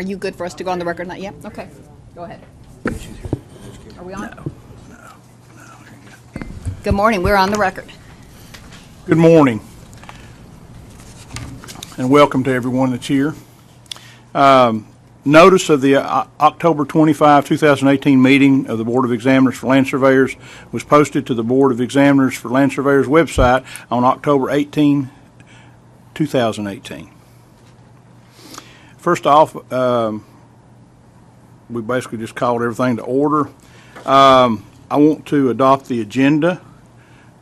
Are you good for us to go on the record? Not yet? Okay. Go ahead. Are we on? No. Good morning. We're on the record. Good morning, and welcome to everyone that's here. Notice of the October 25, 2018 meeting of the Board of Examiners for Land Surveyors was posted to the Board of Examiners for Land Surveyors website on October 18, 2018. First off, we basically just called everything to order. I want to adopt the agenda.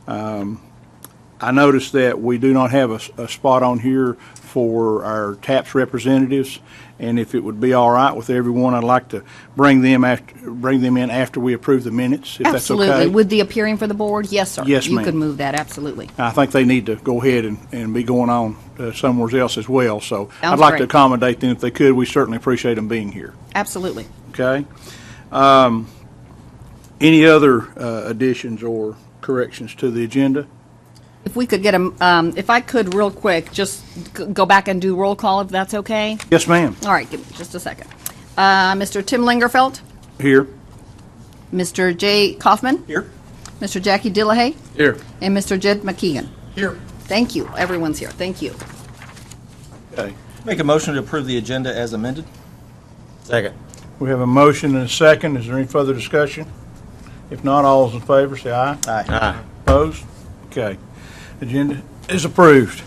I noticed that we do not have a spot on here for our TAPS representatives, and if it would be all right with everyone, I'd like to bring them in after we approve the minutes, if Absolutely. that's okay. With the appearing for the board? Yes, sir. Yes, ma'am. You could move that, absolutely. I think they need to go ahead and be going on somewhere else as well, so Sounds I'd like to great. accommodate them if they could. We certainly appreciate them being here. Absolutely. Okay. Any other additions or corrections to the agenda? If we could get if I could real quick, just go back and do roll call, if that's okay. Yes, ma'am. All right, give me just a second. Mr. Tim Lingerfeld, Here. Mr. Jay Kaufman, Here. Mr. Jackie Dillahay, Here. and Mr. Jed McKeegan. Here. Thank you. Everyone's here. Thank you. Okay. Make a motion to approve the agenda as amended. Second. We have a motion and a second. Is there any further discussion? If not, all those in favor say aye. Aye. Opposed? Okay. Agenda is approved.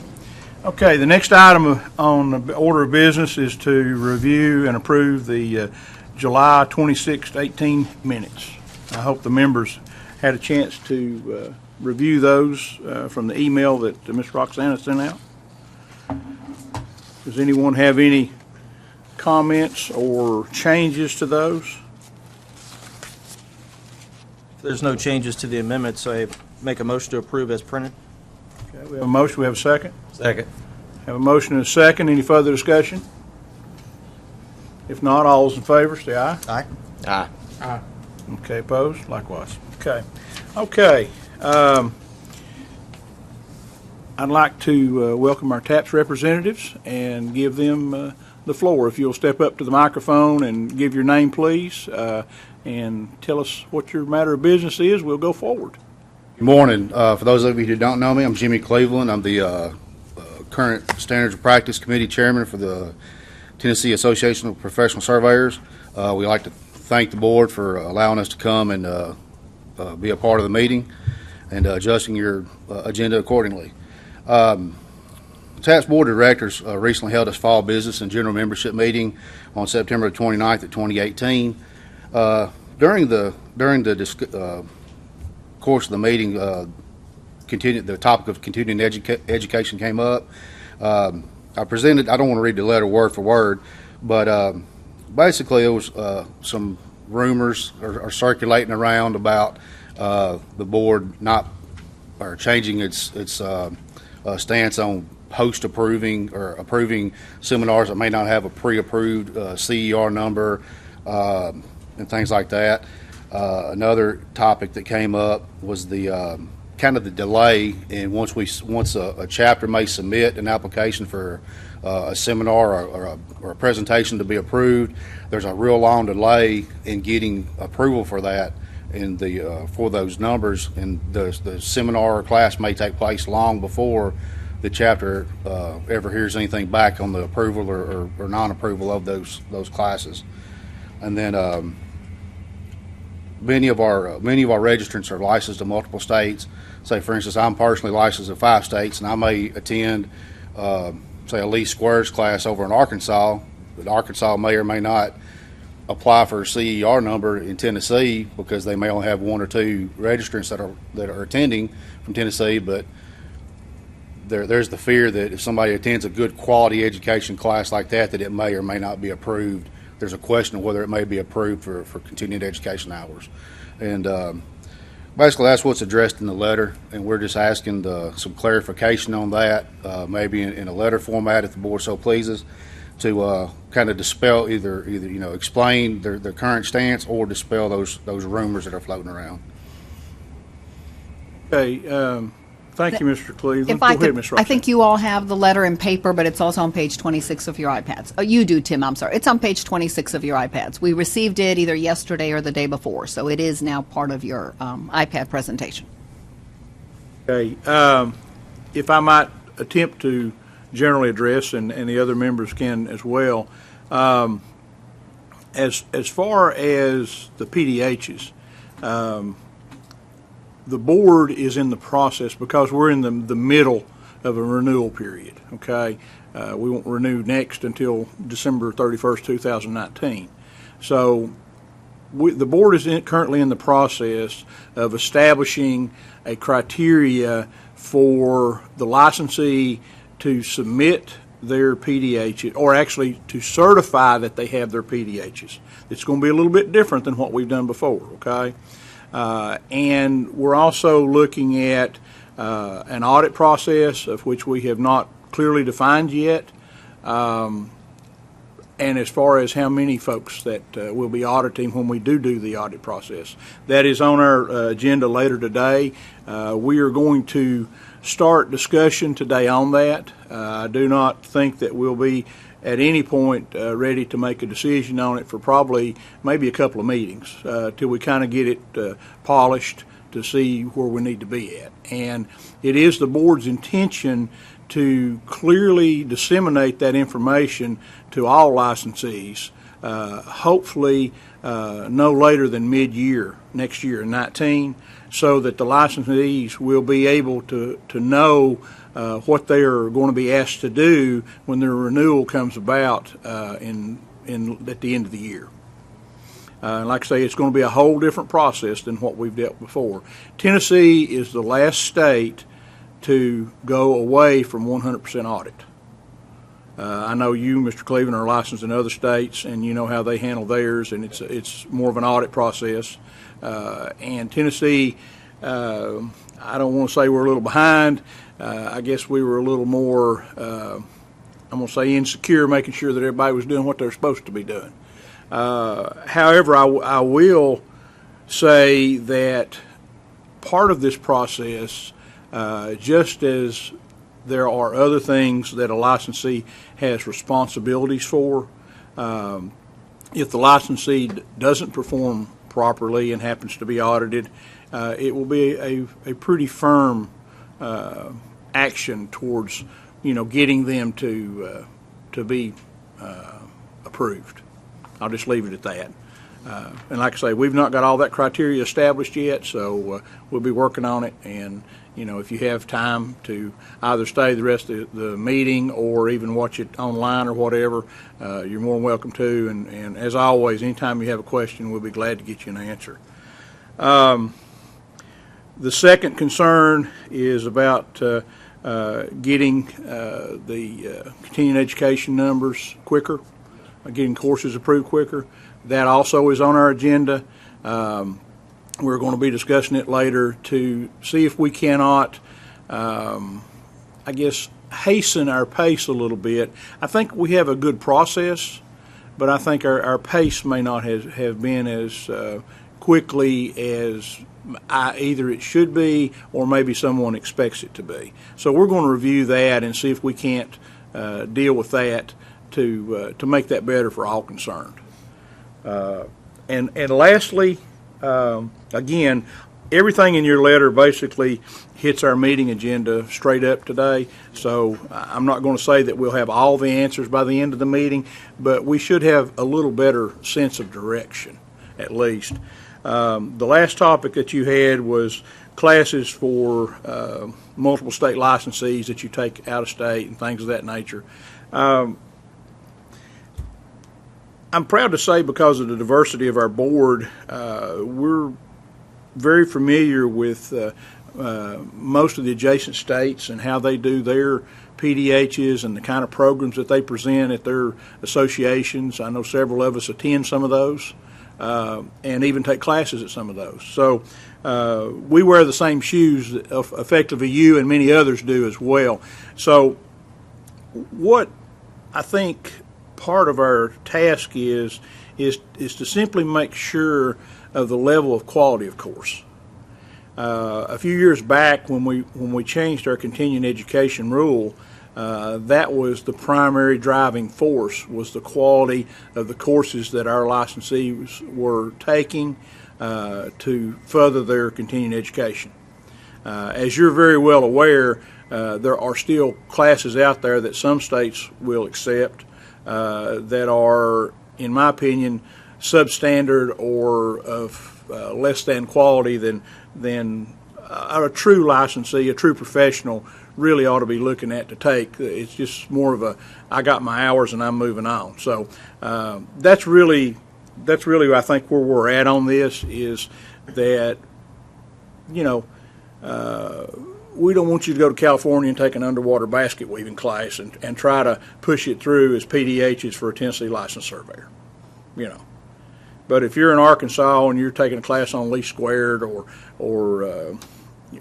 Okay, the next item on the order of business is to review and approve the July 26, 18 minutes. I hope the members had a chance to review those from the email that Ms. Roxana sent out. Does anyone have any comments or changes to those? If there's no changes to the amendments, I make a motion to approve as printed. Okay, we have a motion. We have a second. Second. Have a motion and a second. Any further discussion? If not, all those in favor say aye. Aye. Aye. Okay, opposed? Likewise. Okay. Okay. I'd like to welcome our TAPS representatives and give them the floor. If you'll step up to the microphone and give your name, please, and tell us what your matter of business is, we'll go forward. Good morning. For those of you who don't know me, I'm Jimmy Cleveland. I'm the current Standards of Practice Committee Chairman for the Tennessee Association of Professional Surveyors. We'd like to thank the board for allowing us to come and be a part of the meeting and adjusting your agenda accordingly. TAPS Board of Directors recently held its fall business and general membership meeting on September 29th of 2018. During the course of the meeting, the topic of continuing education came up. I presented, I don't want to read the letter word for word, but basically it was some rumors are circulating around about the board not or changing its stance on post-approving or approving seminars that may not have a pre-approved CER number and things like that. Another topic that came up was the kind of the delay in once a chapter may submit an application for a seminar or a presentation to be approved. There's a real long delay in getting approval for that in the for those numbers, and the seminar or class may take place long before the chapter ever hears anything back on the approval or non-approval of those classes. And then many of our registrants are licensed in multiple states. Say, for instance, I'm personally licensed in 5 states, and I may attend, say, a Lee Squares class over in Arkansas, but Arkansas may or may not apply for a CER number in Tennessee because they may only have 1 or 2 registrants that are attending from Tennessee. But there's the fear that if somebody attends a good quality education class like that it may or may not be approved. There's a question of whether it may be approved for continuing education hours. And basically that's what's addressed in the letter, and we're just asking some clarification on that, maybe in a letter format if the board so pleases, to kind of dispel either explain their current stance or dispel those rumors that are floating around. Okay, Thank you, Mr. Cleveland. If Go I ahead, could, Ms. I Ross. think you all have the letter in paper, but it's also on page 26 of your iPads. Oh, you do, Tim, I'm sorry. It's on page 26 of your iPads. We received it either yesterday or the day before, so it is now part of your iPad presentation. Okay, if I might attempt to generally address, and the other members can as well, as far as the PDHs, the board is in the process because we're in the middle of a renewal period, okay? We won't renew next until December 31st, 2019. So the board is currently in the process of establishing a criteria for the licensee to submit their PDHs, or actually to certify that they have their PDHs. It's going to be a little bit different than what we've done before, okay? And we're also looking at an audit process of which we have not clearly defined yet. And as far as how many folks that will be auditing when we do the audit process. That is on our agenda later today. We are going to start discussion today on that. I do not think that we'll be at any point ready to make a decision on it for probably maybe a couple of meetings till we kind of get it polished to see where we need to be at. And it is the board's intention to clearly disseminate that information to all licensees, hopefully no later than mid-year next year in 19, so that the licensees will be able to know what they are going to be asked to do when their renewal comes about at the end of the year. Like I say, it's going to be a whole different process than what we've dealt before. Tennessee is the last state to go away from 100% audit. I know you, Mr. Cleveland, are licensed in other states, and you know how they handle theirs, and it's more of an audit process. And Tennessee, I don't want to say we're a little behind. I guess we were a little more, I'm going to say insecure, making sure that everybody was doing what they're supposed to be doing. However, I will say that part of this process, just as there are other things that a licensee has responsibilities for, if the licensee doesn't perform properly and happens to be audited, it will be a pretty firm action towards, getting them to be approved. I'll just leave it at that. And like I say, we've not got all that criteria established yet, so we'll be working on it. And, if you have time to either stay the rest of the meeting or even watch it online or whatever, you're more than welcome to. And as always, anytime you have a question, we'll be glad to get you an answer. The second concern is about getting the continuing education numbers quicker, getting courses approved quicker. That also is on our agenda. We're going to be discussing it later to see if we cannot, hasten our pace a little bit. I think we have a good process, but I think our pace may not have been as quickly as either it should be or maybe someone expects it to be. So we're going to review that and see if we can't deal with that to make that better for all concerned. And lastly, again, everything in your letter basically hits our meeting agenda straight up today. So I'm not going to say that we'll have all the answers by the end of the meeting, but we should have a little better sense of direction, at least. The last topic that you had was classes for multiple state licensees that you take out of state and things of that nature. I'm proud to say, because of the diversity of our board, we're very familiar with most of the adjacent states and how they do their PDHs and the kind of programs that they present at their associations. I know several of us attend some of those and even take classes at some of those. So we wear the same shoes that effectively you and many others do as well. So what I think part of our task is to simply make sure of the level of quality of course. A few years back, when we changed our continuing education rule, that was the primary driving force, was the quality of the courses that our licensees were taking to further their continuing education. As you're very well aware, there are still classes out there that some states will accept that are, in my opinion, substandard or of less than quality than a true licensee, a true professional really ought to be looking at to take. It's just more of a, I got my hours and I'm moving on. So that's really I think where we're at on this, is that, you know, we don't want you to go to California and take an underwater basket weaving class and try to push it through as PDHs for a Tennessee licensed surveyor, you know. But if you're in Arkansas and you're taking a class on least squared or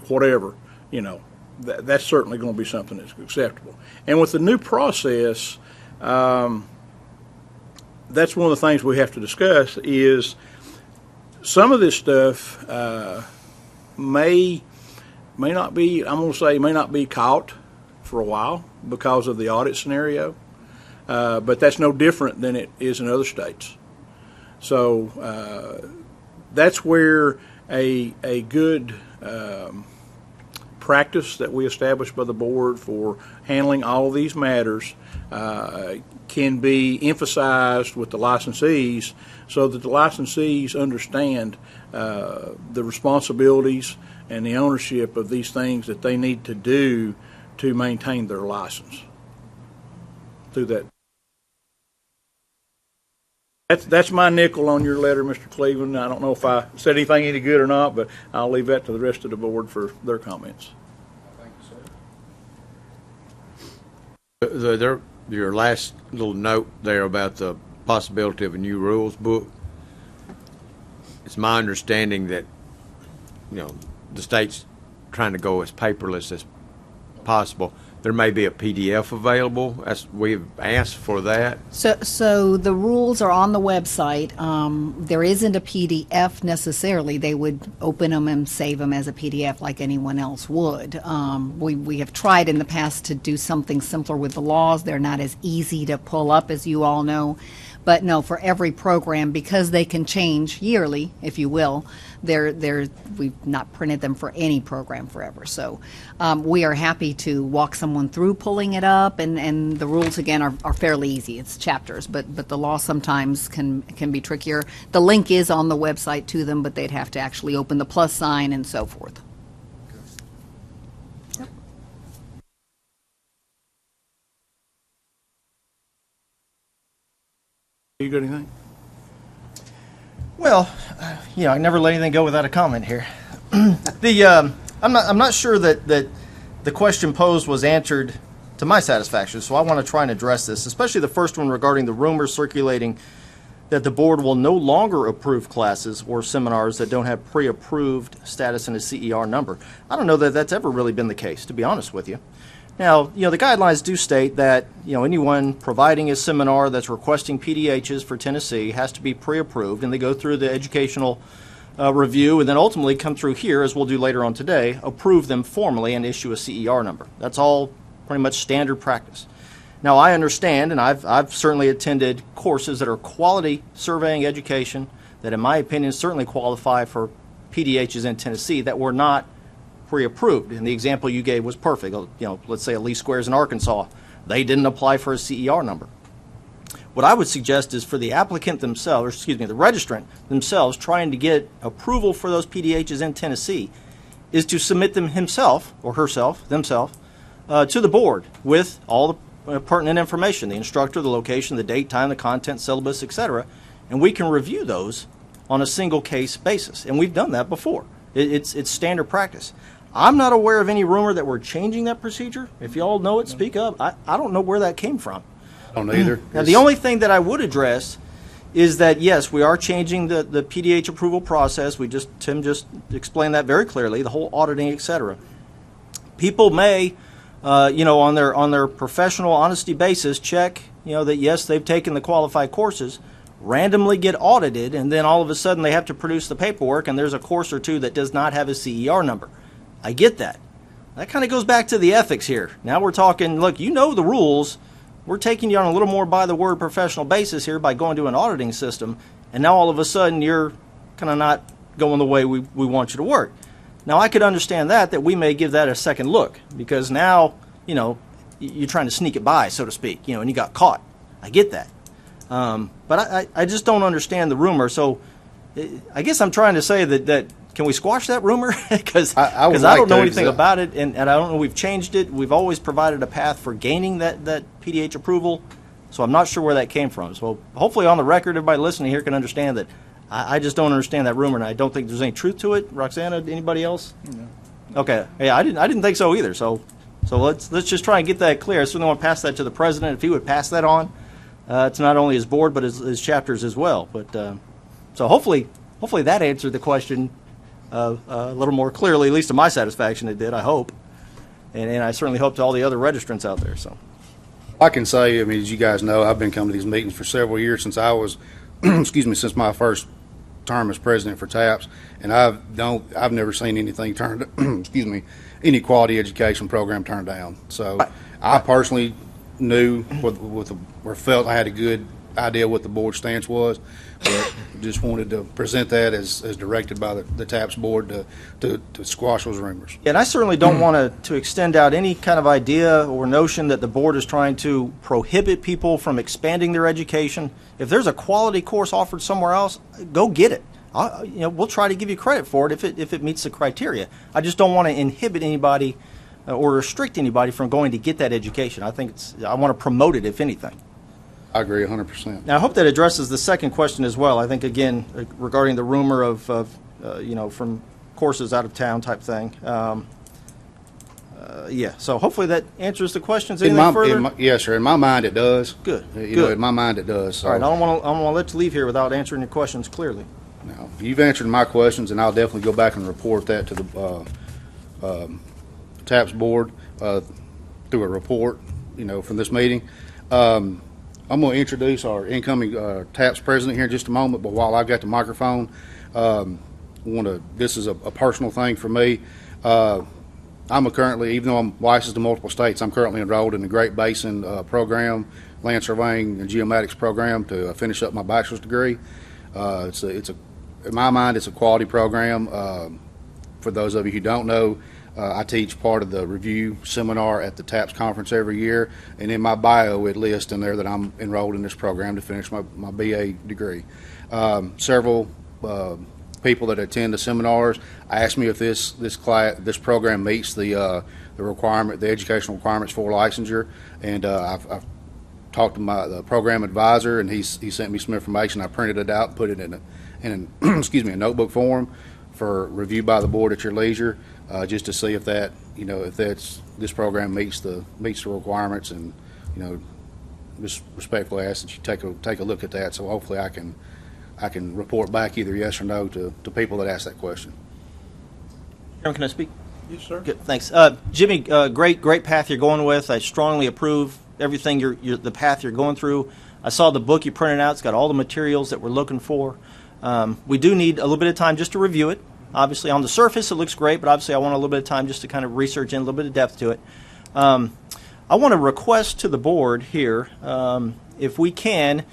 whatever, you know, that's certainly going to be something that's acceptable. And with the new process, that's one of the things we have to discuss, is some of this stuff may not be, I'm going to say, may not be caught for a while because of the audit scenario, but that's no different than it is in other states. So that's where a good practice that we established by the board for handling all of these matters can be emphasized with the licensees, so that the licensees understand the responsibilities and the ownership of these things that they need to do to maintain their license through that. That's my nickel on your letter, Mr. Cleveland. I don't know if I said anything any good or not, but I'll leave that to the rest of the board for their comments. Thank you, sir. Your last little note there about the possibility of a new rules book. It's my understanding that, you know, the state's trying to go as paperless as possible. There may be a PDF available. We've asked for that. So the rules are on the website. There isn't a PDF necessarily. They would open them and save them as a PDF like anyone else would. We have tried in the past to do something simpler with the laws. They're not as easy to pull up, as you all know. But no, for every program, because they can change yearly, if you will, we've not printed them for any program forever. So we are happy to walk someone through pulling it up, and the rules, again, are fairly easy. It's chapters, but the law sometimes can be trickier. The link is on the website to them, but they'd have to actually open the plus sign and so forth. You got anything? Well, I never let anything go without a comment here. I'm not sure that the question posed was answered to my satisfaction, so I want to try and address this, especially the first one regarding the rumors circulating that the board will no longer approve classes or seminars that don't have pre-approved status and a CER number. I don't know that that's ever really been the case, to be honest with you. Now, the guidelines do state that, anyone providing a seminar that's requesting PDHs for Tennessee has to be pre-approved, and they go through the educational review and then ultimately come through here, as we'll do later on today, approve them formally and issue a CER number. That's all pretty much standard practice. Now, I understand, and I've certainly attended courses that are quality surveying education that, in my opinion, certainly qualify for PDHs in Tennessee that were not pre-approved, and the example you gave was perfect. Let's say Lee Squares in Arkansas, they didn't apply for a CER number. What I would suggest is for the applicant themselves, or excuse me, the registrant themselves trying to get approval for those PDHs in Tennessee, is to submit them himself or herself, themselves, to the board with all the pertinent information, the instructor, the location, the date, time, the content, syllabus, etc., and we can review those on a single case basis, and we've done that before. It's standard practice. I'm not aware of any rumor that we're changing that procedure. If you all know it, speak up. I don't know where that came from. I don't either. Now, the only thing that I would address is that, yes, we are changing the PDH approval process. Tim just explained that very clearly, the whole auditing, et cetera. People may, on their professional honesty basis, check, that, yes, they've taken the qualified courses, randomly get audited, and then all of a sudden they have to produce the paperwork, and there's a course or two that does not have a CER number. I get that. That kind of goes back to the ethics here. Now we're talking, look, you know the rules. We're taking you on a little more by-the-word professional basis here by going to an auditing system, and now all of a sudden you're kind of not going the way we want you to work. Now I could understand that we may give that a second look, because now, you know, you're trying to sneak it by, so to speak, you know, and you got caught. I get that. But I just don't understand the rumor. So I guess I'm trying to say that can we squash that rumor? Because I don't know anything about it, and I don't know we've changed it. We've always provided a path for gaining that PDH approval, so I'm not sure where that came from. So hopefully on the record, everybody listening here can understand that I just don't understand that rumor, and I don't think there's any truth to it. Roxana, anybody else? No. Okay. Yeah, I didn't think so either. So let's just try and get that clear. I certainly want to pass that to the president. If he would pass that on, it's not only his board but his chapters as well. But so hopefully that answered the question a little more clearly, at least to my satisfaction. It did. I hope, and I certainly hope to all the other registrants out there. So I can say, I mean, as you guys know, I've been coming to these meetings for several years since I was, since my first term as president for TAPS, and I've never seen anything turned, any quality education program turned down. So I personally knew or felt I had a good idea what the board stance was, but just wanted to present that as directed by the TAPS board to squash those rumors. Yeah, and I certainly don't want to extend out any kind of idea or notion that the board is trying to prohibit people from expanding their education. If there's a quality course offered somewhere else, go get it. We'll try to give you credit for it if it meets the criteria. I just don't want to inhibit anybody or restrict anybody from going to get that education. I want to promote it, if anything. I agree 100%. Now, I hope that addresses the second question as well. I think, again, regarding the rumor of from courses out of town type thing. Yeah, so hopefully that answers the questions. Anything further? Yes, sir. In my mind, it does. Good. In my mind, it does. So. All right, I don't want to let you leave here without answering your questions clearly. Now, you've answered my questions, and I'll definitely go back and report that to the TAPS board through a report, from this meeting. I'm going to introduce our incoming TAPS president here in just a moment, but while I've got the microphone, this is a personal thing for me. I'm currently, even though I'm licensed in multiple states, I'm currently enrolled in the Great Basin program, land surveying and geomatics program to finish up my bachelor's degree. In my mind, it's a quality program. For those of you who don't know, I teach part of the review seminar at the TAPS conference every year, and in my bio it lists in there that I'm enrolled in this program to finish my BA degree. Several people that attend the seminars ask me if this program meets the educational requirements for licensure, and I've talked to the program advisor, and he sent me some information. I printed it out and put it in a notebook form for review by the board at your leisure, just to see if this program meets the requirements, and just respectfully ask that you take a look at that. So hopefully I can report back either yes or no to people that ask that question. Chairman, can I speak? Yes, sir. Good, thanks. Jimmy, great path you're going with. I strongly approve everything the path you're going through. I saw the book you printed out. It's got all the materials that we're looking for. We do need a little bit of time just to review it. Obviously, on the surface, it looks great, but obviously I want a little bit of time just to kind of research in a little bit of depth to it. I want to request to the board here, if we can,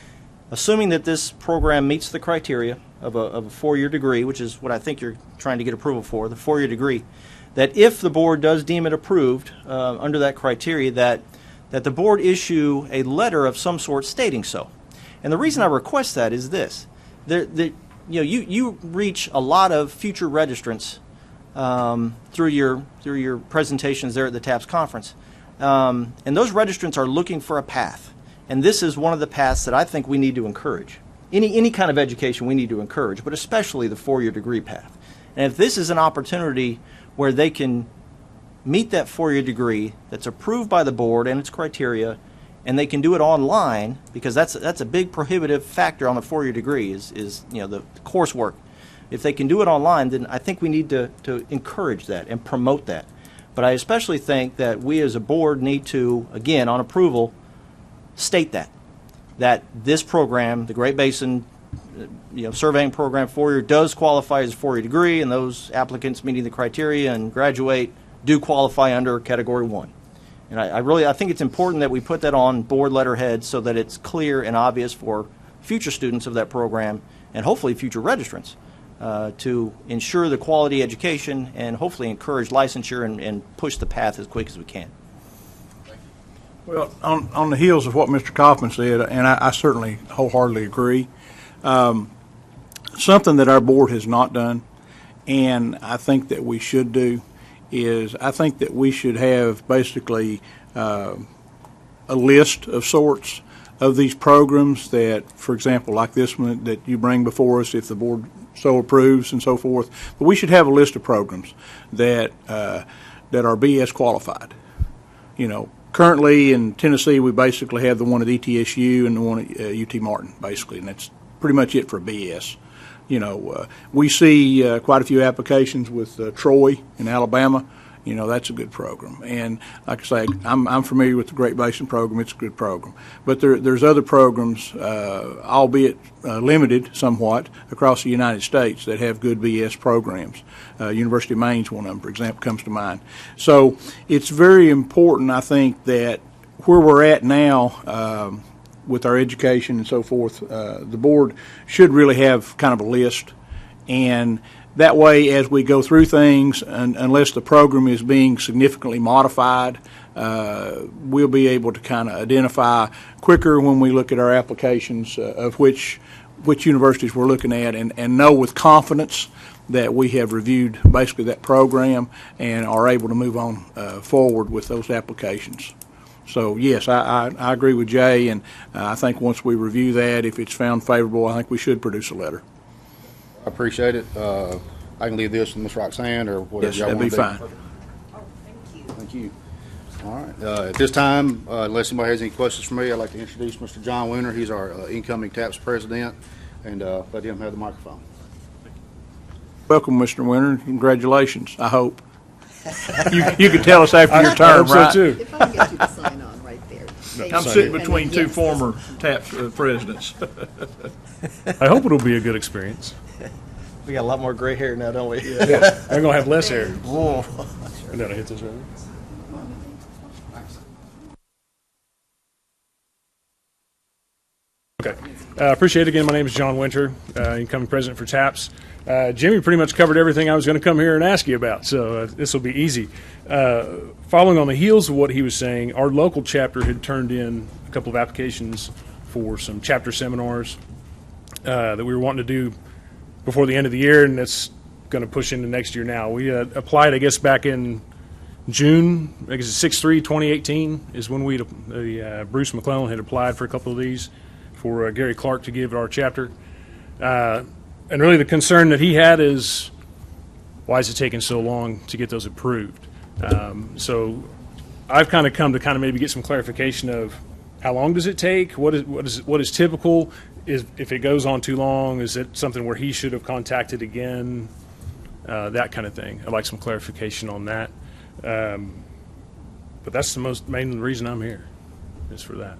assuming that this program meets the criteria of a 4-year degree, which is what I think you're trying to get approval for, the 4-year degree, that if the board does deem it approved under that criteria, that the board issue a letter of some sort stating so. And the reason I request that is this. You reach a lot of future registrants through your presentations there at the TAPS conference, and those registrants are looking for a path, and this is one of the paths that I think we need to encourage. Any kind of education we need to encourage, but especially the 4-year degree path. And if this is an opportunity where they can meet that 4-year degree that's approved by the board and its criteria, and they can do it online, because that's a big prohibitive factor on the 4-year degree is the coursework. If they can do it online, then I think we need to encourage that and promote that. But I especially think that we as a board need to, again, on approval, state that. that this program, the Great Basin surveying program, 4-year, does qualify as a 4-year degree, and those applicants meeting the criteria and graduate do qualify under Category 1. And I think it's important that we put that on board letterhead so that it's clear and obvious for future students of that program and hopefully future registrants to ensure the quality education and hopefully encourage licensure and push the path as quick as we can. Well, on the heels of what Mr. Kaufman said, and I certainly wholeheartedly agree, something that our board has not done, and I think that we should do, is I think that we should have basically a list of sorts of these programs that, for example, like this one that you bring before us, if the board so approves and so forth. But we should have a list of programs that that are BS qualified. Currently in Tennessee, we basically have the one at ETSU and the one at UT Martin, basically, and that's pretty much it for BS. We see quite a few applications with Troy in Alabama. That's a good program. And like I say, I'm familiar with the Great Basin program. It's a good program. But there's other programs, albeit limited somewhat, across the United States that have good BS programs. University of Maine's one of them, for example, comes to mind. So it's very important, I think, that where we're at now with our education and so forth, the board should really have kind of a list, and that way as we go through things, unless the program is being significantly modified, we'll be able to kind of identify quicker when we look at our applications of which universities we're looking at, and know with confidence that we have reviewed basically that program and are able to move on forward with those applications. So, yes, I agree with Jay, and I think once we review that, if it's found favorable, I think we should produce a letter. I appreciate it. I can leave this with Ms. Roxanne or whatever Yes, y'all that'd want be to fine. do. Thank you. All right. At this time, unless anybody has any questions for me, I'd like to introduce Mr. John Winter. He's our incoming TAPS president, and let him have the microphone. Welcome, Mr. Winter. Congratulations, I hope. You can tell us after your term, so right? too. If I can get you to sign on right there. I'm sitting between two former TAPS presidents. I hope it'll be a good experience. We got a lot more gray hair now, don't we? Yeah. I'm gonna have less hair. Whoa. And then I hit this right. Okay. Appreciate it again. My name is John Winter, incoming president for TAPS. Jimmy pretty much covered everything I was going to come here and ask you about, so this will be easy. Following on the heels of what he was saying, our local chapter had turned in a couple of applications for some chapter seminars that we were wanting to do before the end of the year, and that's going to push into next year now. We applied, I guess, back in June, I guess it's 6/3/2018 is when Bruce McClellan had applied for a couple of these for Gary Clark to give our chapter. And really the concern that he had is, why is it taking so long to get those approved? So I've kind of come to maybe get some clarification of how long does it take? What is typical? If it goes on too long, is it something where he should have contacted again? That kind of thing. I'd like some clarification on that. But that's the main reason I'm here, is for that.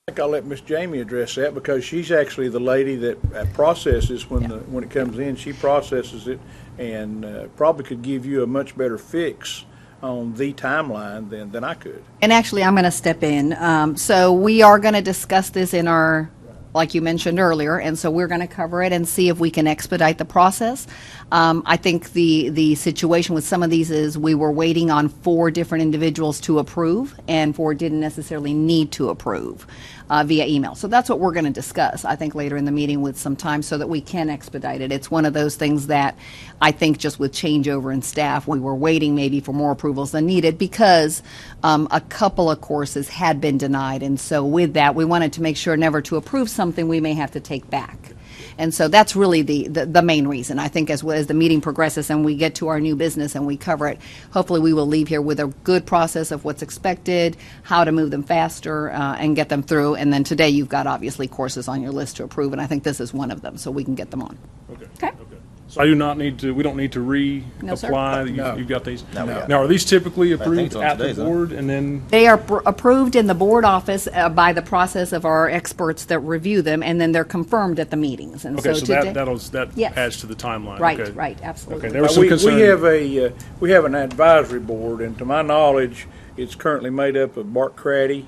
I think I'll let Miss Jamie address that, because she's actually the lady that processes when it comes in. She processes it, and probably could give you a much better fix on the timeline than I could. And actually, I'm going to step in. So we are going to discuss this in our, like you mentioned earlier, and so we're going to cover it and see if we can expedite the process. I think the situation with some of these is we were waiting on 4 different individuals to approve, and 4 didn't necessarily need to approve via email. So that's what we're going to discuss, I think, later in the meeting with some time so that we can expedite it. It's one of those things that I think just with changeover in staff, we were waiting maybe for more approvals than needed because a couple of courses had been denied. And so with that, we wanted to make sure never to approve something we may have to take back. And so that's really the main reason. I think as the meeting progresses and we get to our new business and we cover it, hopefully we will leave here with a good process of what's expected, how to move them faster, and get them through. And then today you've got obviously courses on your list to approve, and I think this is one of them, so we can get them on. Okay. Okay. So I do not need to, we don't need to No, sir. reapply? No. You've got these? No, we got it. Now, are these typically think approved it's on at the today's, huh? board and then? They are approved in the board office by the process of our experts that review them, and then they're confirmed at the meetings. And Okay, so today- that Yes. adds to the timeline. Right, Okay. right, absolutely. Okay, there was some concern. We have an advisory board, and to my knowledge, it's currently made up of Bart Craddy,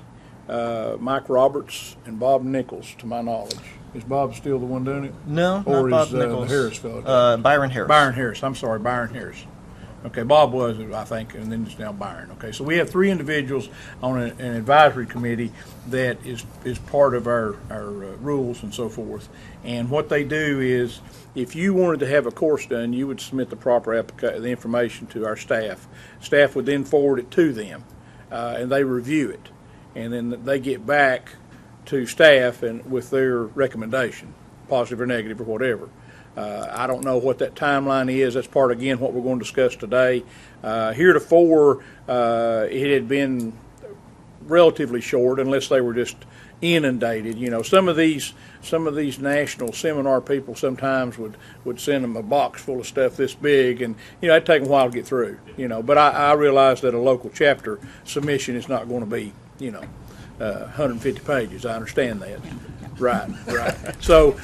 Mike Roberts, and Bob Nichols, to my knowledge. Is Bob still the one doing it? No, Or not is Bob Nichols. the Harris fellow? Byron Harris. Byron Harris, I'm sorry, Byron Harris. Okay, Bob was, I think, and then it's now Byron. Okay, so we have 3 individuals on an advisory committee that is part of our rules and so forth. And what they do is, if you wanted to have a course done, you would submit the proper the information to our staff. Staff would then forward it to them, and they review it. And then they get back to staff and with their recommendation, positive or negative or whatever. I don't know what that timeline is. That's part, again, what we're going to discuss today. Heretofore, it had been relatively short unless they were just inundated. You know, some of these national seminar people sometimes would send them a box full of stuff this big, and you know, it'd take them a while to get through. You know, but I realize that a local chapter submission is not going to be, you know, 150 pages. I understand that. Right. So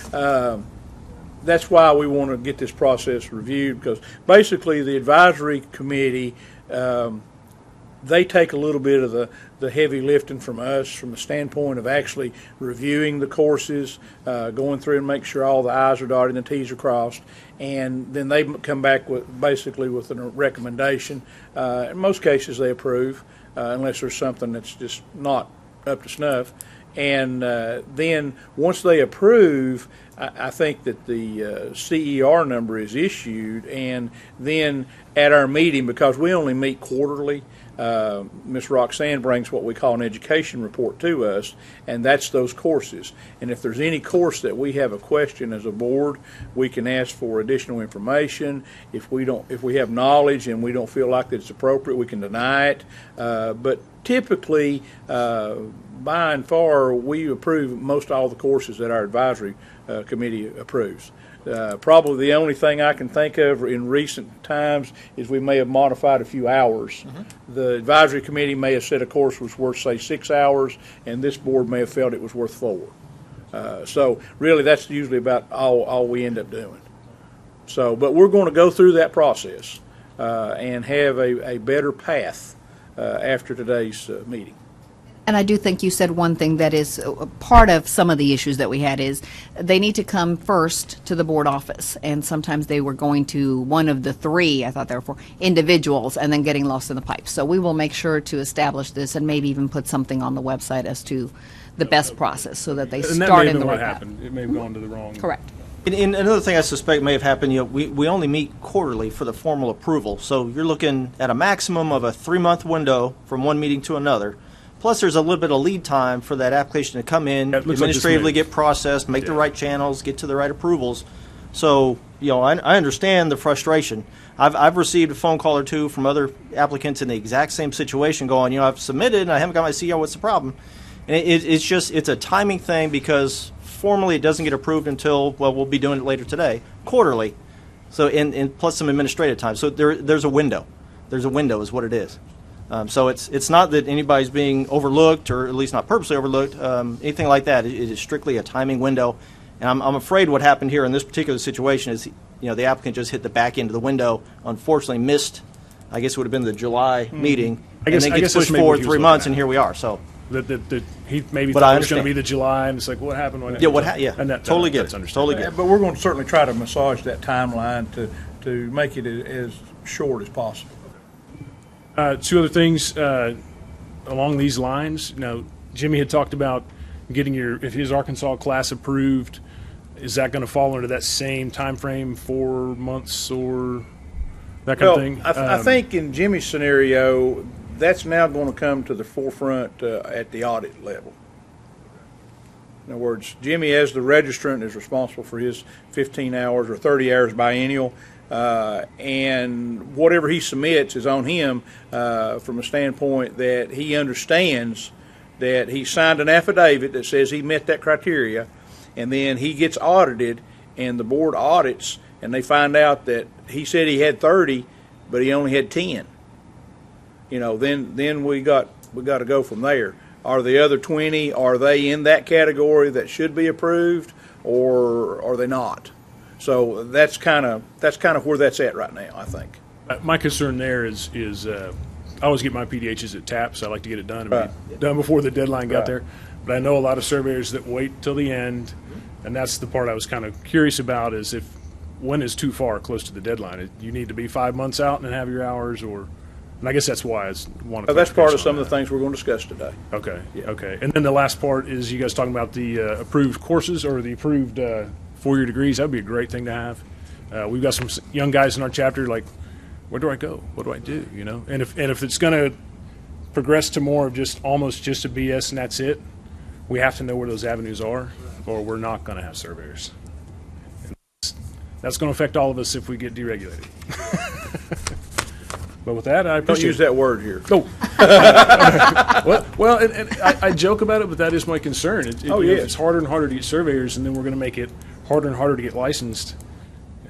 that's why we want to get this process reviewed, because basically the advisory committee, they take a little bit of the heavy lifting from us from the standpoint of actually reviewing the courses, going through and make sure all the I's are dotted and the T's are crossed, and then they come back with a recommendation. In most cases they approve, unless there's something that's just not up to snuff. And then once they approve, I think that the CER number is issued, and then at our meeting, because we only meet quarterly, Ms. Roxanne brings what we call an education report to us, and that's those courses. And if there's any course that we have a question as a board, we can ask for additional information. If we have knowledge and we don't feel like that it's appropriate, we can deny it. But typically, by and far, we approve most all the courses that our advisory committee approves. Probably the only thing I can think of in recent times is we may have modified a few hours. Mm-hmm. The advisory committee may have said a course was worth, say, 6 hours, and this board may have felt it was worth 4. So really that's usually about all we end up doing. So, but we're going to go through that process and have a better path after today's meeting. And I do think you said one thing that is part of some of the issues that we had is they need to come first to the board office. And sometimes they were going to one of the 3, I thought there were 4, individuals, and then getting lost in the pipe. So we will make sure to establish this and maybe even put something on the website as to the best process so that they And that start may have in the been right what path. happened. It may have gone to the wrong. Correct. And another thing I suspect may have happened, you know, we only meet quarterly for the formal approval. So you're looking at a maximum of a 3-month window from one meeting to another. Plus, there's a little bit of lead time for that application to come in, Yeah, it looks like this administratively may- get processed, make the Yeah. right channels, get to the right approvals. So, you know, I understand the frustration. I've received a phone call or two from other applicants in the exact same situation going, you know, I've submitted and I haven't got my CEO, what's the problem? And it's a timing thing because formally it doesn't get approved until, well, we'll be doing it later today, quarterly. So, and plus some administrative time. So there's a window. There's a window is what it is. So it's not that anybody's being overlooked, or at least not purposely overlooked, anything like that. It is strictly a timing window. And I'm afraid what happened here in this particular situation is, you know, the applicant just hit the back end of the window, unfortunately missed, I guess it would have been the July meeting, I guess and then gets that's pushed maybe what forward he was 3 looking months, at. and here we are. So, That he maybe But I thought it was going to be understand. the July, and it's like, what happened when? yeah, yeah, and that, totally get that's it. understandable. Totally get it. But we're going to certainly try to massage that timeline to make it as short as possible. 2 other things along these lines. Now, Jimmy had talked about getting if his Arkansas class approved. Is that going to fall under that same time frame, 4 months or that kind of thing? I think in Jimmy's scenario, that's now going to come to the forefront at the audit level. In other words, Jimmy, as the registrant, is responsible for his 15 hours or 30 hours biennial, and whatever he submits is on him from a standpoint that he understands that he signed an affidavit that says he met that criteria, and then he gets audited, and the board audits and they find out that he said he had 30, but he only had 10, then we got to go from there. Are the other 20, are they in that category that should be approved, or are they not? So that's kind of where that's at right now, I think. My concern there is I always get my PDHs at TAPS. I like to get it done done before the deadline got there. But I know a lot of surveyors that wait till the end, and that's the part I was kind of curious about, is when is too far close to the deadline? You need to be 5 months out and have your hours, and I guess that's why I wanted. That's part of some of the things we're going to discuss today. Okay. Yeah. Okay. And then the last part is you guys talking about the approved courses or the approved 4-year degrees. That would be a great thing to have. We've got some young guys in our chapter like, where do I go? What do I do? And if it's going to progress to more of almost just a BS and that's it, we have to know where those avenues are, or we're not going to have surveyors. And that's going to affect all of us if we get deregulated. But with that, I appreciate. Don't use that word here. No. Well, and I joke about it, but that is my concern. It's harder and harder to get surveyors, and then we're going to make it harder and harder to get licensed.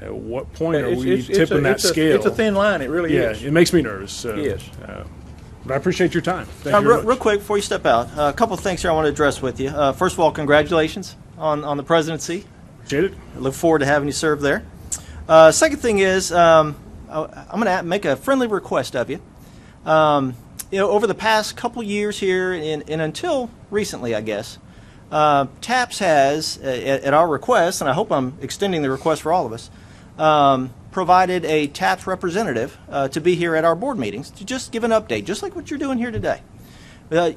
At what point are we tipping that scale? It's a thin line. It really is. Yeah, it makes me nervous. So, yes. But I appreciate your time. Thank you very much. Real quick before you step out, a couple of things here I want to address with you. First of all, congratulations on the presidency. Appreciate it. I look forward to having you serve there. Second thing is, I'm going to make a friendly request of you. Over the past couple years here, and until recently, I guess, TAPS has, at our request, and I hope I'm extending the request for all of us, provided a TAPS representative to be here at our board meetings to just give an update, just like what you're doing here today.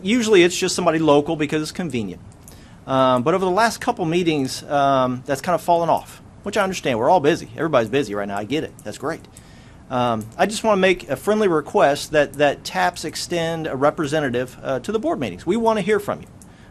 Usually it's just somebody local because it's convenient. But over the last couple meetings, that's kind of fallen off, which I understand. We're all busy. Everybody's busy right now. I get it. That's great. I just want to make a friendly request that TAPS extend a representative to the board meetings. We want to hear from you.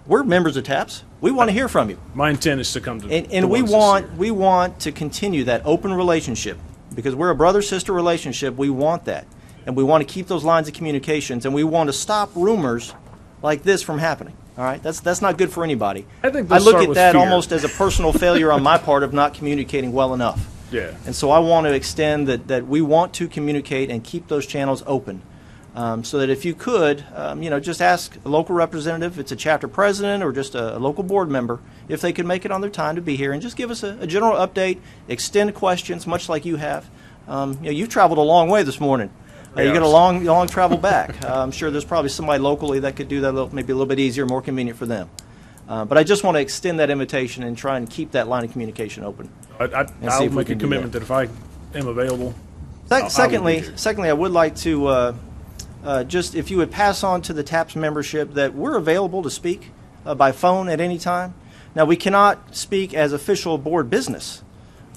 We're members of TAPS. We want to hear from you. My intent is to come to and we want to continue that open relationship because we're a brother-sister relationship. We want that, and we want to keep those lines of communications, and we want to stop rumors like this from happening. All right, that's not good for anybody. I think I look at with that fear. almost as a personal failure on my part of not communicating well enough. Yeah. And so I want to extend that we want to communicate and keep those channels open. So that if you could, just ask a local representative, if it's a chapter president or just a local board member, if they could make it on their time to be here and just give us a general update, extend questions, much like you have. You've traveled a long way this morning. You got a long travel back. I'm sure there's probably somebody locally that could do that maybe a little bit easier, more convenient for them. But I just want to extend that invitation and try and keep that line of communication open. I'll make a commitment that if I am available. Secondly, I would like to just if you would pass on to the TAPS membership that we're available to speak by phone at any time. Now, we cannot speak as official board business,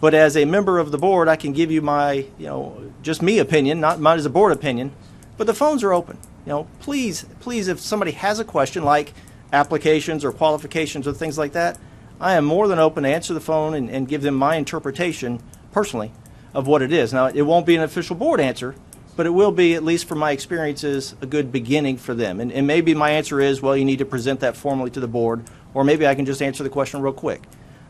but as a member of the board, I can give you my, just me opinion, not mine as a board opinion, but the phones are open. Please, if somebody has a question like applications or qualifications or things like that, I am more than open to answer the phone and give them my interpretation personally of what it is. Now, it won't be an official board answer, but it will be, at least from my experiences, a good beginning for them. And maybe my answer is, well, you need to present that formally to the board, or maybe I can just answer the question real quick.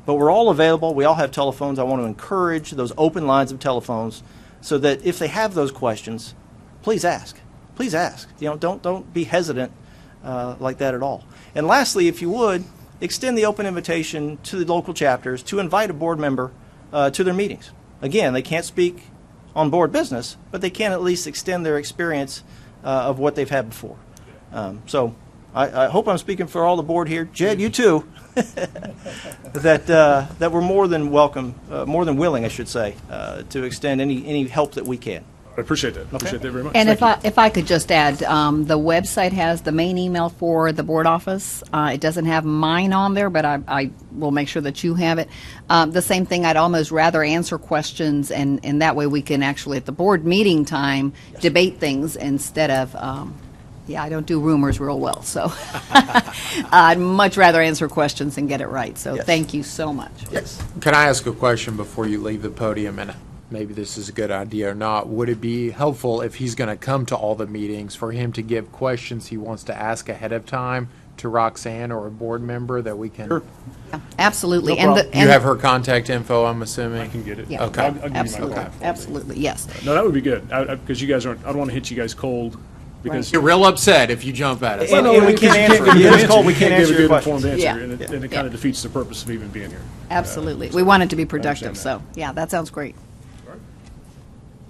But we're all available. We all have telephones. I want to encourage those open lines of telephones so that if they have those questions, please ask. Please ask. Don't be hesitant like that at all. And lastly, if you would, extend the open invitation to the local chapters to invite a board member to their meetings. Again, they can't speak on board business, but they can at least extend their experience of what they've had before. So I hope I'm speaking for all the board here. Jed, you too. that we're more than welcome, more than willing, I should say, to extend any help that we can. I appreciate that. Okay. Appreciate that very much. And Thank you. if I could just add, the website has the main email for the board office. It doesn't have mine on there, but I will make sure that you have it. The same thing, I'd almost rather answer questions, and that way we can actually, at the board meeting time, debate things instead of, I don't do rumors real well, so I'd much rather answer questions and get it right. So Thank you so much. Yes. Can I ask a question before you leave the podium? And maybe this is a good idea or not. Would it be helpful if he's going to come to all the meetings for him to give questions he wants to ask ahead of time to Roxanne or a board member that we can? Sure. Absolutely. No problem. You have her contact info, I'm assuming? I can get it. Yeah. Okay. I'll give you my Absolutely, contact. absolutely, yes. No, that would be good, because you guys aren't, I don't want to hit you guys cold, because. Get real upset if you jump at us. And we can't answer. give a Yeah, good it's cold. We answer. can't You answer give a your good informed questions. answer, Yeah. and it kind of defeats the purpose of even being here. Absolutely. We want it to be productive, understand so, yeah, that sounds great.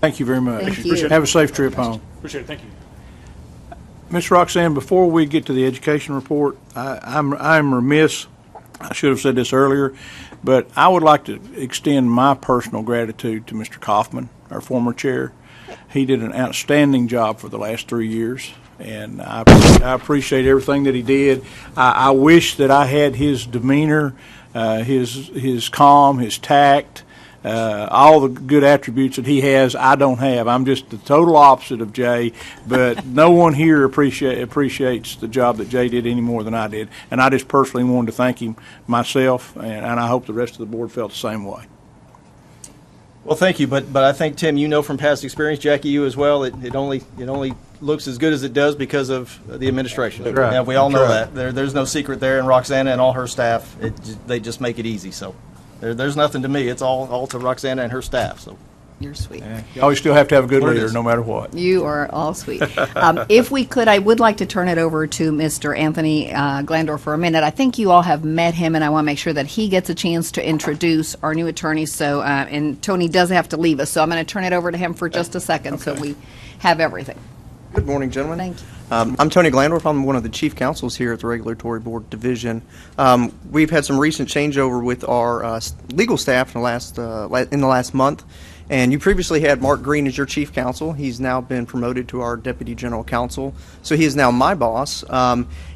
Thank you very much. Thank you. Have a safe trip home. Appreciate it, thank you. Ms. Roxanne, before we get to the education report, I'm remiss, I should have said this earlier, but I would like to extend my personal gratitude to Mr. Kaufman, our former chair. He did an outstanding job for the last 3 years, and I appreciate everything that he did. I wish that I had his demeanor, his calm, his tact, all the good attributes that he has, I don't have. I'm just the total opposite of Jay, but no one here appreciates the job that Jay did any more than I did. And I just personally wanted to thank him myself, and I hope the rest of the board felt the same way. Well, thank you, but I think, Tim, you know from past experience, Jackie, you as well, it only looks as good as it does because of the administration. That's right. Yeah, we all know That's that. There's no secret there, and Roxana and all her staff, they just make it easy. So there's nothing to me. It's all to Roxana and her staff. So You're sweet. You always still have to have a good What it leader, is. no matter what. You are all sweet. If we could, I would like to turn it over to Mr. Anthony Glandor for a minute. I think you all have met him, and I want to make sure that he gets a chance to introduce our new attorney. So, and Tony does have to leave us, so I'm going to turn it over to him for just a second so we have everything. Good morning, gentlemen. Thank you. I'm Tony Glandorf. I'm one of the chief counsels here at the Regulatory Board Division. We've had some recent changeover with our legal staff in the last month. And you previously had Mark Green as your chief counsel. He's now been promoted to our deputy general counsel, so he is now my boss.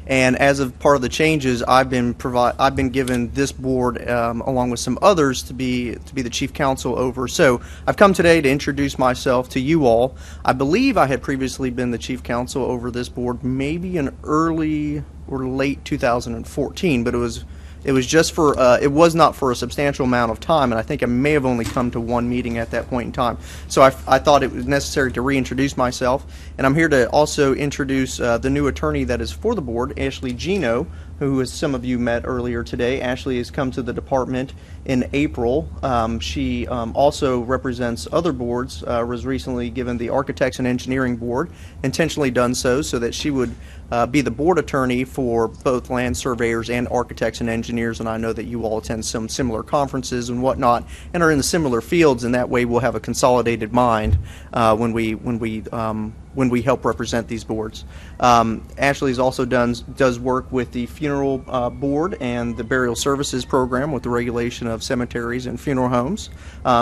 And as of part of the changes, I've been given this board along with some others to be the chief counsel over. So I've come today to introduce myself to you all. I believe I had previously been the chief counsel over this board, maybe in early or late 2014, but it was just for, it was not for a substantial amount of time, and I think I may have only come to one meeting at that point in time. So I thought it was necessary to reintroduce myself, and I'm here to also introduce the new attorney that is for the board, Ashley Gino, who, as some of you met earlier today. Ashley has come to the department in April. She also represents other boards, was recently given the Architects and Engineering Board, intentionally done so that she would be the board attorney for both land surveyors and architects and engineers, and I know that you all attend some similar conferences and whatnot and are in the similar fields, and that way we'll have a consolidated mind when we help represent these boards. Ashley's also does work with the funeral board and the burial services program with the regulation of cemeteries and funeral homes.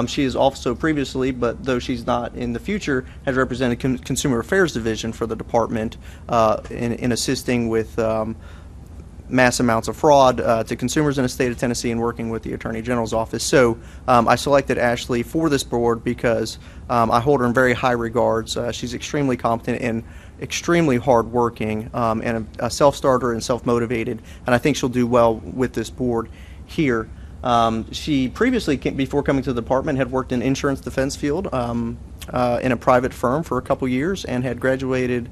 She is also previously, but though she's not in the future, has represented Consumer Affairs Division for the department in assisting with mass amounts of fraud to consumers in the state of Tennessee and working with the Attorney General's office. So I selected Ashley for this board because I hold her in very high regards. She's extremely competent and extremely hardworking and a self-starter and self-motivated, and I think she'll do well with this board here. She previously, before coming to the department, had worked in insurance defense field in a private firm for a couple years and had graduated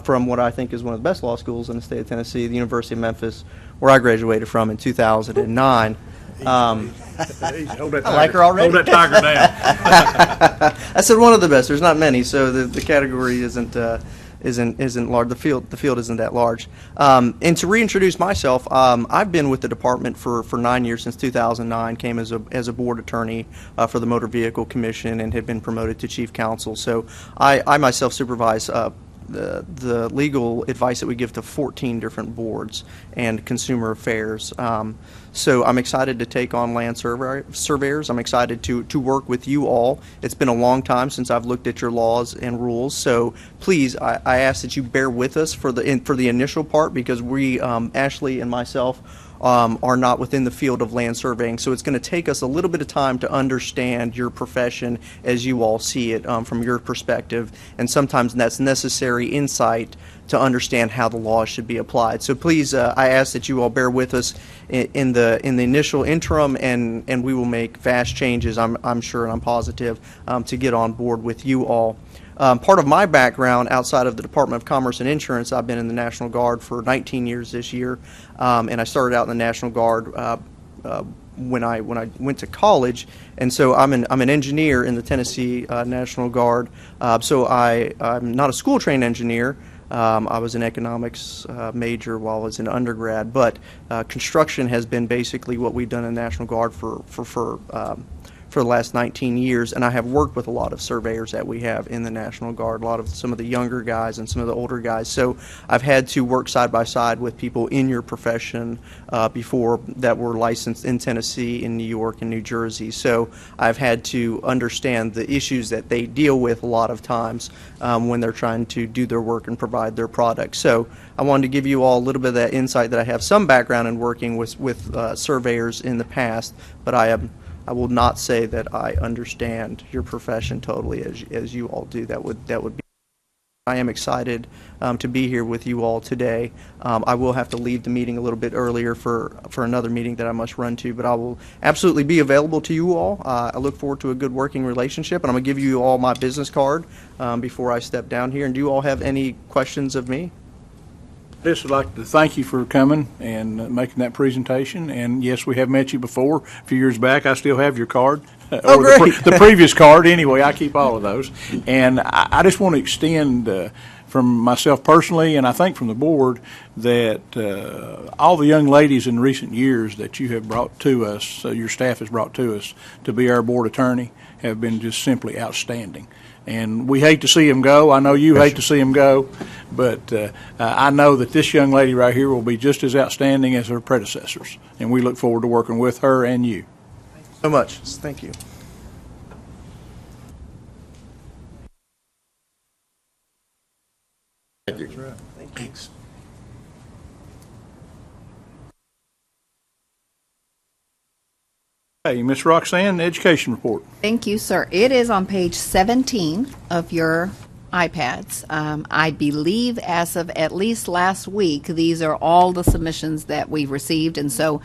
from what I think is one of the best law schools in the state of Tennessee, the University of Memphis, where I graduated from in 2009. Hold that I like her already. Hold that tiger down. I said one of the best. There's not many, so the category isn't large. The field isn't that large. And to reintroduce myself, I've been with the department for 9 years, since 2009. Came as a board attorney for the Motor Vehicle Commission and had been promoted to chief counsel. So I myself supervise the legal advice that we give to 14 different boards and consumer affairs. So I'm excited to take on land surveyors. I'm excited to work with you all. It's been a long time since I've looked at your laws and rules. So please, I ask that you bear with us for the initial part, because we, Ashley and myself, are not within the field of land surveying. So it's going to take us a little bit of time to understand your profession as you all see it from your perspective, and sometimes that's necessary insight to understand how the laws should be applied. So please, I ask that you all bear with us in the initial interim, and we will make vast changes, I'm sure and I'm positive, to get on board with you all. Part of my background outside of the Department of Commerce and Insurance, I've been in the National Guard for 19 years this year, and I started out in the National Guard when I went to college, and so I'm an engineer in the Tennessee National Guard. So I'm not a school trained engineer. I was an economics major while I was in undergrad, but construction has been basically what we've done in the National Guard for the last 19 years, and I have worked with a lot of surveyors that we have in the National Guard, some of the younger guys and some of the older guys. So I've had to work side by side with people in your profession before that were licensed in Tennessee, in New York, and New Jersey. So I've had to understand the issues that they deal with a lot of times when they're trying to do their work and provide their products. So I wanted to give you all a little bit of that insight that I have some background in working with surveyors in the past, but I will not say that I understand your profession totally as you all do. That would be. I am excited to be here with you all today. I will have to leave the meeting a little bit earlier for another meeting that I must run to, but I will absolutely be available to you all. I look forward to a good working relationship, and I'm going to give you all my business card before I step down here. And do you all have any questions of me? Just would like to thank you for coming and making that presentation. And yes, we have met you before a few years back. I still have your card. Oh, great. The previous card, anyway. I keep all of those. And I just want to extend from myself personally, and I think from the board, that all the young ladies in recent years that you have brought to us, your staff has brought to us to be our board attorney, have been just simply outstanding. And we hate to see them go. I know you hate to see them go, but I know that this young lady right here will be just as outstanding as her predecessors, and we look forward to working with her and you. So much. Thank you. Thank you. Thanks. Hey, Ms. Roxanne, education report. Thank you, sir. It is on page 17 of your iPads. I believe as of at least last week, these are all the submissions that we've received, and so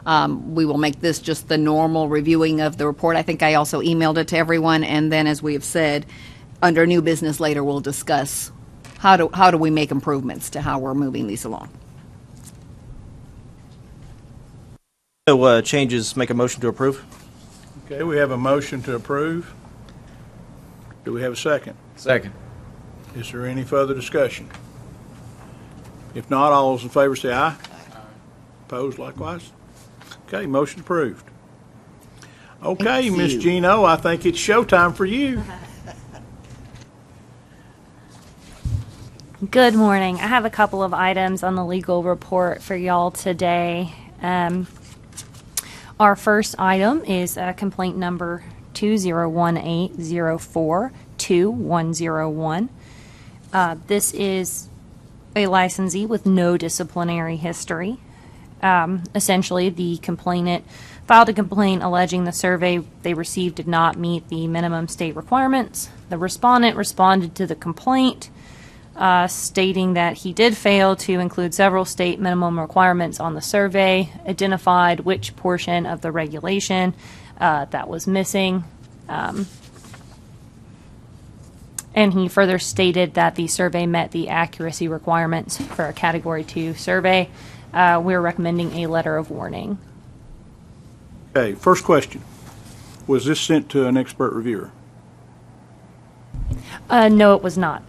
we will make this just the normal reviewing of the report. I think I also emailed it to everyone, and then, as we have said, under new business later, we'll discuss how do we make improvements to how we're moving these along. No changes, make a motion to approve. Okay, we have a motion to approve. Do we have a second? Second. Is there any further discussion? If not, all those in favor say aye. Opposed likewise? Okay, motion approved. Okay, Miss Gino, I think it's showtime for you. Good morning. I have a couple of items on the legal report for y'all today. Our first item is complaint number 2018042101. This is a licensee with no disciplinary history. Essentially, the complainant filed a complaint alleging the survey they received did not meet the minimum state requirements. The respondent responded to the complaint, stating that he did fail to include several state minimum requirements on the survey, identified which portion of the regulation that was missing, and he further stated that the survey met the accuracy requirements for a Category 2 survey. We're recommending a letter of warning. Okay, first question. Was this sent to an expert reviewer? No, it was not.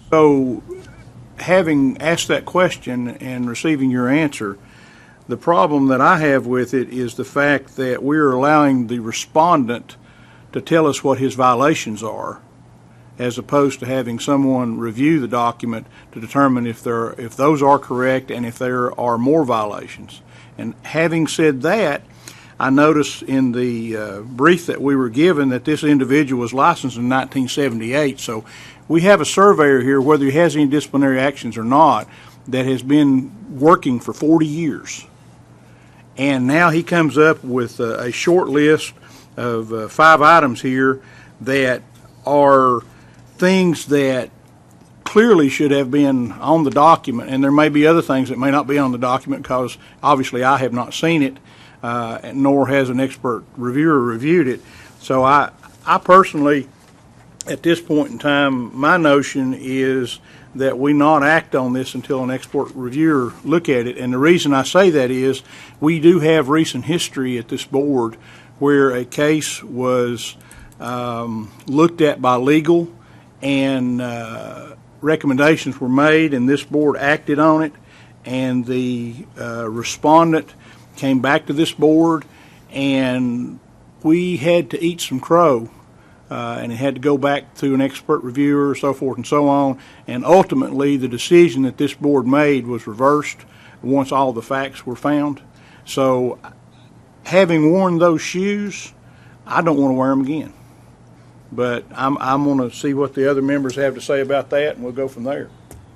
So, having asked that question and receiving your answer, the problem that I have with it is the fact that we're allowing the respondent to tell us what his violations are, as opposed to having someone review the document to determine if those are correct and if there are more violations. And having said that, I noticed in the brief that we were given that this individual was licensed in 1978, so we have a surveyor here, whether he has any disciplinary actions or not, that has been working for 40 years. And now he comes up with a short list of 5 items here that are things that clearly should have been on the document, and there may be other things that may not be on the document because obviously I have not seen it, nor has an expert reviewer reviewed it. So I personally at this point in time, my notion is that we not act on this until an expert reviewer look at it. And the reason I say that is we do have recent history at this board where a case was looked at by legal and recommendations were made, and this board acted on it, and the respondent came back to this board, and we had to eat some crow. And it had to go back to an expert reviewer, so forth and so on. And ultimately, the decision that this board made was reversed once all the facts were found. So, having worn those shoes, I don't want to wear them again. But I'm going to see what the other members have to say about that, and we'll go from there.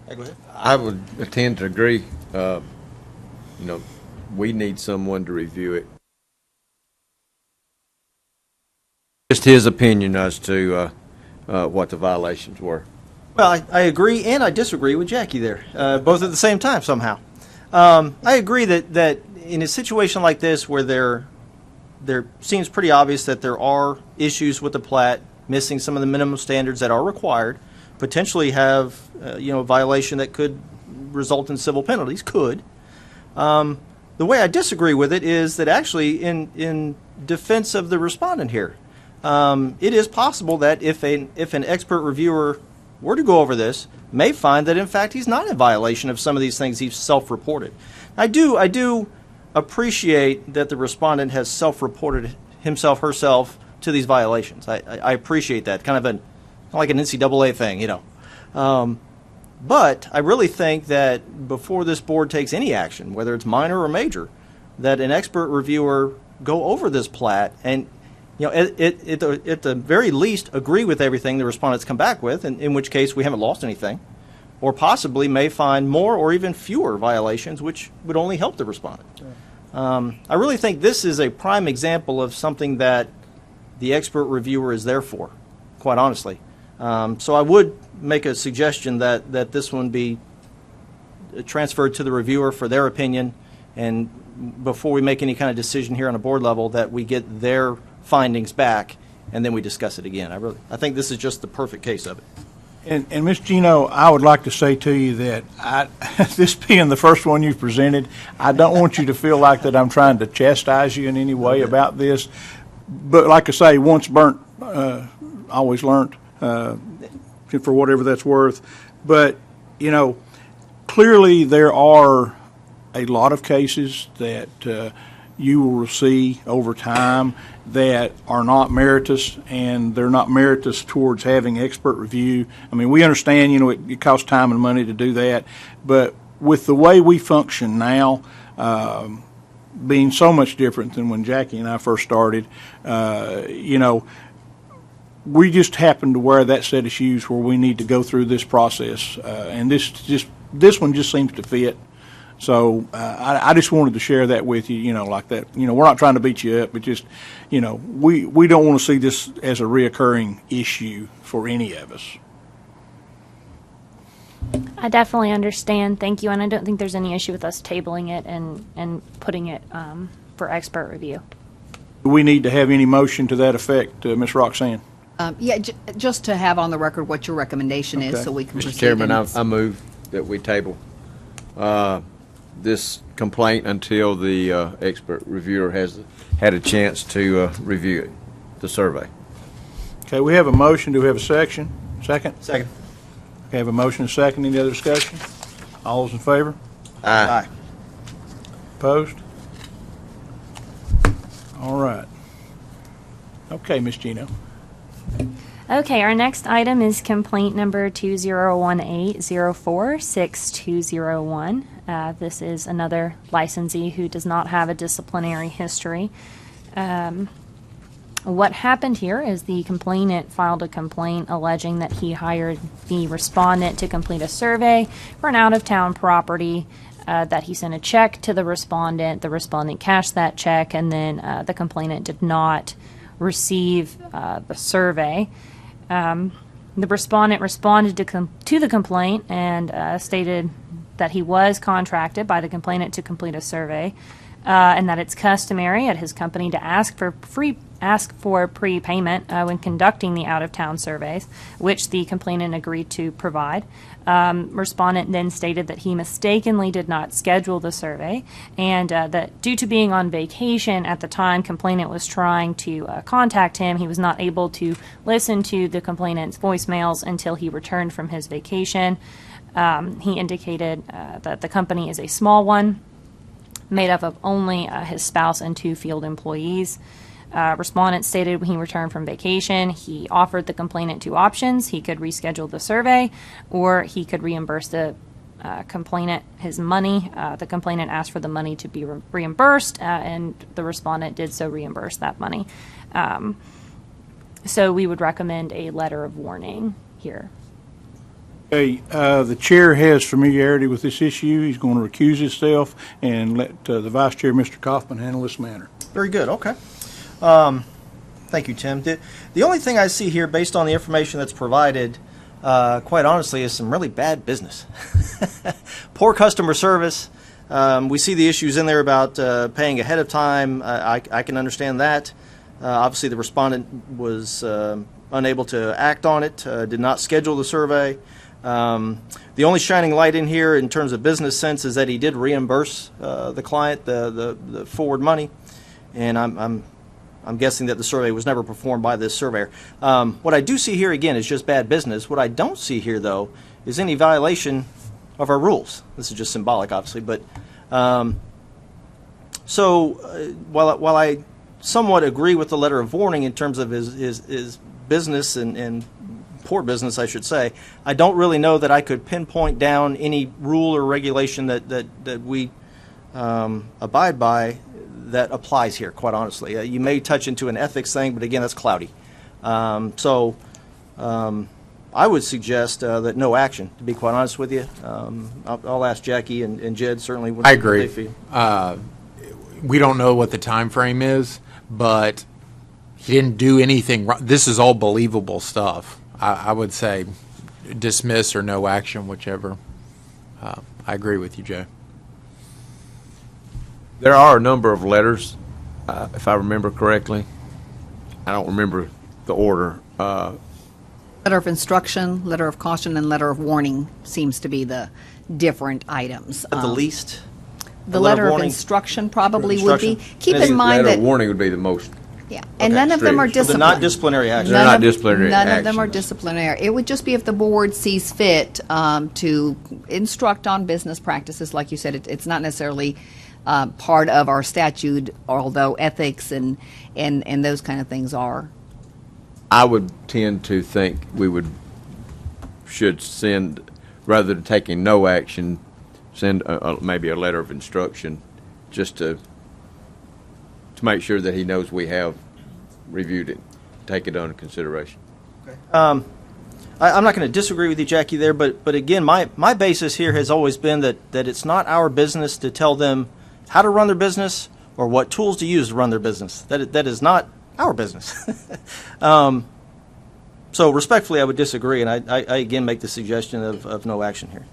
Go ahead. I would tend to agree. We need someone to review it. Just his opinion as to what the violations were. Well, I agree and I disagree with Jackie there, both at the same time somehow. I agree that in a situation like this where there seems pretty obvious that there are issues with the plat, missing some of the minimum standards that are required, potentially have a violation that could result in civil penalties, could. The way I disagree with it is that actually in defense of the respondent here, it is possible that if an expert reviewer were to go over this, may find that in fact he's not in violation of some of these things he's self-reported. I do appreciate that the respondent has self-reported himself, herself to these violations. I appreciate that, kind of like an NCAA thing, But I really think that before this board takes any action, whether it's minor or major, that an expert reviewer go over this plat and at the very least, agree with everything the respondents come back with, in which case we haven't lost anything, or possibly may find more or even fewer violations, which would only help the respondent. I really think this is a prime example of something that the expert reviewer is there for, quite honestly. So I would make a suggestion that this one be transferred to the reviewer for their opinion, and before we make any kind of decision here on a board level, that we get their findings back, and then we discuss it again. I think this is just the perfect case of it. And Ms. Gino, I would like to say to you that this being the first one you've presented, I don't want you to feel like that I'm trying to chastise you in any way about this. But like I say, once burnt, always learned, for whatever that's worth. But, clearly there are a lot of cases that you will see over time that are not meritorious, and they're not meritorious towards having expert review. I mean, we understand, it costs time and money to do that, but with the way we function now, being so much different than when Jackie and I first started, we just happen to wear that set of shoes where we need to go through this process, and this one just seems to fit. So I just wanted to share that with you, like that. We're not trying to beat you up, but just, we don't want to see this as a reoccurring issue for any of us. I definitely understand. Thank you. And I don't think there's any issue with us tabling it and putting it for expert review. Do we need to have any motion to that effect, Ms. Roxanne? Just to have on the record what your recommendation is, Okay. so we can proceed. Mr. Chairman, in- I move that we table this complaint until the expert reviewer has had a chance to review it, the survey. Okay, we have a motion. Do we have a second? Second. Okay, have a motion and a second. Any other discussion? All those in favor? Aye. Opposed? All right. Okay, Ms. Gino. Okay, our next item is complaint number 2018-04-6201. This is another licensee who does not have a disciplinary history. What happened here is the complainant filed a complaint alleging that he hired the respondent to complete a survey for an out-of-town property, that he sent a check to the respondent cashed that check, and then the complainant did not receive the survey. The respondent responded to the complaint and stated that he was contracted by the complainant to complete a survey, and that it's customary at his company to ask for ask for prepayment when conducting the out-of-town surveys, which the complainant agreed to provide. Respondent then stated that he mistakenly did not schedule the survey, and that due to being on vacation at the time complainant was trying to contact him, he was not able to listen to the complainant's voicemails until he returned from his vacation. He indicated that the company is a small one, made up of only his spouse and 2 field employees. Respondent stated when he returned from vacation, he offered the complainant 2 options. He could reschedule the survey, or he could reimburse the complainant his money. The complainant asked for the money to be reimbursed, and the respondent did so reimburse that money. So we would recommend a letter of warning here. Okay, the chair has familiarity with this issue. He's going to recuse himself and let the vice chair, Mr. Kaufman, handle this matter. Very good. Okay. Thank you, Tim. The only thing I see here, based on the information that's provided, quite honestly, is some really bad business. Poor customer service. We see the issues in there about paying ahead of time. I can understand that. Obviously, the respondent was unable to act on it, did not schedule the survey. The only shining light in here in terms of business sense is that he did reimburse the client the forward money, and I'm guessing that the survey was never performed by this surveyor. What I do see here, again, is just bad business. What I don't see here, though, is any violation of our rules. This is just symbolic, obviously, but while I somewhat agree with the letter of warning in terms of his business and poor business, I should say, I don't really know that I could pinpoint down any rule or regulation that we abide by that applies here, quite honestly. You may touch into an ethics thing, but again, that's cloudy. I would suggest that no action, to be quite honest with you. I'll ask Jackie and Jed, certainly. I agree. We don't know what the time frame is, but he didn't do anything wrong. This is all believable stuff. I would say dismiss or no action, whichever. I agree with you, Joe. There are a number of letters, if I remember correctly. I don't remember the order. Letter of instruction, letter of caution, and letter of warning seems to be the different items. At the least, the letter of instruction probably would be. Keep in mind letter that of warning would be the most. yeah, and none of them are strict. they're disciplinary. not disciplinary action. They're not disciplinary None of them are actions. disciplinary. It would just be if the board sees fit to instruct on business practices, like you said. It's not necessarily part of our statute, although ethics and those kind of things are. I would tend to think we should send, rather than taking no action, send maybe a letter of instruction, just to make sure that he knows we have reviewed it, take it under consideration. I'm not going to disagree with you, Jackie, there, but again, my basis here has always been that it's not our business to tell them how to run their business or what tools to use to run their business. That is not our business. So respectfully, I would disagree, and I again make the suggestion of no action here.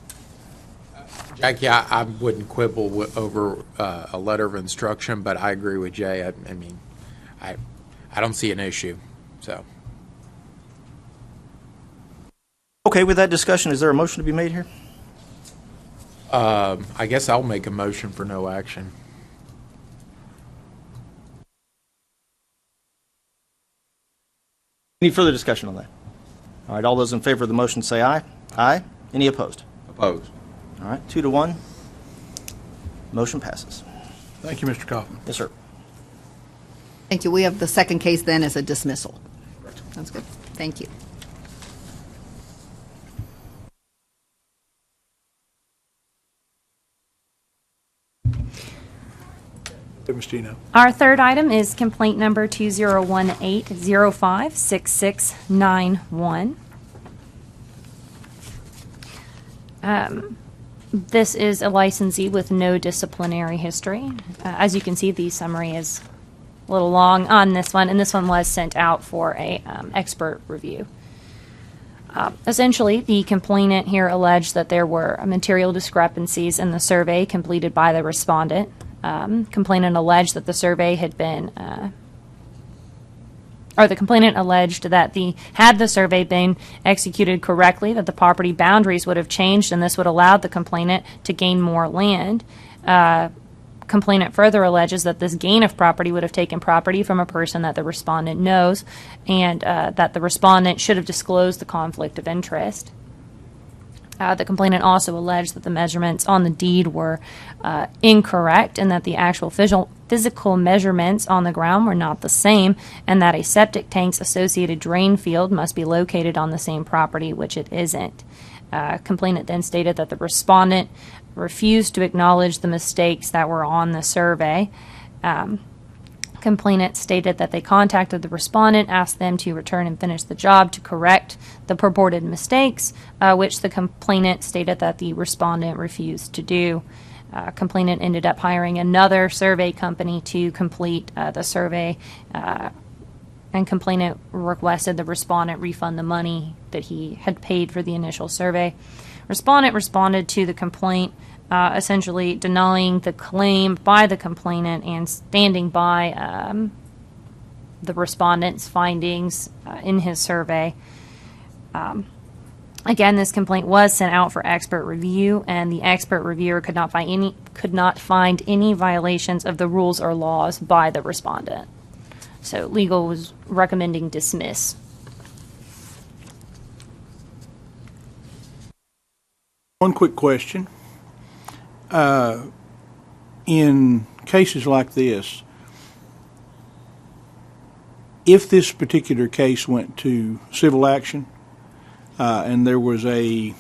Jackie, I wouldn't quibble over a letter of instruction, but I agree with Jay. I mean, I don't see an issue. So. Okay, with that discussion, is there a motion to be made here? I guess I'll make a motion for no action. Any further discussion on that? All right, all those in favor of the motion say aye. Aye. Any opposed? Opposed. All right, 2-1. Motion passes. Thank you, Mr. Kaufman. Yes, sir. Thank you. We have the second case then as a dismissal. That's good. Thank you. Ms. Gino. Our third item is complaint number 2018-05-6691. This is a licensee with no disciplinary history. As you can see, the summary is a little long on this one, and this one was sent out for a expert review. Essentially, the complainant here alleged that there were material discrepancies in the survey completed by the respondent. Complainant alleged that the survey had been or the complainant alleged that had the survey been executed correctly, that the property boundaries would have changed, and this would allow the complainant to gain more land. Complainant further alleges that this gain of property would have taken property from a person that the respondent knows, and that the respondent should have disclosed the conflict of interest. The complainant also alleged that the measurements on the deed were incorrect, and that the actual physical measurements on the ground were not the same, and that a septic tank's associated drain field must be located on the same property, which it isn't. Complainant then stated that the respondent refused to acknowledge the mistakes that were on the survey. Complainant stated that they contacted the respondent, asked them to return and finish the job to correct the purported mistakes, which the complainant stated that the respondent refused to do. Complainant ended up hiring another survey company to complete the survey, and complainant requested the respondent refund the money that he had paid for the initial survey. Respondent responded to the complaint, essentially denying the claim by the complainant and standing by the respondent's findings in his survey. Again, this complaint was sent out for expert review, and the expert reviewer could not find any violations of the rules or laws by the respondent. So legal was recommending dismiss. One quick question. In cases like this, if this particular case went to civil action and there was a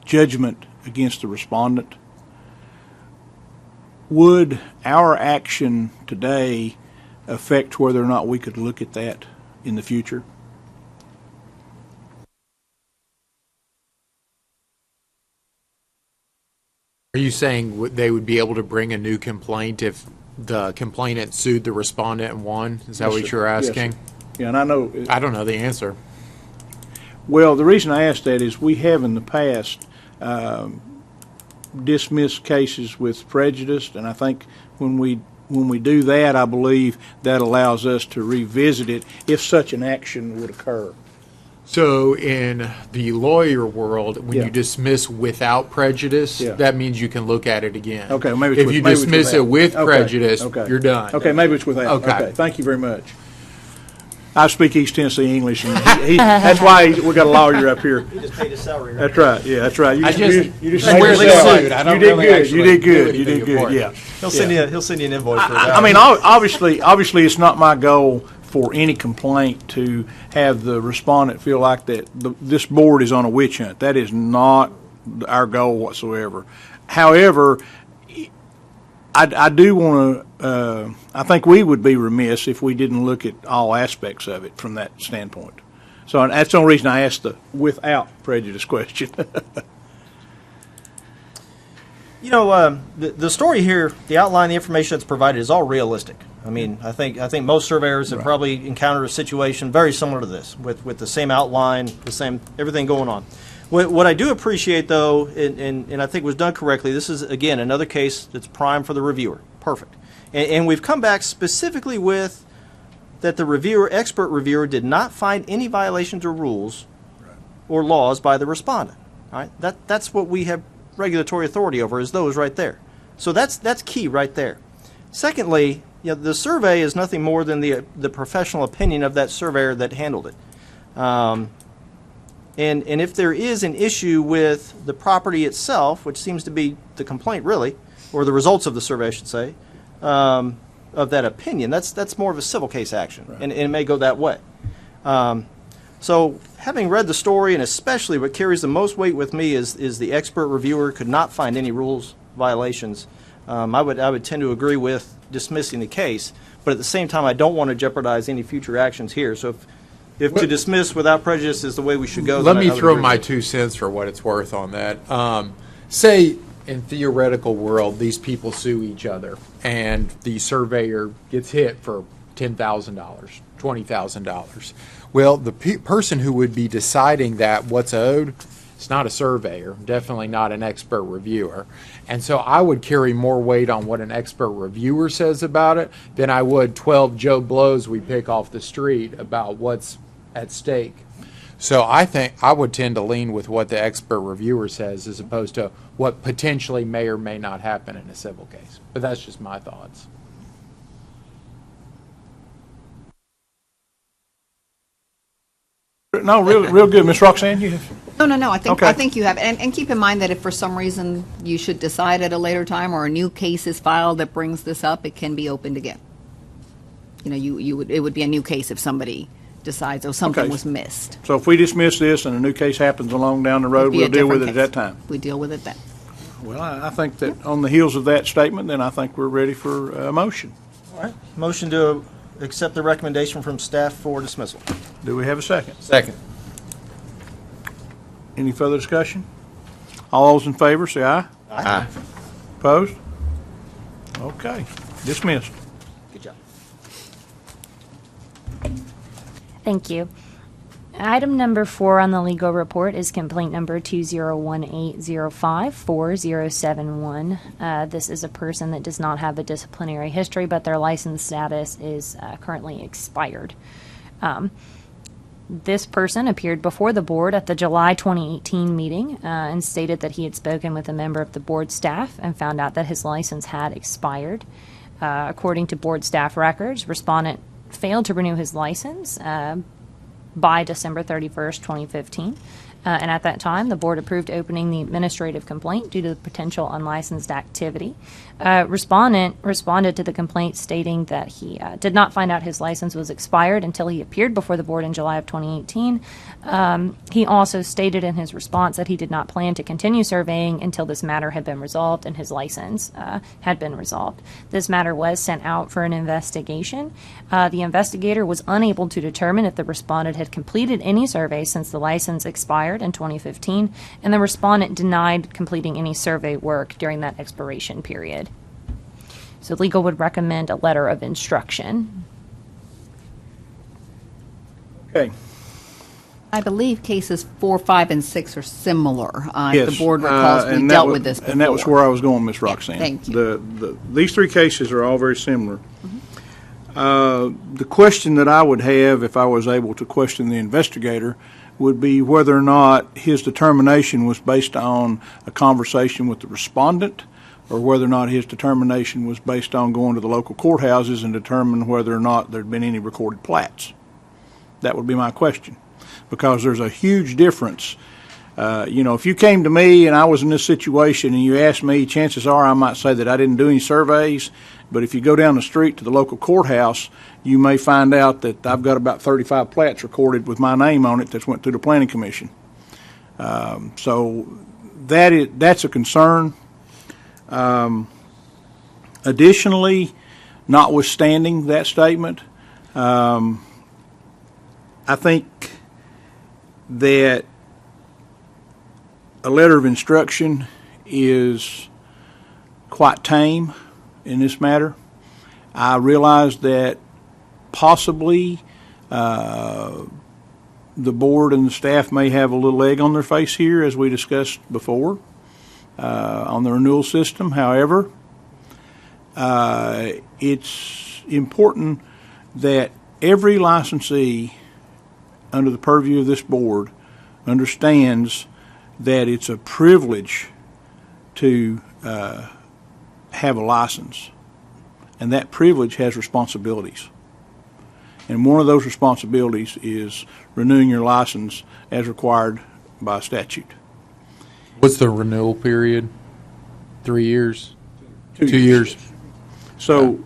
judgment against the respondent, would our action today affect whether or not we could look at that in the future? Are you saying they would be able to bring a new complaint if the complainant sued the respondent and won? Is that Yes, what sir. you're Yes, asking? sir. Yeah, and I know. I don't know the answer. Well, the reason I asked that is we have in the past dismissed cases with prejudice, and I think when we do that, I believe that allows us to revisit it if such an action would occur. So in the lawyer world, when Yeah. you dismiss without prejudice, Yeah. that means you can look at it again. Okay, well, maybe it's if with- you maybe it's dismiss without. it with Okay, prejudice, okay. you're done. Okay, maybe it's without. Okay. Thank you very much. I speak East Tennessee English, and that's why we got a lawyer up here. He just paid his salary. That's right. Yeah, that's right. You I just made swear yourself. suit. I don't You did really good. actually You did do good. You did anything good. important. Yeah. He'll send you an invoice for that. I mean, obviously, it's not my goal for any complaint to have the respondent feel like that this board is on a witch hunt. That is not our goal whatsoever. However, I do want to. I think we would be remiss if we didn't look at all aspects of it from that standpoint. So that's the only reason I asked the without prejudice question. You know, the story here, the outline, the information that's provided is all realistic. I mean, I think most surveyors have probably encountered a situation very similar to this, with the same outline, the same everything going on. What I do appreciate, though, and I think was done correctly, this is, again, another case that's prime for the reviewer. Perfect. And we've come back specifically with that the expert reviewer did not find any violations or rules or laws by the respondent. All right? That's what we have regulatory authority over, is those right there. So that's key right there. Secondly, the survey is nothing more than the professional opinion of that surveyor that handled it. And if there is an issue with the property itself, which seems to be the complaint really, or the results of the survey I should say, of that opinion, that's more of a civil case action, right. And it may go that way. So having read the story, and especially what carries the most weight with me is the expert reviewer could not find any rules violations. I would tend to agree with dismissing the case, but at the same time I don't want to jeopardize any future actions here. So if to dismiss without prejudice is the way we should go, Let then me I would throw agree my with it. 2 cents for what it's worth on that. Say, in theoretical world, these people sue each other, and the surveyor gets hit for $10,000, $20,000. Well, the person who would be deciding that what's owed He's not a surveyor, definitely not an expert reviewer. And so I would carry more weight on what an expert reviewer says about it than I would 12 Joe Blows we pick off the street about what's at stake. So I think I would tend to lean with what the expert reviewer says as opposed to what potentially may or may not happen in a civil case. But that's just my thoughts. No, real good. Ms. Roxanne, you have? No. I Okay. think you have, and keep in mind that if for some reason you should decide at a later time or a new case is filed that brings this up, it can be opened again. You know, it would be a new case if somebody decides, something Okay. was missed. So if we dismiss this and a new case happens along down the road, It'd be we'll a deal with it different at that case. time. We deal with it then. Well, I think that on the heels of that statement, then I think we're ready for a motion. All right. Motion to accept the recommendation from staff for dismissal. Do we have a second? Second. Any further discussion? All those in favor, say aye. Aye. Opposed? Okay, dismissed. Good job. Thank you. Item number 4 on the legal report is complaint number 2018054071. This is a person that does not have a disciplinary history, but their license status is currently expired. This person appeared before the board at the July 2018 meeting and stated that he had spoken with a member of the board staff and found out that his license had expired. According to board staff records, respondent failed to renew his license by December 31st, 2015. And at that time, the board approved opening the administrative complaint due to the potential unlicensed activity. Respondent responded to the complaint stating that he did not find out his license was expired until he appeared before the board in July of 2018. He also stated in his response that he did not plan to continue surveying until this matter had been resolved and his license had been resolved. This matter was sent out for an investigation. The investigator was unable to determine if the respondent had completed any surveys since the license expired in 2015, and the respondent denied completing any survey work during that expiration period. So legal would recommend a letter of instruction. Okay. I believe cases 4, 5, and 6 are similar. If Yes. the board recalls, we and dealt that with this before. And that was where I was going, Ms. Roxanne. thank you. These three cases are all very similar. The question that I would have, if I was able to question the investigator, would be whether or not his determination was based on a conversation with the respondent, or whether or not his determination was based on going to the local courthouses and determining whether or not there'd been any recorded plats. That would be my question, because there's a huge difference. If you came to me and I was in this situation and you asked me, chances are I might say that I didn't do any surveys. But if you go down the street to the local courthouse, you may find out that I've got about 35 plats recorded with my name on it that went through the Planning Commission. So that's a concern. Additionally, notwithstanding that statement, I think that a letter of instruction is quite tame in this matter. I realize that possibly the board and the staff may have a little egg on their face here, as we discussed before, on the renewal system. However, it's important that every licensee under the purview of this board understands that it's a privilege to have a license, and that privilege has responsibilities. And one of those responsibilities is renewing your license as required by statute. What's the renewal period? 3 years? 2 2 years? So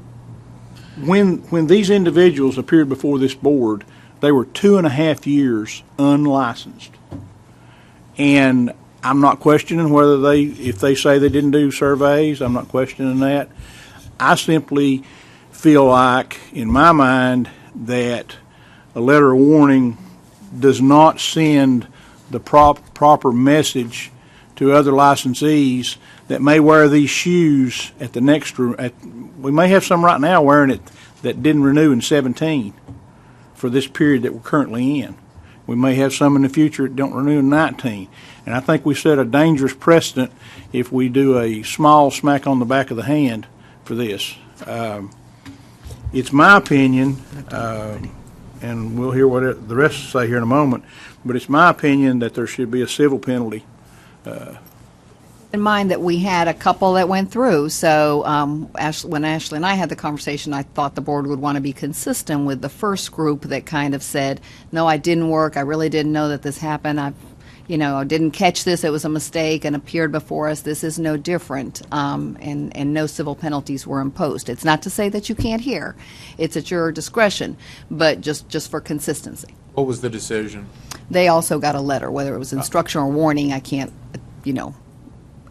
when these individuals appeared before this board, they were 2.5 years unlicensed. And I'm not questioning if they say they didn't do surveys, I'm not questioning that. I simply feel like, in my mind, that a letter of warning does not send the proper message to other licensees that may wear these shoes at the next. We may have some right now wearing it that didn't renew in 17 for this period that we're currently in. We may have some in the future that don't renew in 19. And I think we set a dangerous precedent if we do a small smack on the back of the hand for this. It's my opinion, and we'll hear what the rest say here in a moment, but it's my opinion that there should be a civil penalty. In mind that we had a couple that went through, so when Ashley and I had the conversation, I thought the board would want to be consistent with the first group that kind of said, no, I didn't work, I really didn't know that this happened, I didn't catch this, it was a mistake and appeared before us. This is no different, and no civil penalties were imposed. It's not to say that you can't hear, it's at your discretion, but just for consistency. What was the decision? They also got a letter, whether it was instruction or warning, I can't,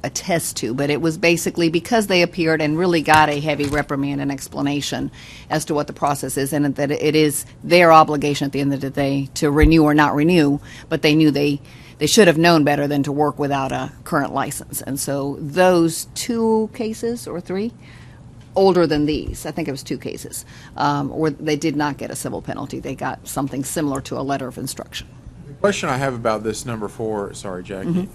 attest to, but it was basically because they appeared and really got a heavy reprimand and explanation as to what the process is, and that it is their obligation at the end of the day to renew or not renew, but they knew they should have known better than to work without a current license. And so those 2 cases, or 3, older than these, I think it was 2 cases, or they did not get a civil penalty. They got something similar to a letter of instruction. The question I have about this number 4, sorry, Jackie,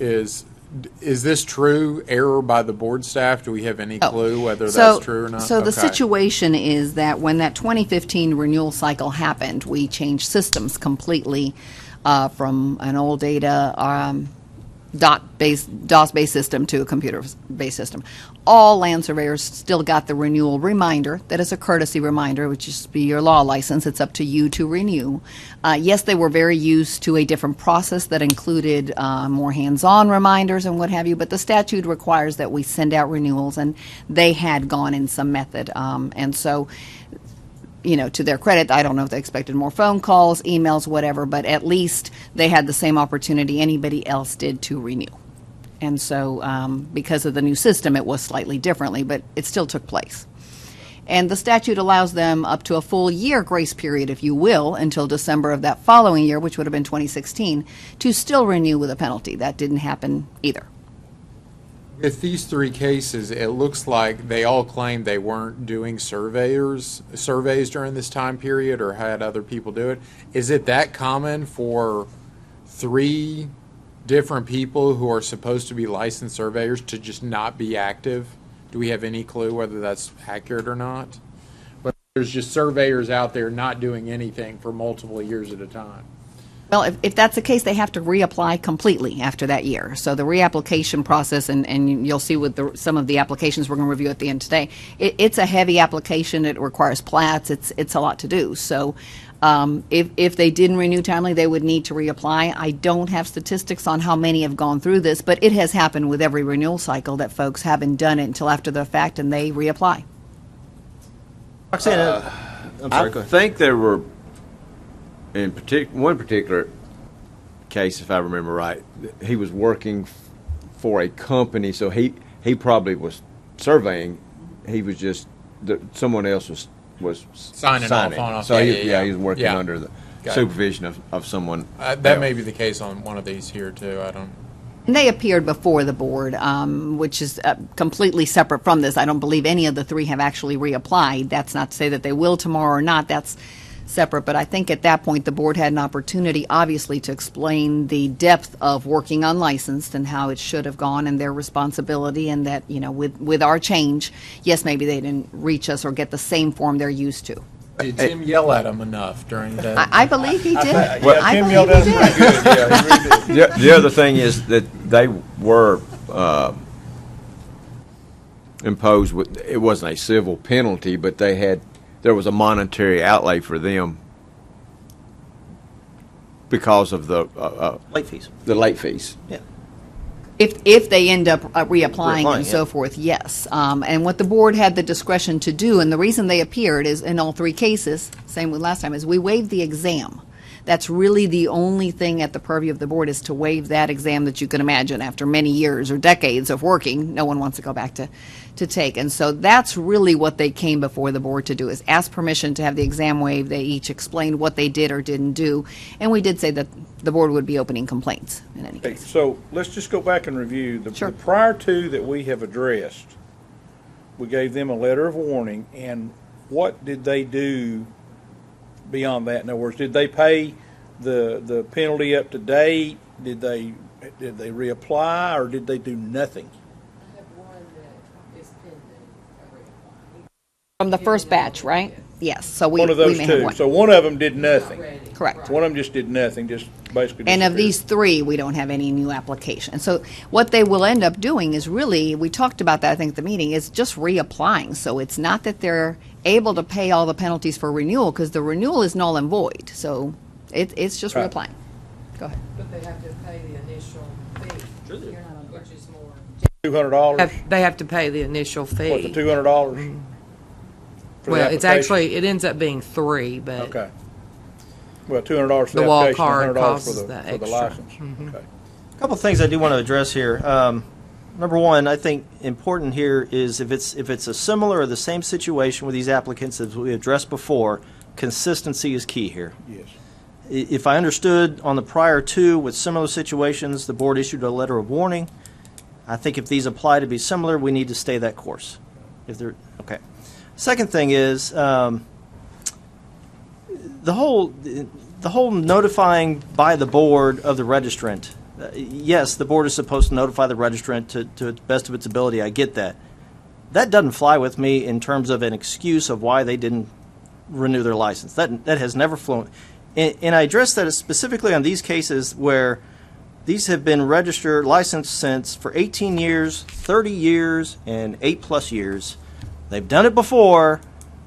is this true error by the board staff? Do we have any clue whether that's true or not? So the situation is that when that 2015 renewal cycle happened, we changed systems completely from an old data DOS-based system to a computer-based system. All land surveyors still got the renewal reminder. That is a courtesy reminder, which is be your law license. It's up to you to renew. Yes, they were very used to a different process that included more hands-on reminders and what have you, but the statute requires that we send out renewals, and they had gone in some method. And so, to their credit, I don't know if they expected more phone calls, emails, whatever, but at least they had the same opportunity anybody else did to renew. And so because of the new system, it was slightly differently, but it still took place. And the statute allows them up to a full year grace period, if you will, until December of that following year, which would have been 2016, to still renew with a penalty. That didn't happen either. With these 3 cases, it looks like they all claimed they weren't doing surveys during this time period or had other people do it. Is it that common for 3 different people who are supposed to be licensed surveyors to just not be active? Do we have any clue whether that's accurate or not? But there's just surveyors out there not doing anything for multiple years at a time. Well, if that's the case, they have to reapply completely after that year. So the reapplication process, and you'll see with some of the applications we're going to review at the end today, it's a heavy application. It requires plats. It's a lot to do. So if they didn't renew timely, they would need to reapply. I don't have statistics on how many have gone through this, but it has happened with every renewal cycle that folks haven't done it until after the fact, and they reapply. Roxanne, I'm sorry, go I ahead. think there were, in one particular case, if I remember right, he was working for a company, so he probably was surveying. He was just someone else was Signing off on. So Yeah. he was working Yeah. under the Got it. supervision of someone. That may be the case on one of these here too. I don't. And they appeared before the board, which is completely separate from this. I don't believe any of the 3 have actually reapplied. That's not to say that they will tomorrow or not. That's separate. But I think at that point the board had an opportunity, obviously, to explain the depth of working unlicensed and how it should have gone and their responsibility, and that, with our change, yes, maybe they didn't reach us or get the same form they're used to. Did Tim yell at him enough during that? I believe he did. I Tim believe yelled he at did. us pretty good. Yeah, he really did. The other thing is that they were imposed with, it wasn't a civil penalty, but there was a monetary outlay for them because of the Late fees. late fees. Yeah. If they end up reapplying and Reapplying, so yeah. forth, yes. And what the board had the discretion to do, and the reason they appeared is in all 3 cases, same with last time, is we waived the exam. That's really the only thing at the purview of the board, is to waive that exam that you can imagine after many years or decades of working, no one wants to go back to take. And so that's really what they came before the board to do, is ask permission to have the exam waived. They each explained what they did or didn't do. And we did say that the board would be opening complaints in any Okay, case. so let's just go back and review. Sure. The prior 2 that we have addressed, we gave them a letter of warning, and what did they do beyond that? In other words, did they pay the penalty up to date? Did they reapply, or did they do nothing? From the first batch, right? Yes, so we One of we those may have two. one. So one of them did nothing. Correct. One of them just did nothing, just basically. And of disappeared. these three, we don't have any new applications. So what they will end up doing is really, we talked about that, I think, at the meeting, is just reapplying. So it's not that they're able to pay all the penalties for renewal, because the renewal is null and void. So it's just Right. reapplying. Go ahead. But they have to pay the initial fee, which is more. $200. They have to pay the initial fee. What, the $200? Well, it's actually, it ends up being $3, but Okay. Well, $200 for The the wall application, card $100 costs for the the for the extra. license. Okay. A couple of things I do want to address here. Number one, I think important here is if it's a similar or the same situation with these applicants as we addressed before, consistency is key here. Yes. If I understood on the prior two with similar situations, the board issued a letter of warning. I think if these apply to be similar, we need to stay that course. If they're okay. Second thing is the whole notifying by the board of the registrant. Yes, the board is supposed to notify the registrant to the best of its ability. I get that. That doesn't fly with me in terms of an excuse of why they didn't renew their license. That has never flown. And I address that specifically on these cases where these have been registered, licensed since for 18 years, 30 years, and 8+ years. They've done it before.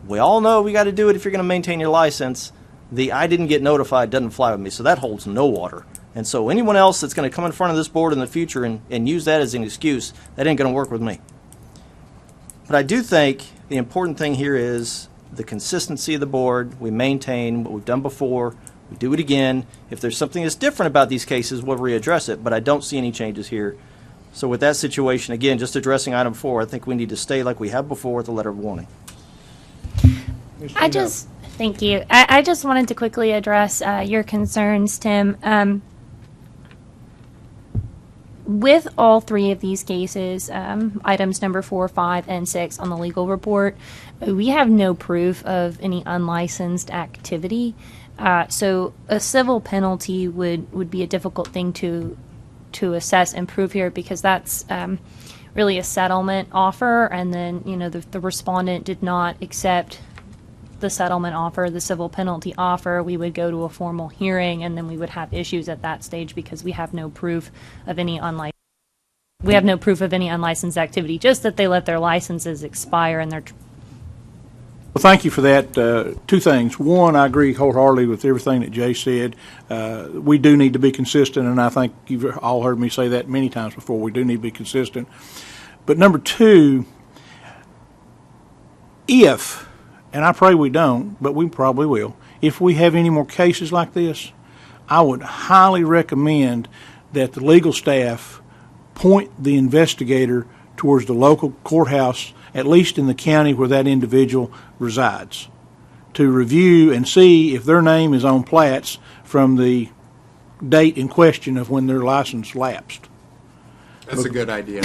We all know we got to do it if you're going to maintain your license. The I didn't get notified doesn't fly with me, so that holds no water. And so anyone else that's going to come in front of this board in the future and use that as an excuse, that ain't going to work with me. But I do think the important thing here is the consistency of the board. We maintain what we've done before. We do it again. If there's something that's different about these cases, we'll readdress it. But I don't see any changes here. So with that situation, again, just addressing item 4, I think we need to stay like we have before with the letter of warning. Thank you. I just wanted to quickly address your concerns, Tim. With all three of these cases, items number 4, 5, and 6 on the legal report, we have no proof of any unlicensed activity. So a civil penalty would be a difficult thing to assess and prove here, because that's really a settlement offer, and then the respondent did not accept the settlement offer, the civil penalty offer. We would go to a formal hearing, and then we would have issues at that stage because we have no proof of any unlicensed activity, just that they let their licenses expire and their. Well, thank you for that. Two things. One, I agree wholeheartedly with everything that Jay said. We do need to be consistent, and I think you've all heard me say that many times before. We do need to be consistent. But number two, if, and I pray we don't, but we probably will, if we have any more cases like this, I would highly recommend that the legal staff point the investigator towards the local courthouse, at least in the county where that individual resides, to review and see if their name is on plats from the date in question of when their license lapsed. That's a good idea.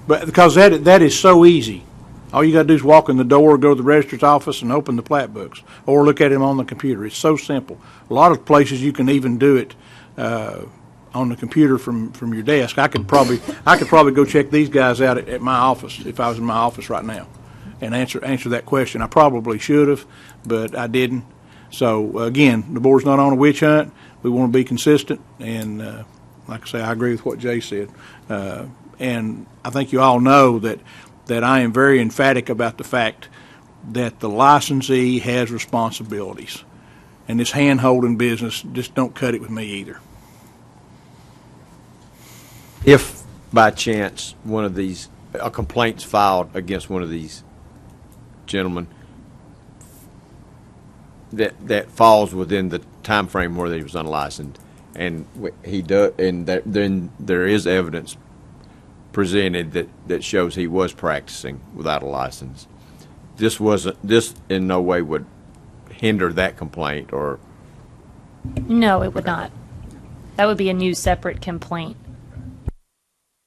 But because that is so easy. All you got to do is walk in the door, go to the registrar's office, and open the plat books, or look at them on the computer. It's so simple. A lot of places you can even do it on the computer from your desk. I could probably go check these guys out at my office if I was in my office right now, and answer that question. I probably should have, but I didn't. So again, the board's not on a witch hunt. We want to be consistent, and like I say, I agree with what Jay said. And I think you all know that I am very emphatic about the fact that the licensee has responsibilities. And this hand-holding business, just don't cut it with me either. If by chance a complaint's filed against one of these gentlemen that falls within the time frame where he was unlicensed, and he does, and then there is evidence presented that shows he was practicing without a license, this in no way would hinder that complaint, or No, it would not. That would be a new separate complaint.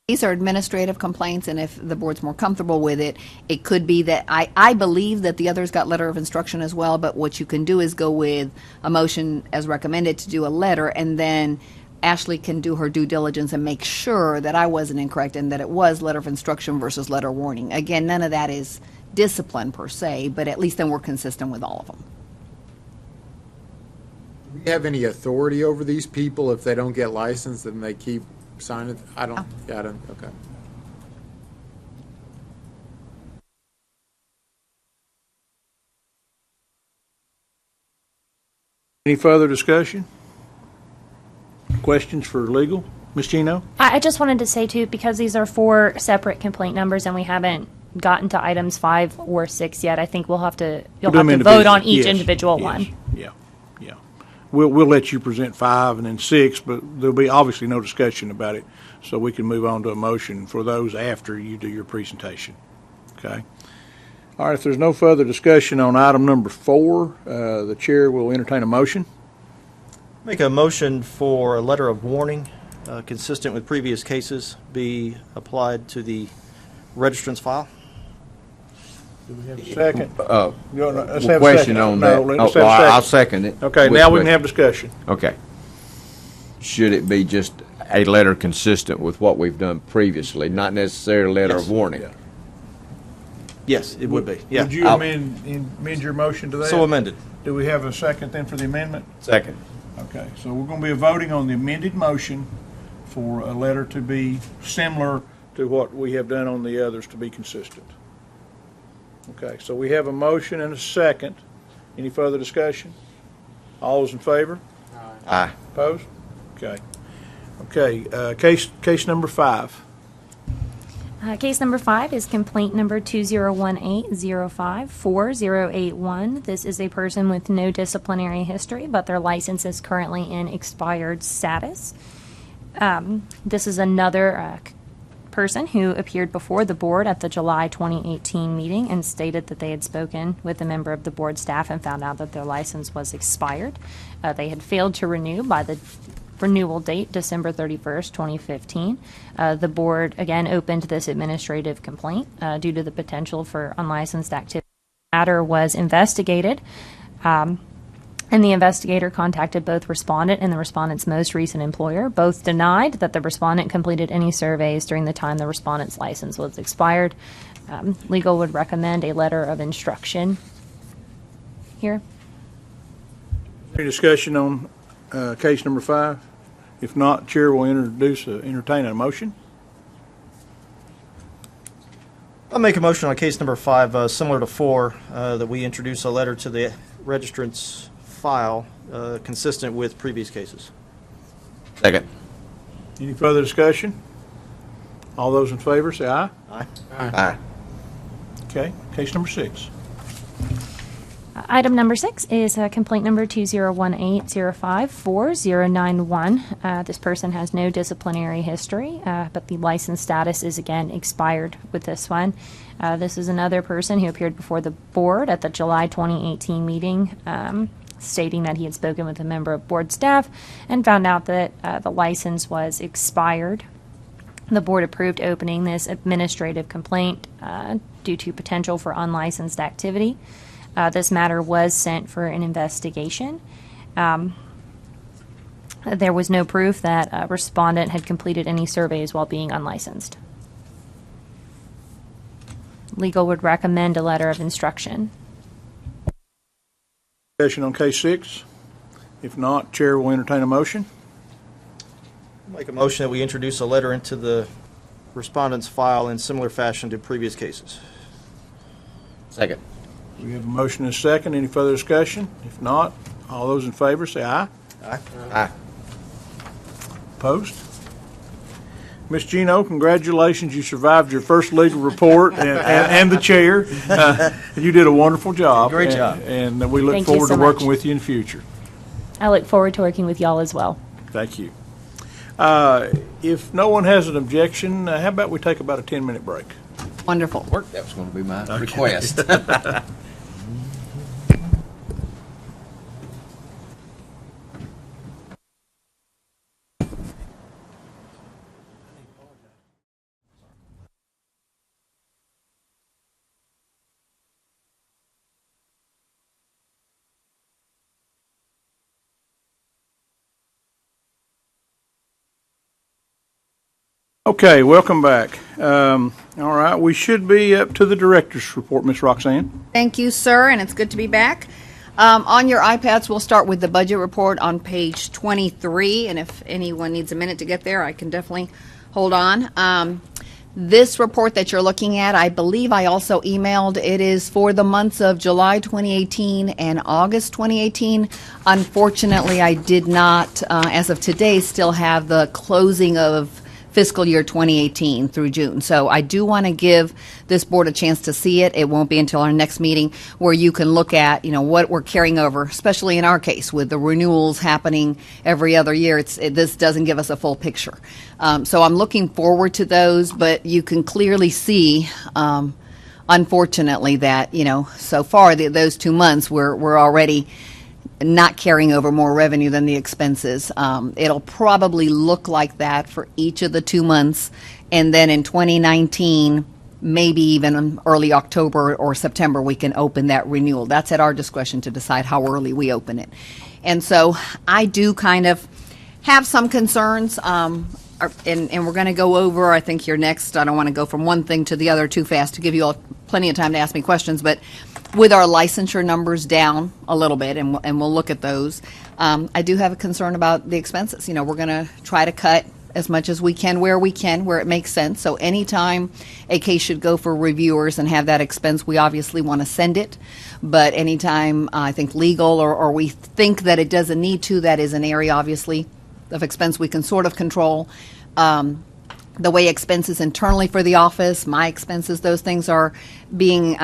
These are administrative complaints, and if the board's more comfortable with it, it could be that, I believe that the others got letter of instruction as well, but what you can do is go with a motion as recommended to do a letter, and then Ashley can do her due diligence and make sure that I wasn't incorrect and that it was letter of instruction versus letter warning. Again, none of that is discipline per se, but at least then we're consistent with all of them. Do we have any authority over these people if they don't get licensed and they keep signing? I don't, okay. Any further discussion? Questions for legal? Ms. Gino? I just wanted to say too, because these are 4 separate complaint numbers and we haven't gotten to items 5 or 6 yet, I think you'll have to vote on each individual one. Yeah. We'll let you present 5 and then 6, but there'll be obviously no discussion about it, so we can move on to a motion for those after you do your presentation. Okay? All right, if there's no further discussion on item number 4, the chair will entertain a motion. Make a motion for a letter of warning consistent with previous cases be applied to the registrant's file. Do we have a second? Let's have question on that. I'll second it. Okay, now we can have discussion. Okay. Should it be just a letter consistent with what we've done previously, not necessarily a letter of warning? Yeah. Yes, it would be. Yeah. Would you amend your motion to that? So amended. Do we have a second then for the amendment? Second. Okay, so we're going to be voting on the amended motion for a letter to be similar to what we have done on the others to be consistent. Okay, so we have a motion and a second. Any further discussion? All those in favor? Aye. Opposed? Okay. Okay, case number 5. Case number 5 is complaint number 2018-05-4081. This is a person with no disciplinary history, but their license is currently in expired status. This is another person who appeared before the board at the July 2018 meeting and stated that they had spoken with a member of the board staff and found out that their license was expired. They had failed to renew by the renewal date, December 31st, 2015. The board, again, opened this administrative complaint due to the potential for unlicensed activity. The matter was investigated, and the investigator contacted both respondent and the respondent's most recent employer. Both denied that the respondent completed any surveys during the time the respondent's license was expired. Legal would recommend a letter of instruction here. Any discussion on case number 5? If not, chair will entertain a motion. I'll make a motion on case number 5, similar to 4, that we introduce a letter to the registrant's file consistent with previous cases. Second. Any further discussion? All those in favor say aye. Aye. Aye. Okay, case number 6. Item number 6 is complaint number 2018-05-4091. This person has no disciplinary history, but the license status is again expired with this one. This is another person who appeared before the board at the July 2018 meeting, stating that he had spoken with a member of board staff and found out that the license was expired. The board approved opening this administrative complaint due to potential for unlicensed activity. This matter was sent for an investigation. There was no proof that a respondent had completed any surveys while being unlicensed. Legal would recommend a letter of instruction. Discussion on case 6. If not, chair will entertain a motion. I'll make a motion that we introduce a letter into the respondent's file in similar fashion to previous cases. Second. We have a motion and a second. Any further discussion? If not, all those in favor say aye. Aye. Aye. Opposed? Ms. Gino, congratulations. You survived your first legal report and the chair. You did a wonderful job. Great job. And we look Thank you forward so to working much. with you in the future. I look forward to working with y'all as well. Thank you. If no one has an objection, how about we take about a 10-minute break? Wonderful. That was going to be my request. Okay, welcome back. All right, we should be up to the director's report, Ms. Roxanne. Thank you, sir, and it's good to be back. On your iPads, we'll start with the budget report on page 23, and if anyone needs a minute to get there, I can definitely hold on. This report that you're looking at, I believe I also emailed. It is for the months of July 2018 and August 2018. Unfortunately, I did not, as of today, still have the closing of fiscal year 2018 through June. So I do want to give this board a chance to see it. It won't be until our next meeting where you can look at, what we're carrying over, especially in our case with the renewals happening every other year. This doesn't give us a full picture. So I'm looking forward to those, but you can clearly see, unfortunately, that, so far those 2 months we're already not carrying over more revenue than the expenses. It'll probably look like that for each of the 2 months. And then in 2019, maybe even in early October or September, we can open that renewal. That's at our discretion to decide how early we open it. And so I do kind of have some concerns. And we're going to go over, I think here next, I don't want to go from one thing to the other too fast to give you all plenty of time to ask me questions, but with our licensure numbers down a little bit, and we'll look at those, I do have a concern about the expenses. We're going to try to cut as much as we can, where it makes sense. So anytime a case should go for reviewers and have that expense, we obviously want to send it. But anytime I think legal or we think that it doesn't need to, that is an area, obviously, of expense we can sort of control. The way expenses internally for the office, my expenses, those things are being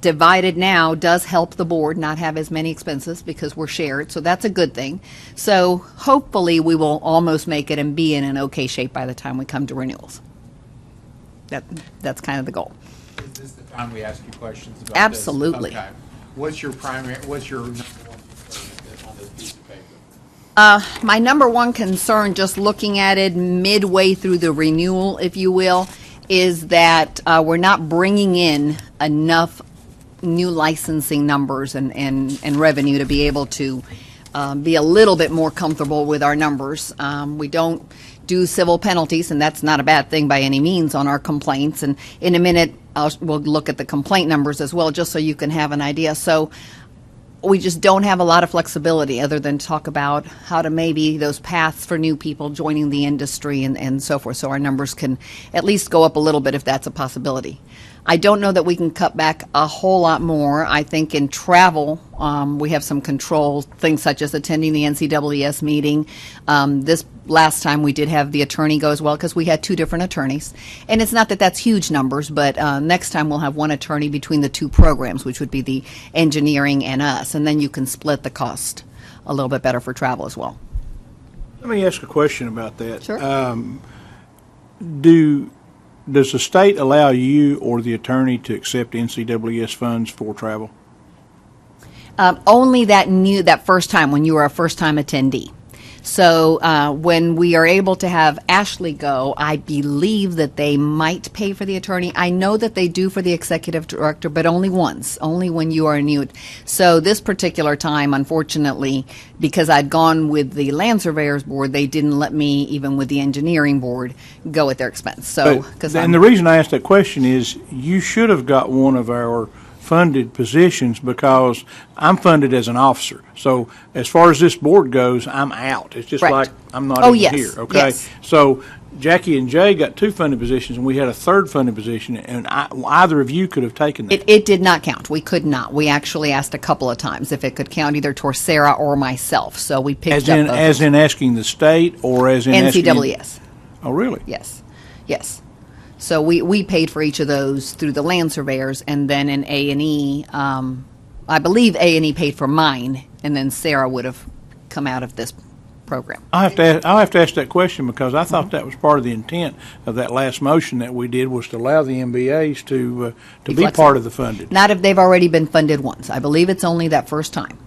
divided now does help the board not have as many expenses because we're shared. So that's a good thing. So hopefully we will almost make it and be in an okay shape by the time we come to renewals. That's kind of the goal. Is this the time we ask you questions about Absolutely. this? Okay. What's your number one concern on this piece of paper? My number one concern, just looking at it midway through the renewal, if you will, is that we're not bringing in enough new licensing numbers and revenue to be able to be a little bit more comfortable with our numbers. We don't do civil penalties, and that's not a bad thing by any means on our complaints. And in a minute, we'll look at the complaint numbers as well, just so you can have an idea. So we just don't have a lot of flexibility other than talk about how to maybe those paths for new people joining the industry and so forth, so our numbers can at least go up a little bit if that's a possibility. I don't know that we can cut back a whole lot more. I think in travel, we have some control, things such as attending the NCWS meeting. This last time we did have the attorney go as well because we had 2 different attorneys. And it's not that that's huge numbers, but next time we'll have one attorney between the 2 programs, which would be the engineering and us. And then you can split the cost a little bit better for travel as well. Let me ask a question about that. Sure. Does the state allow you or the attorney to accept NCWS funds for travel? Only that first time when you were a first-time attendee. So when we are able to have Ashley go, I believe that they might pay for the attorney. I know that they do for the executive director, but only once, only when you are new. So this particular time, unfortunately, because I'd gone with the land surveyors board, they didn't let me, even with the engineering board, go at their expense. So, and the reason I asked that question is you should have got one of our funded positions because I'm funded as an officer. So as far as this board goes, I'm out. It's just like I'm not even here. Okay. Yes. So Jackie and Jay got 2 funded positions, and we had a 3rd funded position, and either of you could have taken that. It did not count. We could not. We actually asked a couple of times if it could count either towards Sarah or myself. So we picked up both. As in asking the state or as in NCWS. Oh, really? Yes. Yes. So we paid for each of those through the land surveyors, and then in A&E, I believe A&E paid for mine, and then Sarah would have come out of this program. I'll have to ask that question because I thought that was part of the intent of that last motion that we did was to allow the MBAs to be part of the funded. Not if they've already been funded once. I believe it's only that first time.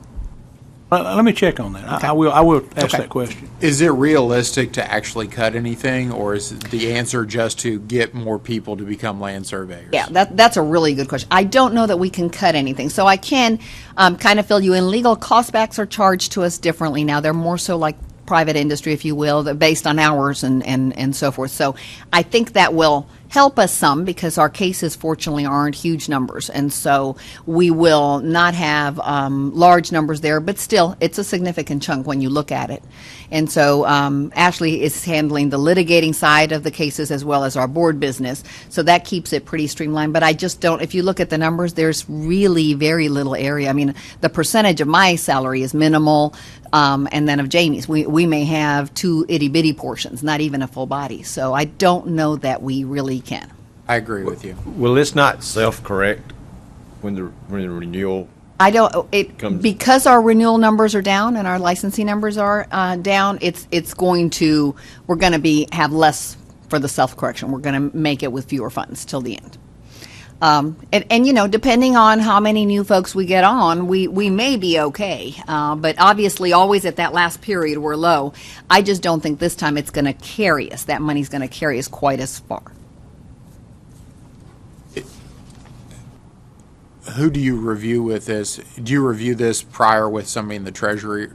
Let me check on that. Okay. I will ask that question. Is it realistic to actually cut anything, or is the answer just to get more people to become land surveyors? Yeah, that's a really good question. I don't know that we can cut anything. So I can kind of fill you in. Legal cost backs are charged to us differently now. They're more so like private industry, if you will, based on hours and so forth. So I think that will help us some because our cases fortunately aren't huge numbers, and so we will not have large numbers there, but still it's a significant chunk when you look at it. And so Ashley is handling the litigating side of the cases as well as our board business, so that keeps it pretty streamlined. But I just don't, if you look at the numbers, there's really very little area. I mean, the percentage of my salary is minimal, and then of Jamie's. We may have 2 itty-bitty portions, not even a full body. So I don't know that we really can. I agree with you. Will this not self-correct when the renewal? I don't, because our renewal numbers are down and our licensing numbers are down, it's going to, we're going to have less for the self-correction. We're going to make it with fewer funds till the end. And you know, depending on how many new folks we get on, we may be okay. But obviously, always at that last period, we're low. I just don't think this time it's going to carry us. That money's going to carry us quite as far. Who do you review with this? Do you review this prior with somebody in the Treasury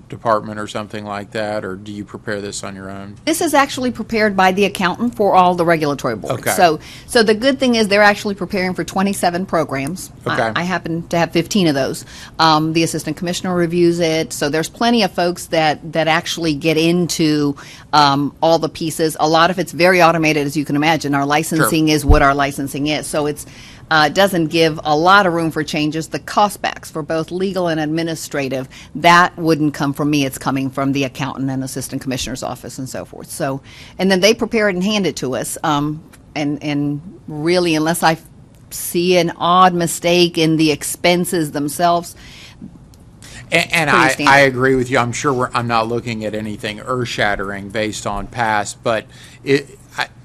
Department or something like that, or do you prepare this on your own? This is actually prepared by the accountant for all the regulatory boards. Okay. So the good thing is they're actually preparing for 27 programs. Okay. I happen to have 15 of those. The assistant commissioner reviews it, so there's plenty of folks that actually get into all the pieces. A lot of it's very automated, as you can imagine. Our licensing is what our licensing is, so it's doesn't give a lot of room for changes. The cost backs for both legal and administrative, that wouldn't come from me. It's coming from the accountant and assistant commissioner's office and so forth. So, and then they prepare it and hand it to us. And really, unless I see an odd mistake in the expenses themselves. And I agree with you. I'm sure I'm not looking at anything earth-shattering based on past, but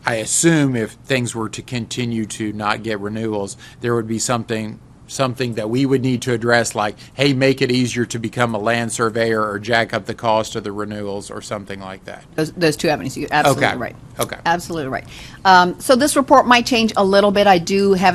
I assume if things were to continue to not get renewals, there would be something that we would need to address, like, hey, make it easier to become a land surveyor or jack up the cost of the renewals or something like that. Those two avenues. You're absolutely Okay. right. Okay. Absolutely right. So this report might change a little bit. I do have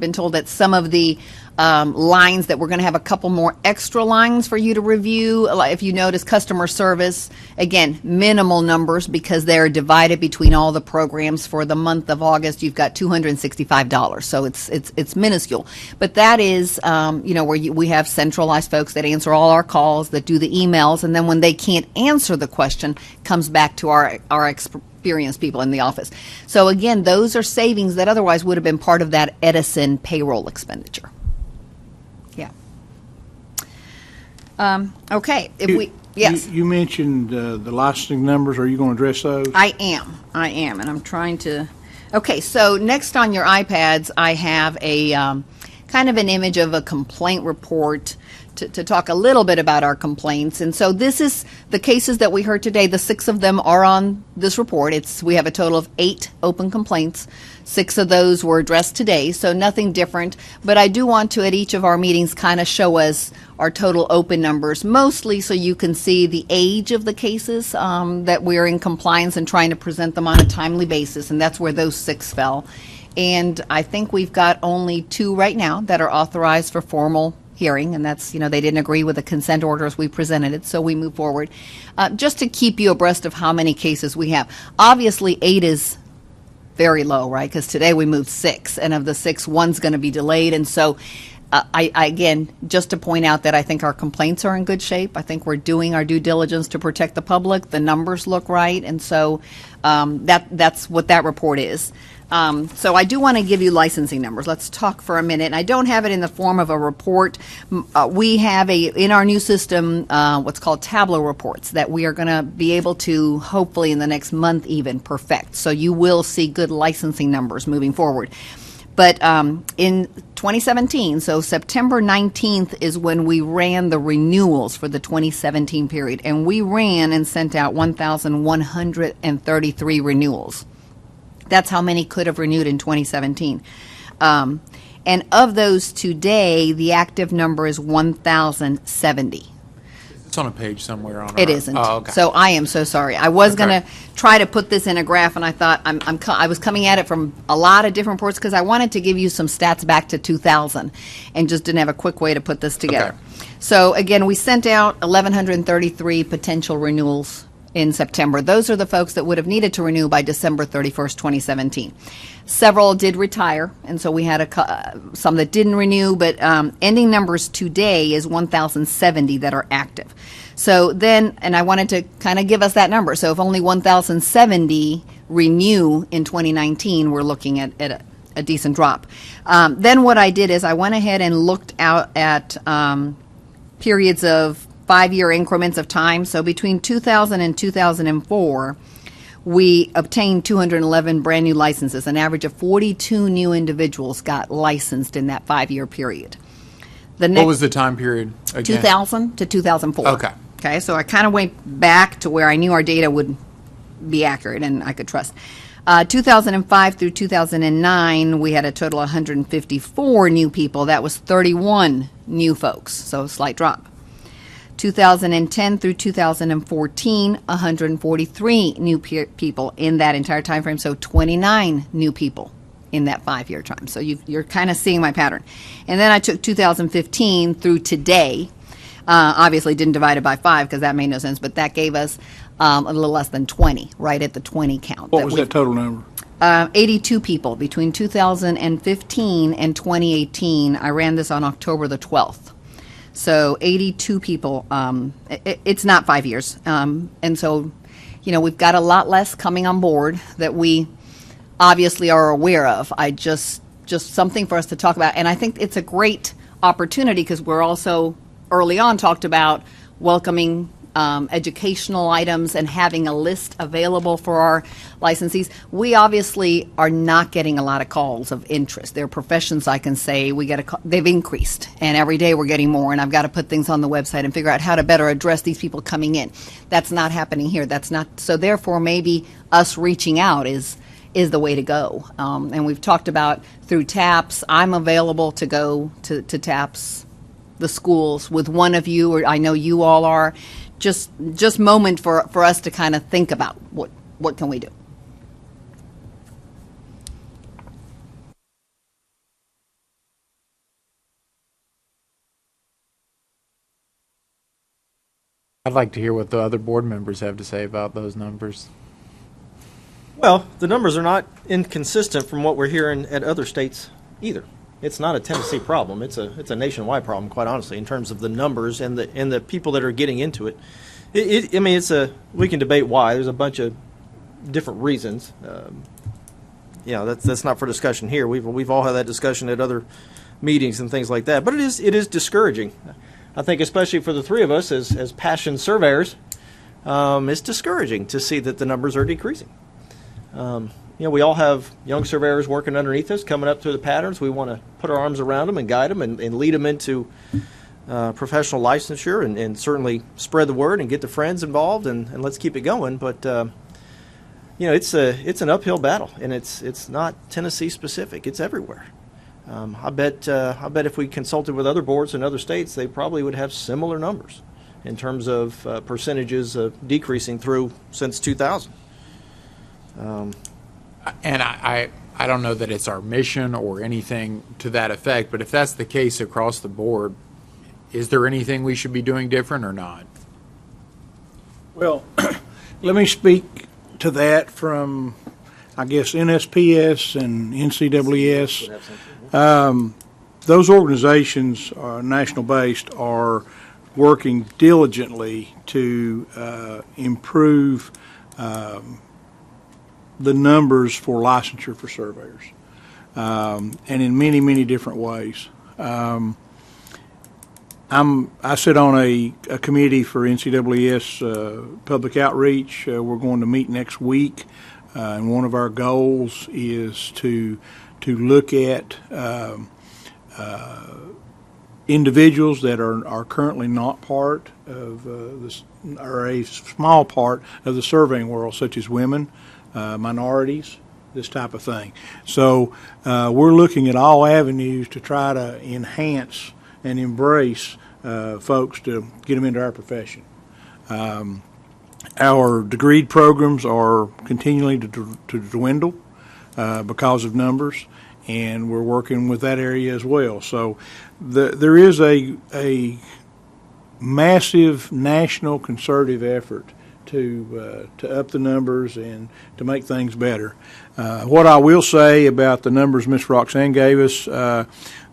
been told that some of the lines that we're going to have a couple more extra lines for you to review. Like if you notice customer service, again, minimal numbers because they're divided between all the programs. For the month of August, you've got $265, so it's minuscule. But that is, where we have centralized folks that answer all our calls, that do the emails, and then when they can't answer the question, comes back to our experienced people in the office. So again, those are savings that otherwise would have been part of that Edison payroll expenditure. Okay. Yes. You mentioned the licensing numbers. Are you going to address those? I am, and I'm trying to. Okay, so next on your iPads, I have a kind of an image of a complaint report to talk a little bit about our complaints. And so this is the cases that we heard today. The 6 of them are on this report. We have a total of 8 open complaints. 6 of those were addressed today, so nothing different. But I do want to, at each of our meetings, kind of show us our total open numbers, mostly so you can see the age of the cases that we're in compliance and trying to present them on a timely basis, and that's where those 6 fell. And I think we've got only 2 right now that are authorized for formal hearing, and that's, they didn't agree with the consent order as we presented it, so we move forward. Just to keep you abreast of how many cases we have. Obviously, 8 is very low, right? Because today we moved 6, and of the 6, 1's going to be delayed. And so, I again, just to point out that I think our complaints are in good shape. I think we're doing our due diligence to protect the public. The numbers look right, and so that's what that report is. So I do want to give you licensing numbers. Let's talk for a minute. And I don't have it in the form of a report. We have in our new system what's called Tableau reports that we are going to be able to, hopefully in the next month even, perfect. So you will see good licensing numbers moving forward. But in 2017, so September 19th is when we ran the renewals for the 2017 period. And we ran and sent out 1,133 renewals. That's how many could have renewed in 2017. And of those today, the active number is 1,070. It's on a page somewhere on It our. isn't. Oh, okay. So I am so sorry. I was Okay. going to try to put this in a graph, and I thought I was coming at it from a lot of different reports because I wanted to give you some stats back to 2000 and just didn't have a quick way to put this together. Okay. So again, we sent out 1,133 potential renewals in September. Those are the folks that would have needed to renew by December 31st, 2017. Several did retire, and so we had some that didn't renew, but ending numbers today is 1,070 that are active. So then, and I wanted to kind of give us that number. So if only 1,070 renew in 2019, we're looking at a decent drop. Then what I did is I went ahead and looked out at periods of 5-year increments of time. So between 2000 and 2004, we obtained 211 brand new licenses. An average of 42 new individuals got licensed in that 5-year period. The next, What was the time period again? 2000 to 2004. Okay. Okay, so I kind of went back to where I knew our data would be accurate and I could trust. 2005 through 2009, we had a total of 154 new people. That was 31 new folks, so a slight drop. 2010 through 2014, 143 new people in that entire time frame, so 29 new people in that 5-year time. So you're kind of seeing my pattern. And then I took 2015 through today. Obviously didn't divide it by 5 because that made no sense, but that gave us a little less than 20, right at the 20 count. What was that total number? 82 people between 2015 and 2018. I ran this on October the 12th. So 82 people. It's not 5 years. And so, we've got a lot less coming on board that we obviously are aware of. I just something for us to talk about. And I think it's a great opportunity because we're also early on talked about welcoming educational items and having a list available for our licensees. We obviously are not getting a lot of calls of interest. There are professions I can say they've increased, and every day we're getting more, and I've got to put things on the website and figure out how to better address these people coming in. That's not happening here. That's not, so therefore maybe us reaching out is the way to go. And we've talked about through TAPS. I'm available to go to TAPS, the schools, with one of you, or I know you all are. Just moment for us to kind of think about what can we do. I'd like to hear what the other board members have to say about those numbers. Well, the numbers are not inconsistent from what we're hearing at other states either. It's not a Tennessee problem. It's a nationwide problem, quite honestly, in terms of the numbers and the people that are getting into it. We can debate why. There's a bunch of different reasons. That's not for discussion here. We've all had that discussion at other meetings and things like that. But it is discouraging. I think especially for the three of us as passion surveyors, it's discouraging to see that the numbers are decreasing. We all have young surveyors working underneath us, coming up through the patterns. We want to put our arms around them and guide them and lead them into professional licensure and certainly spread the word and get the friends involved and let's keep it going. But it's an uphill battle, and it's not Tennessee specific. It's everywhere. I bet if we consulted with other boards in other states, they probably would have similar numbers in terms of percentages of decreasing since 2000. And I don't know that it's our mission or anything to that effect, but if that's the case across the board, is there anything we should be doing different or not? Well, let me speak to that from, I guess, NSPS and NCWS. Those organizations, national-based, are working diligently to improve the numbers for licensure for surveyors, and in many, many different ways. I sit on a committee for NCWS public outreach. We're going to meet next week, and one of our goals is to look at individuals that are currently not part of or a small part of the surveying world, such as women, minorities, this type of thing. So we're looking at all avenues to try to enhance and embrace folks to get them into our profession. Our degreed programs are continuing to dwindle because of numbers, and we're working with that area as well. So there is a massive national concerted effort to up the numbers and to make things better. What I will say about the numbers Ms. Roxanne gave us,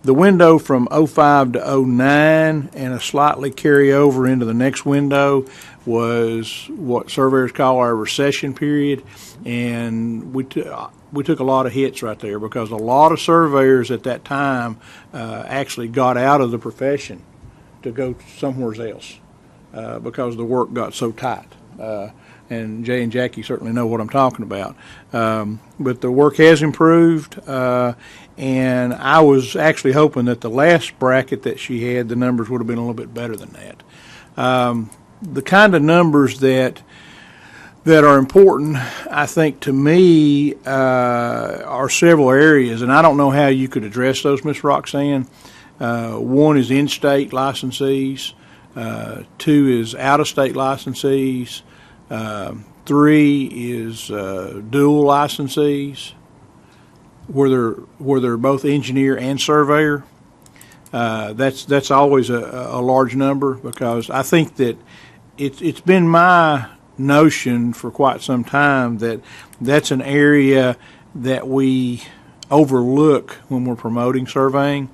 the window from 05 to 09 and a slightly carryover into the next window was what surveyors call our recession period, and we took a lot of hits right there because a lot of surveyors at that time actually got out of the profession to go somewhere else because the work got so tight. And Jay and Jackie certainly know what I'm talking about. But the work has improved, and I was actually hoping that the last bracket that she had, the numbers would have been a little bit better than that. The kind of numbers that are important, I think, to me, are several areas, and I don't know how you could address those, Ms. Roxanne. One is in-state licensees. 2 is out-of-state licensees. 3 is dual licensees, where they're both engineer and surveyor. That's always a large number because I think that it's been my notion for quite some time that that's an area that we overlook when we're promoting surveying.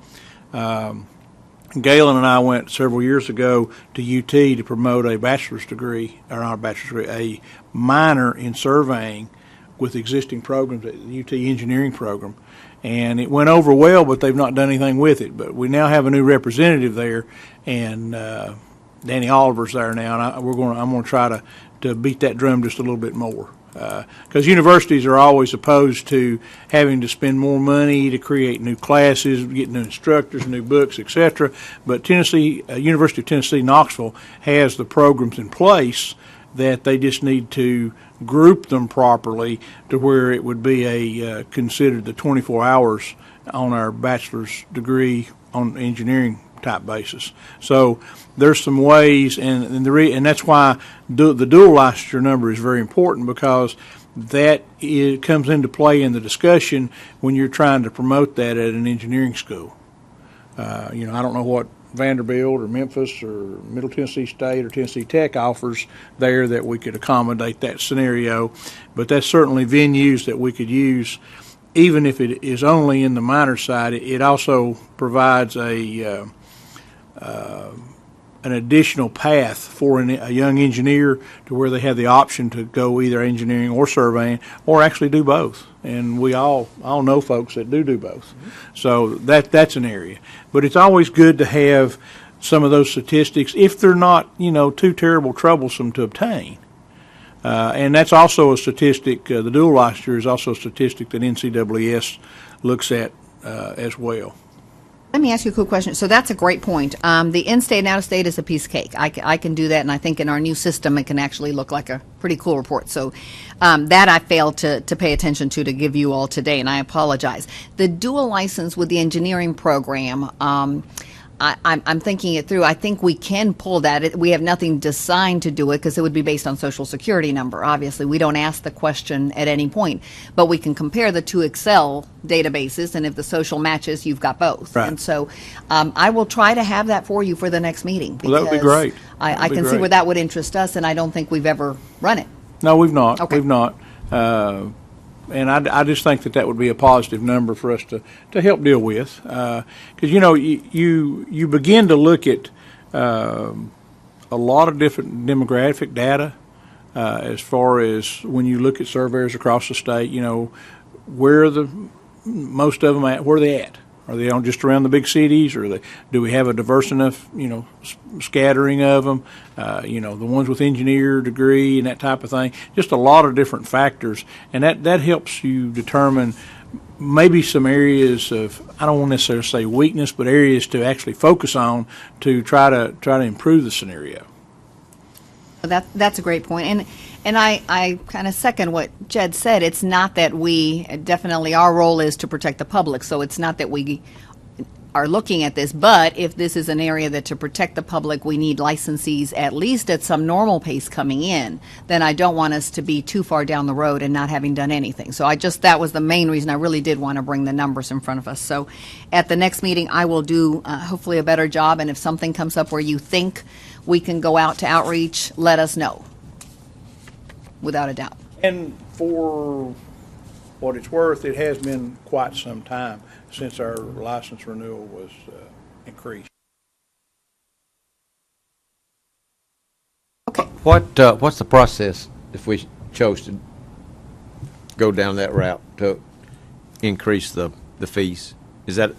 Galen and I went several years ago to UT to promote a bachelor's degree, or not a bachelor's degree, a minor in surveying with existing programs at the UT engineering program. And it went over well, but they've not done anything with it. But we now have a new representative there, and Danny Oliver's there now, and I'm going to try to beat that drum just a little bit more. Because universities are always opposed to having to spend more money to create new classes, get new instructors, new books, etc. But University of Tennessee, Knoxville has the programs in place that they just need to group them properly to where it would be considered the 24 hours on our bachelor's degree on engineering type basis. So there's some ways, and that's why the dual licensure number is very important, because that comes into play in the discussion when you're trying to promote that at an engineering school. I don't know what Vanderbilt or Memphis or Middle Tennessee State or Tennessee Tech offers there that we could accommodate that scenario, but that's certainly venues that we could use. Even if it is only in the minor side, it also provides an additional path for a young engineer to where they have the option to go either engineering or surveying, or actually do both. And we all know folks that do both. Mm-hmm. So that's an area. But it's always good to have some of those statistics if they're not, too terrible troublesome to obtain. And that's also a statistic, the dual licensure is also a statistic that NCAAS looks at as well. Let me ask you a quick question. So that's a great point. The in-state and out-of-state is a piece of cake. I can do that, and I think in our new system it can actually look like a pretty cool report. So that I failed to pay attention to give you all today, and I apologize. The dual license with the engineering program, I'm thinking it through. I think we can pull that. We have nothing designed to do it because it would be based on Social Security number. Obviously, we don't ask the question at any point, but we can compare the two Excel databases, and if the social matches, you've got both. Right. And so I will try to have that for you for the next meeting. Well, that would be great. I can see where that would interest us, and I don't think we've ever run it. No, we've not. Okay. We've not. And I just think that would be a positive number for us to help deal with. Because, you begin to look at a lot of different demographic data as far as when you look at surveyors across the state, where are most of them at? Where are they at? Are they just around the big cities, or do we have a diverse enough, scattering of them? The ones with engineer degree and that type of thing. Just a lot of different factors, and that helps you determine maybe some areas of, I don't want to necessarily say weakness, but areas to actually focus on to try to improve the scenario. That's a great point. And I kind of second what Jed said. It's not that definitely our role is to protect the public, so it's not that we are looking at this, but if this is an area that to protect the public, we need licensees at least at some normal pace coming in, then I don't want us to be too far down the road and not having done anything. So that was the main reason I really did want to bring the numbers in front of us. So at the next meeting, I will do hopefully a better job, and if something comes up where you think we can go out to outreach, let us know, without a doubt. And for what it's worth, it has been quite some time since our license renewal was increased. What's the process if we chose to go down that route to increase the fees? Is that?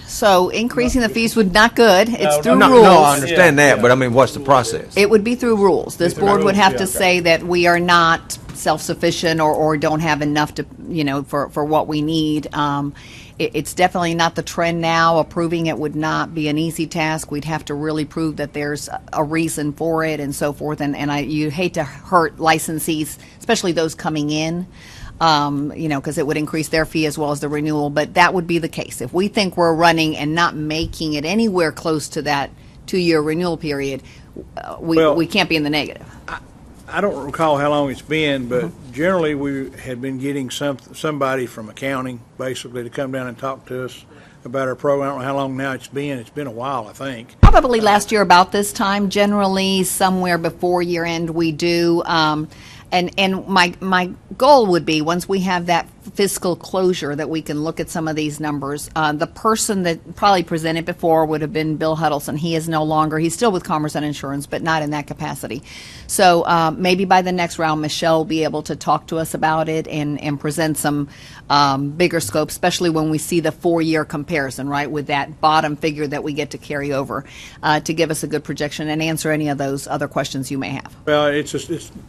So increasing the fees would not good. It's through No, rules. I understand that, but I mean, what's the process? It would be through rules. This Through board would rules, have yeah, to okay. say that we are not self-sufficient or don't have enough to, for what we need. It's definitely not the trend now. Approving it would not be an easy task. We'd have to really prove that there's a reason for it and so forth. And you hate to hurt licensees, especially those coming in, because it would increase their fee as well as the renewal. But that would be the case. If we think we're running and not making it anywhere close to that 2-year renewal period, we can't be in the negative. I don't recall how long it's been, but generally we had been getting somebody from accounting basically to come down and talk to us about our program. I don't know how long now it's been. It's been a while, I think. Probably last year about this time. Generally, somewhere before year end, we do. And my goal would be, once we have that fiscal closure, that we can look at some of these numbers. The person that probably presented before would have been Bill Huddleston. He is no longer. He's still with Commerce and Insurance, but not in that capacity. So maybe by the next round, Michelle will be able to talk to us about it and present some bigger scope, especially when we see the 4-year comparison, right, with that bottom figure that we get to carry over, to give us a good projection and answer any of those other questions you may have. Well, it's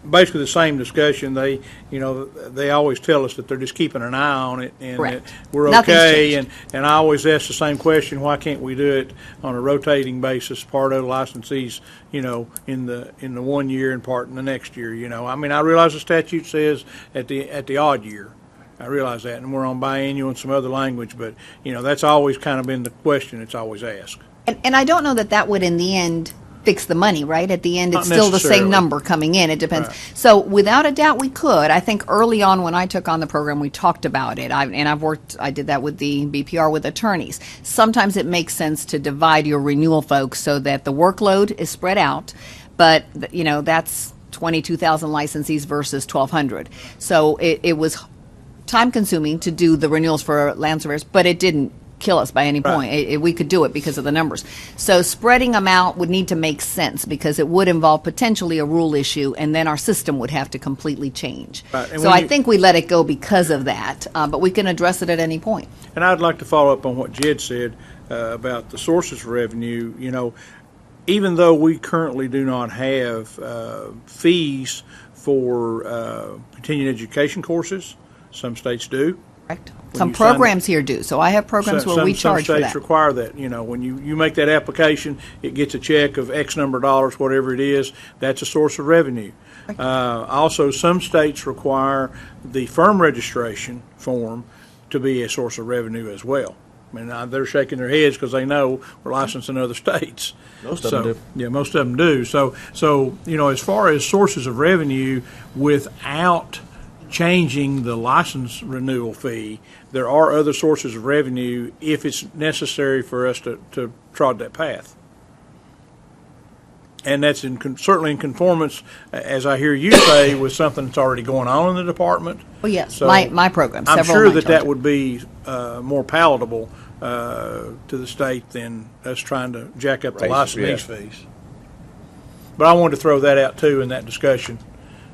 basically the same discussion. They always tell us that they're just keeping an eye on it and Correct. that we're Nothing's okay. changed. And I always ask the same question: why can't we do it on a rotating basis? Part of the licensees, in the 1 year and part in the next year. I mean, I realize the statute says at the odd year. I realize that, and we're on biannual and some other language, but that's always kind of been the question. It's always asked. And I don't know that would in the end fix the money, right? At the end, it's Not still the same necessarily. number coming in. It depends. Right. So without a doubt, we could. I think early on when I took on the program, we talked about it. I did that with the BPR with attorneys. Sometimes it makes sense to divide your renewal folks so that the workload is spread out, but that's 22,000 licensees versus 1,200. So it was time consuming to do the renewals for land surveyors, but it didn't kill us by any point. Right. We could do it because of the numbers. So spreading them out would need to make sense because it would involve potentially a rule issue, and then our system would have to completely change. Right. And So when I think we let it go because of that, but we can address it at any point. And I'd like to follow up on what Jed said about the sources of revenue. Even though we currently do not have fees for continuing education courses, some states do. Correct. When Some you sign programs here do. So I have programs where we charge for Some states that. require that. When you make that application, it gets a check of X number of dollars, whatever it is. That's a source of revenue. Also, some states require the firm registration form to be a source of revenue as well. I mean, they're shaking their heads because they know we're licensed in other states. Most of them do. Yeah, most of them do. So as far as sources of revenue, without changing the license renewal fee, there are other sources of revenue if it's necessary for us to trod that path. And that's certainly in conformance, as I hear you say, with something that's already going on in the department. Well, yes, So my program. I'm several sure of my that charges. would be more palatable to the state than us trying to jack up the license fees. But I wanted to throw that out too in that discussion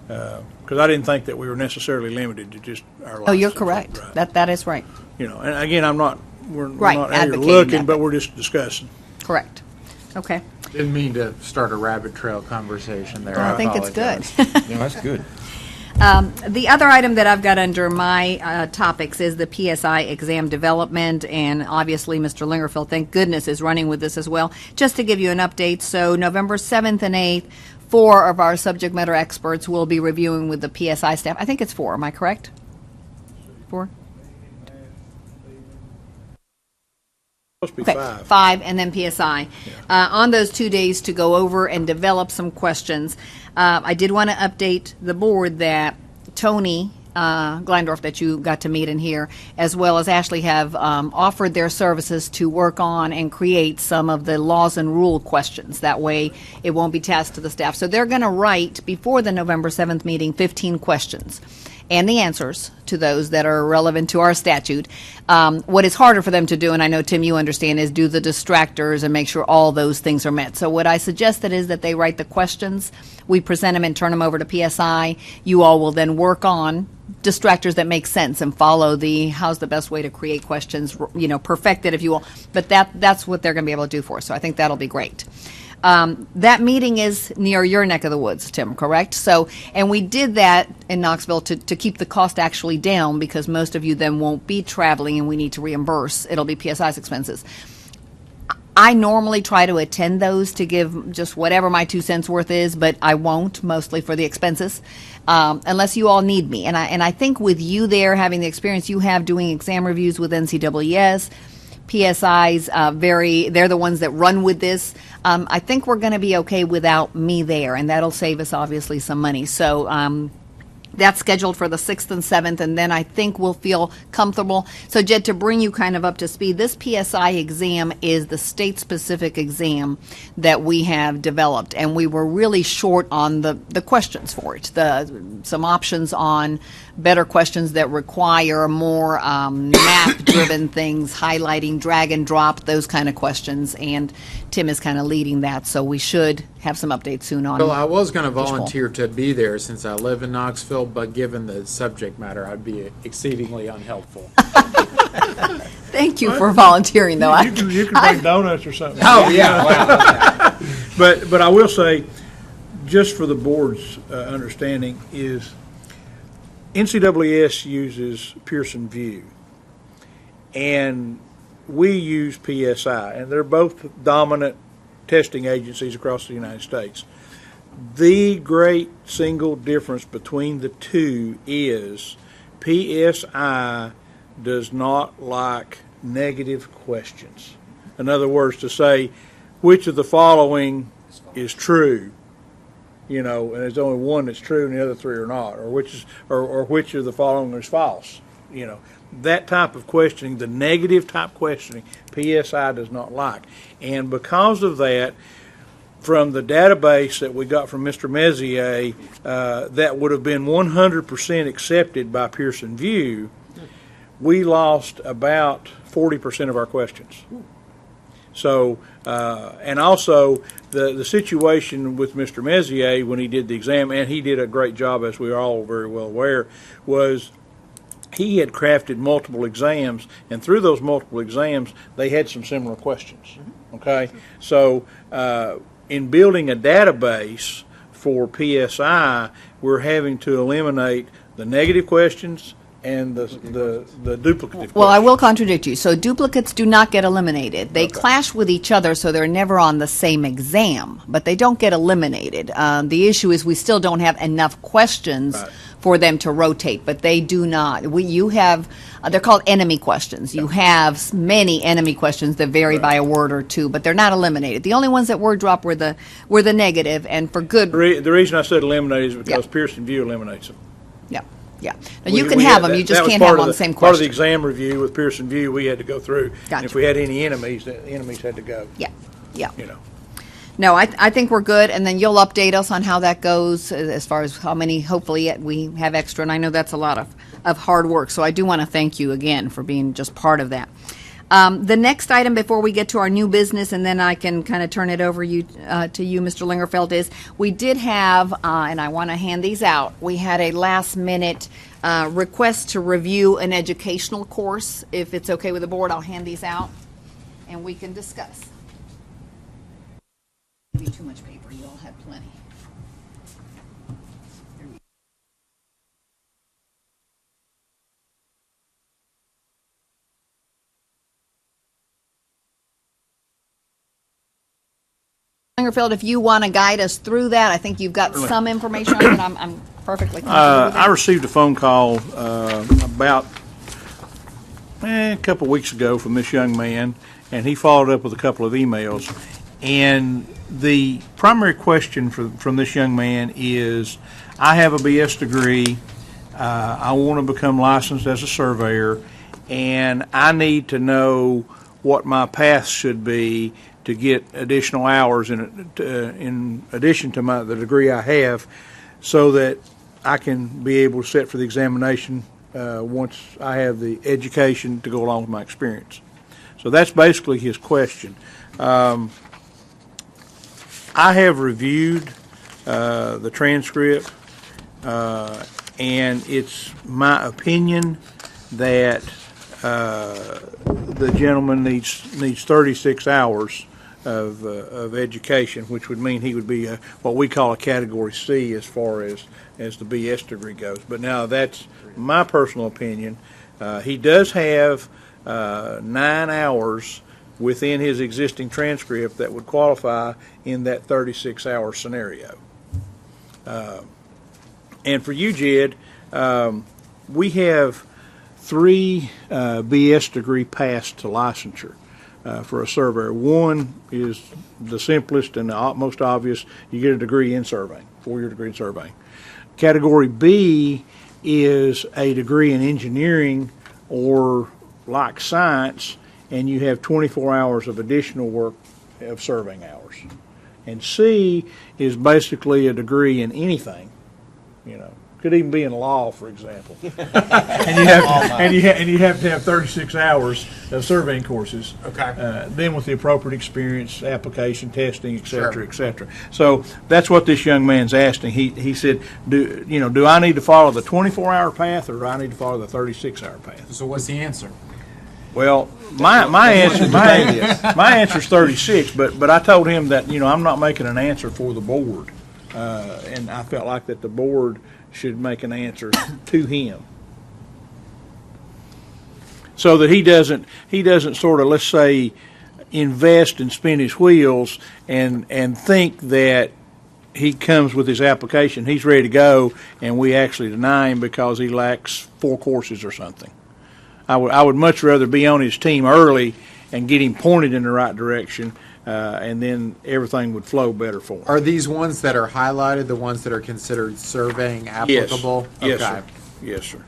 because I didn't think that we were necessarily limited to just our license. Oh, you're correct. Right. That is right. And again, we're Right, not out here advocating looking, that, but but- we're just discussing. Correct. Okay. Didn't mean to start a rabbit trail conversation there. Well, I think it's apologize. good. No, that's good. The other item that I've got under my topics is the PSI exam development, and obviously Mr. Lingerfeld, thank goodness, is running with this as well. Just to give you an update, so November 7th and 8th, 4 of our subject matter experts will be reviewing with the PSI staff. I think it's 4, am I correct? 4? Supposed to be Okay, five. five, and then PSI. On those 2 days to go over and develop some questions, I did want to update the board that Tony Glandorf, that you got to meet and hear, as well as Ashley, have offered their services to work on and create some of the laws and rule questions. That way, it won't be tasked to the staff. So they're going to write, before the November 7th meeting, 15 questions and the answers to those that are relevant to our statute. What is harder for them to do, and I know, Tim, you understand, is do the distractors and make sure all those things are met. So what I suggested is that they write the questions, we present them and turn them over to PSI. You all will then work on distractors that make sense and follow the how's the best way to create questions, perfect it, if you will. But that's what they're going to be able to do for us. So I think that'll be great. That meeting is near your neck of the woods, Tim, correct? So, and we did that in Knoxville to keep the cost actually down, because most of you then won't be traveling and we need to reimburse. It'll be PSI's expenses. I normally try to attend those to give just whatever my 2 cents worth is, but I won't, mostly for the expenses, unless you all need me. And I think with you there, having the experience you have doing exam reviews with NCWS, PSI's they're the ones that run with this. I think we're going to be okay without me there, and that'll save us obviously some money. So that's scheduled for the 6th and 7th, and then I think we'll feel comfortable. So, Jed, to bring you kind of up to speed, this PSI exam is the state-specific exam that we have developed, and we were really short on the questions for it. Some options on better questions that require more map-driven things, highlighting, drag and drop, those kind of questions, and Tim is kind of leading that, so we should have some updates soon on. Well, I was going to Fishbowl. volunteer to be there since I live in Knoxville, but given the subject matter, I'd be exceedingly unhelpful. Thank you for volunteering, though. You can bring donuts or something. Oh, yeah. But I will say, just for the board's understanding, is NCWS uses Pearson VUE, and we use PSI, and they're both dominant testing agencies across the United States. The great single difference between the two is PSI does not like negative questions. In other words, to say, which of the following is true, and there's only one that's true and the other three are not, or which of the following is false, that type of questioning, the negative type questioning, PSI does not like. And because of that, from the database that we got from Mr. Messier, that would have been 100% accepted by Pearson VUE, we lost about 40% of our questions. So, and also the situation with Mr. Messier when he did the exam, and he did a great job, as we are all very well aware, was he had crafted multiple exams, and through those multiple exams, they had some similar questions. Okay? So, in building a database for PSI, we're having to eliminate the negative questions and the duplicative questions. Well, I will contradict you. So duplicates do not get eliminated. They clash with each other, so they're never on the same exam, but they don't get eliminated. The issue is we still don't have enough questions for them to rotate, but they do not. You have, they're called enemy questions. You have many enemy questions that vary by a word or two, but they're not eliminated. The only ones that were dropped were the negative, and for good. The reason I said eliminated is because Pearson VUE eliminates them. Yeah. Now, you can have them, you just can't have them on the same question. Part of the exam review with Pearson VUE we had to go through. Gotcha. And if we had any enemies, the enemies had to go. Yeah. No, I think we're good, and then you'll update us on how that goes as far as how many, hopefully, we have extra, and I know that's a lot of hard work, so I do want to thank you again for being just part of that. The next item before we get to our new business, and then I can kind of turn it over to you, Mr. Lingerfeld, is we did have, and I want to hand these out, we had a last-minute request to review an educational course. If it's okay with the board, I'll hand these out, and we can discuss. Maybe too much paper. You all have plenty. Lingerfeld, if you want to guide us through that, I think you've got some information on it. I'm perfectly comfortable with that. I received a phone call about a couple of weeks ago from this young man, and he followed up with a couple of emails. And the primary question from this young man is, I have a BS degree, I want to become licensed as a surveyor, and I need to know what my path should be to get additional hours in addition to the degree I have, so that I can be able to sit for the examination once I have the education to go along with my experience. So that's basically his question. I have reviewed the transcript, and it's my opinion that the gentleman needs 36 hours of education, which would mean he would be what we call a Category C as far as the BS degree goes. But now that's my personal opinion. He does have 9 hours within his existing transcript that would qualify in that 36-hour scenario. And for you, Jed, we have 3 BS degree paths to licensure for a surveyor. One is the simplest and the most obvious. You get a degree in surveying, 4-year degree in surveying. Category B is a degree in engineering or like science, and you have 24 hours of additional work of surveying hours. And C is basically a degree in anything, could even be in law, for example. and you have to have 36 hours of surveying courses. Okay. Then with the appropriate experience, application, testing, et cetera, et cetera. So that's what this young man's asking. He said, do I need to follow the 24-hour path, or do I need to follow the 36-hour path? So what's the answer? Well, my answer is 36, but I told him that I'm not making an answer for the board, and I felt like that the board should make an answer to him, so that he doesn't sort of, let's say, invest and spin his wheels and think that he comes with his application, he's ready to go, and we actually deny him because he lacks 4 courses or something. I would much rather be on his team early and get him pointed in the right direction, and then everything would flow better for him. Are these ones that are highlighted the ones that are considered surveying applicable? Yes, sir. Yes, sir.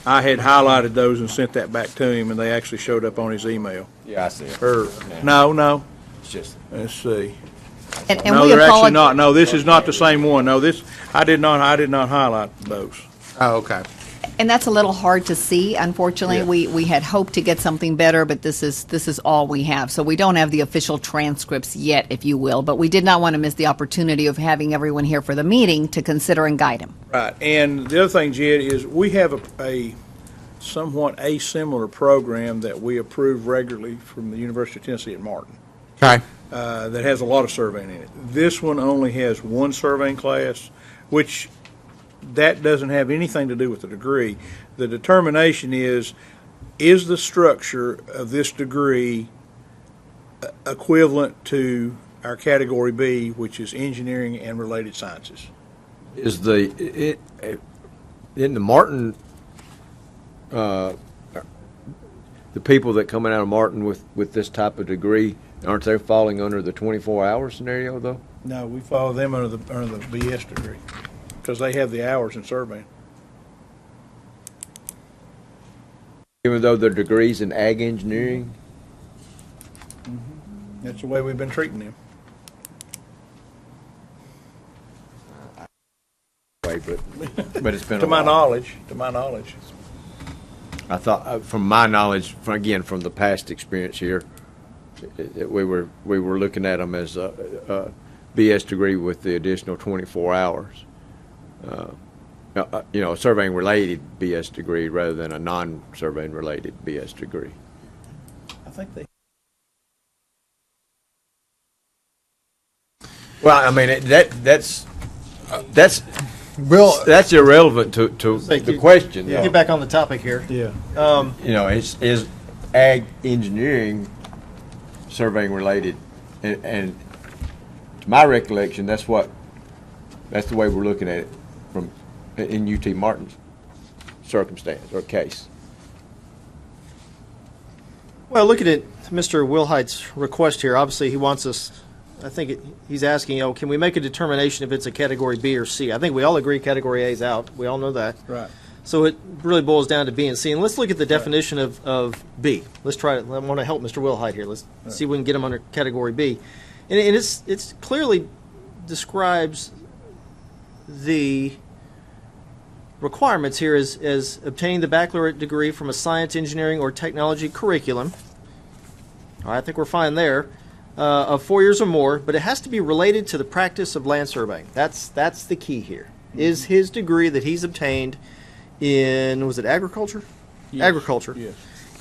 I had highlighted those and sent that back to him, and they actually showed up on his email. Yeah, I see it. No. It's just, Let's see. And No, we they're actually apologize. not. No, this is not the same one. No, I did not highlight those. Oh, okay. And that's a little hard to see, unfortunately. Yeah. We had hoped to get something better, but this is all we have. So we don't have the official transcripts yet, if you will, but we did not want to miss the opportunity of having everyone here for the meeting to consider and guide him. Right, and the other thing, Jed, is we have a somewhat asimilar program that we approve regularly from the University of Tennessee at Martin Okay. that has a lot of surveying in it. This one only has 1 surveying class, which that doesn't have anything to do with the degree. The determination is the structure of this degree equivalent to our Category B, which is engineering and related sciences? is in the Martin, the people that coming out of Martin with this type of degree, aren't they falling under the 24-hour scenario, though? No, we follow them under the BS degree because they have the hours in surveying. Even though their degrees in ag engineering? That's the way we've been treating them. But it's been To a my while. knowledge. I thought, from my knowledge, from the past experience here, we were looking at them as a BS degree with the additional 24 hours. A surveying related BS degree rather than a non-surveying related BS degree. I think they. Well, I mean that's irrelevant to the question. Yeah. Get back on the topic here. Yeah. Is ag engineering surveying related, and to my recollection, that's the way we're looking at it in UT Martin's circumstance or case. Well, looking at Mr. Wilhite's request here, obviously he wants us, I think he's asking, can we make a determination if it's a category B or C? I think we all agree category A is out. We all know that. Right. So it really boils down to B and C. And let's look at the definition of B. Let's try it. I want to help Mr. Wilhite here. Let's see if we can get him under category B. And it's clearly describes the requirements here as obtaining the baccalaureate degree from a science, engineering, or technology curriculum. All right, I think we're fine there. Of 4 years or more, but it has to be related to the practice of land surveying. That's the key here. Is his degree that he's obtained in, was it agriculture? Yes. Agriculture. Yes.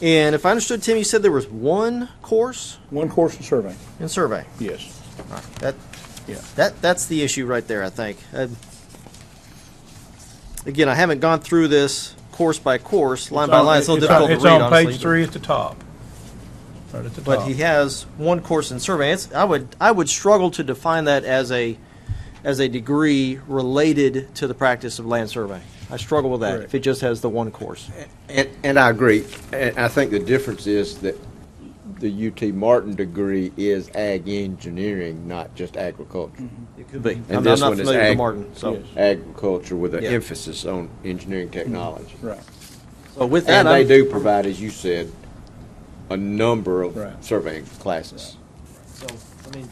And if I understood Tim, you said there was one course One course in surveying. in survey. Yes. All right. Yeah. That's the issue right there, I think. Again, I haven't gone through this course by course, line by line. It's a little difficult to read, It's on honestly. page 3 at the top. Right at the But top. he has one course in surveying. I would struggle to define that as a degree related to the practice of land surveying. I struggle with that Correct. if it just has the one course. And I agree. And I think the difference is that the UT Martin degree is ag engineering, not just agriculture. It could be. And I'm this not one is familiar with ag- Martin. So, Yes. Agriculture with an Yeah. emphasis on engineering technology. Right. so with that, And they I'm- do provide, as you said, a number of Right. surveying classes. So, I mean,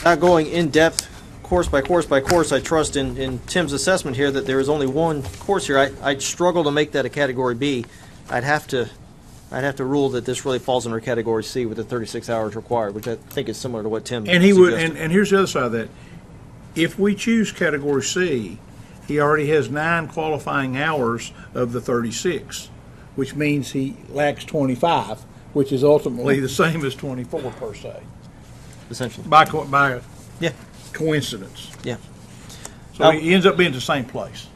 not going in depth, course by course by course, I trust in Tim's assessment here that there is only one course here. I'd struggle to make that a category B. I'd have to rule that this really falls under category C with the 36 hours required, which I think is similar to what Tim And he would, suggested. and here's the other side of that. If we choose category C, he already has 9 qualifying hours of the 36, which means he lacks 25, which is ultimately the same as 24 per se, essentially. by Yeah, coincidence. yeah. So he ends up being the same place.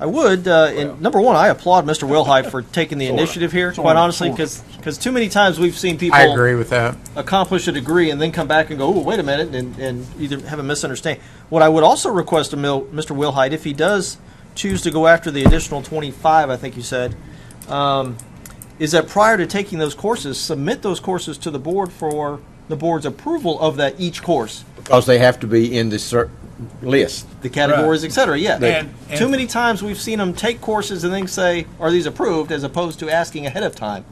I would. And number one, I applaud Mr. Wilhite for taking the initiative here, quite honestly, because too many times we've seen people I agree with that. accomplish a degree and then come back and go, oh, wait a minute, and either have a misunderstanding. What I would also request of Mr. Wilhite, if he does choose to go after the additional 25, I think you said, is that prior to taking those courses, submit those courses to the board for the board's approval of that each course, Because they have to be in the list. the categories, Right. et cetera. Yeah. And- Too many times we've seen them take courses and then say, are these approved, as opposed to asking ahead of time.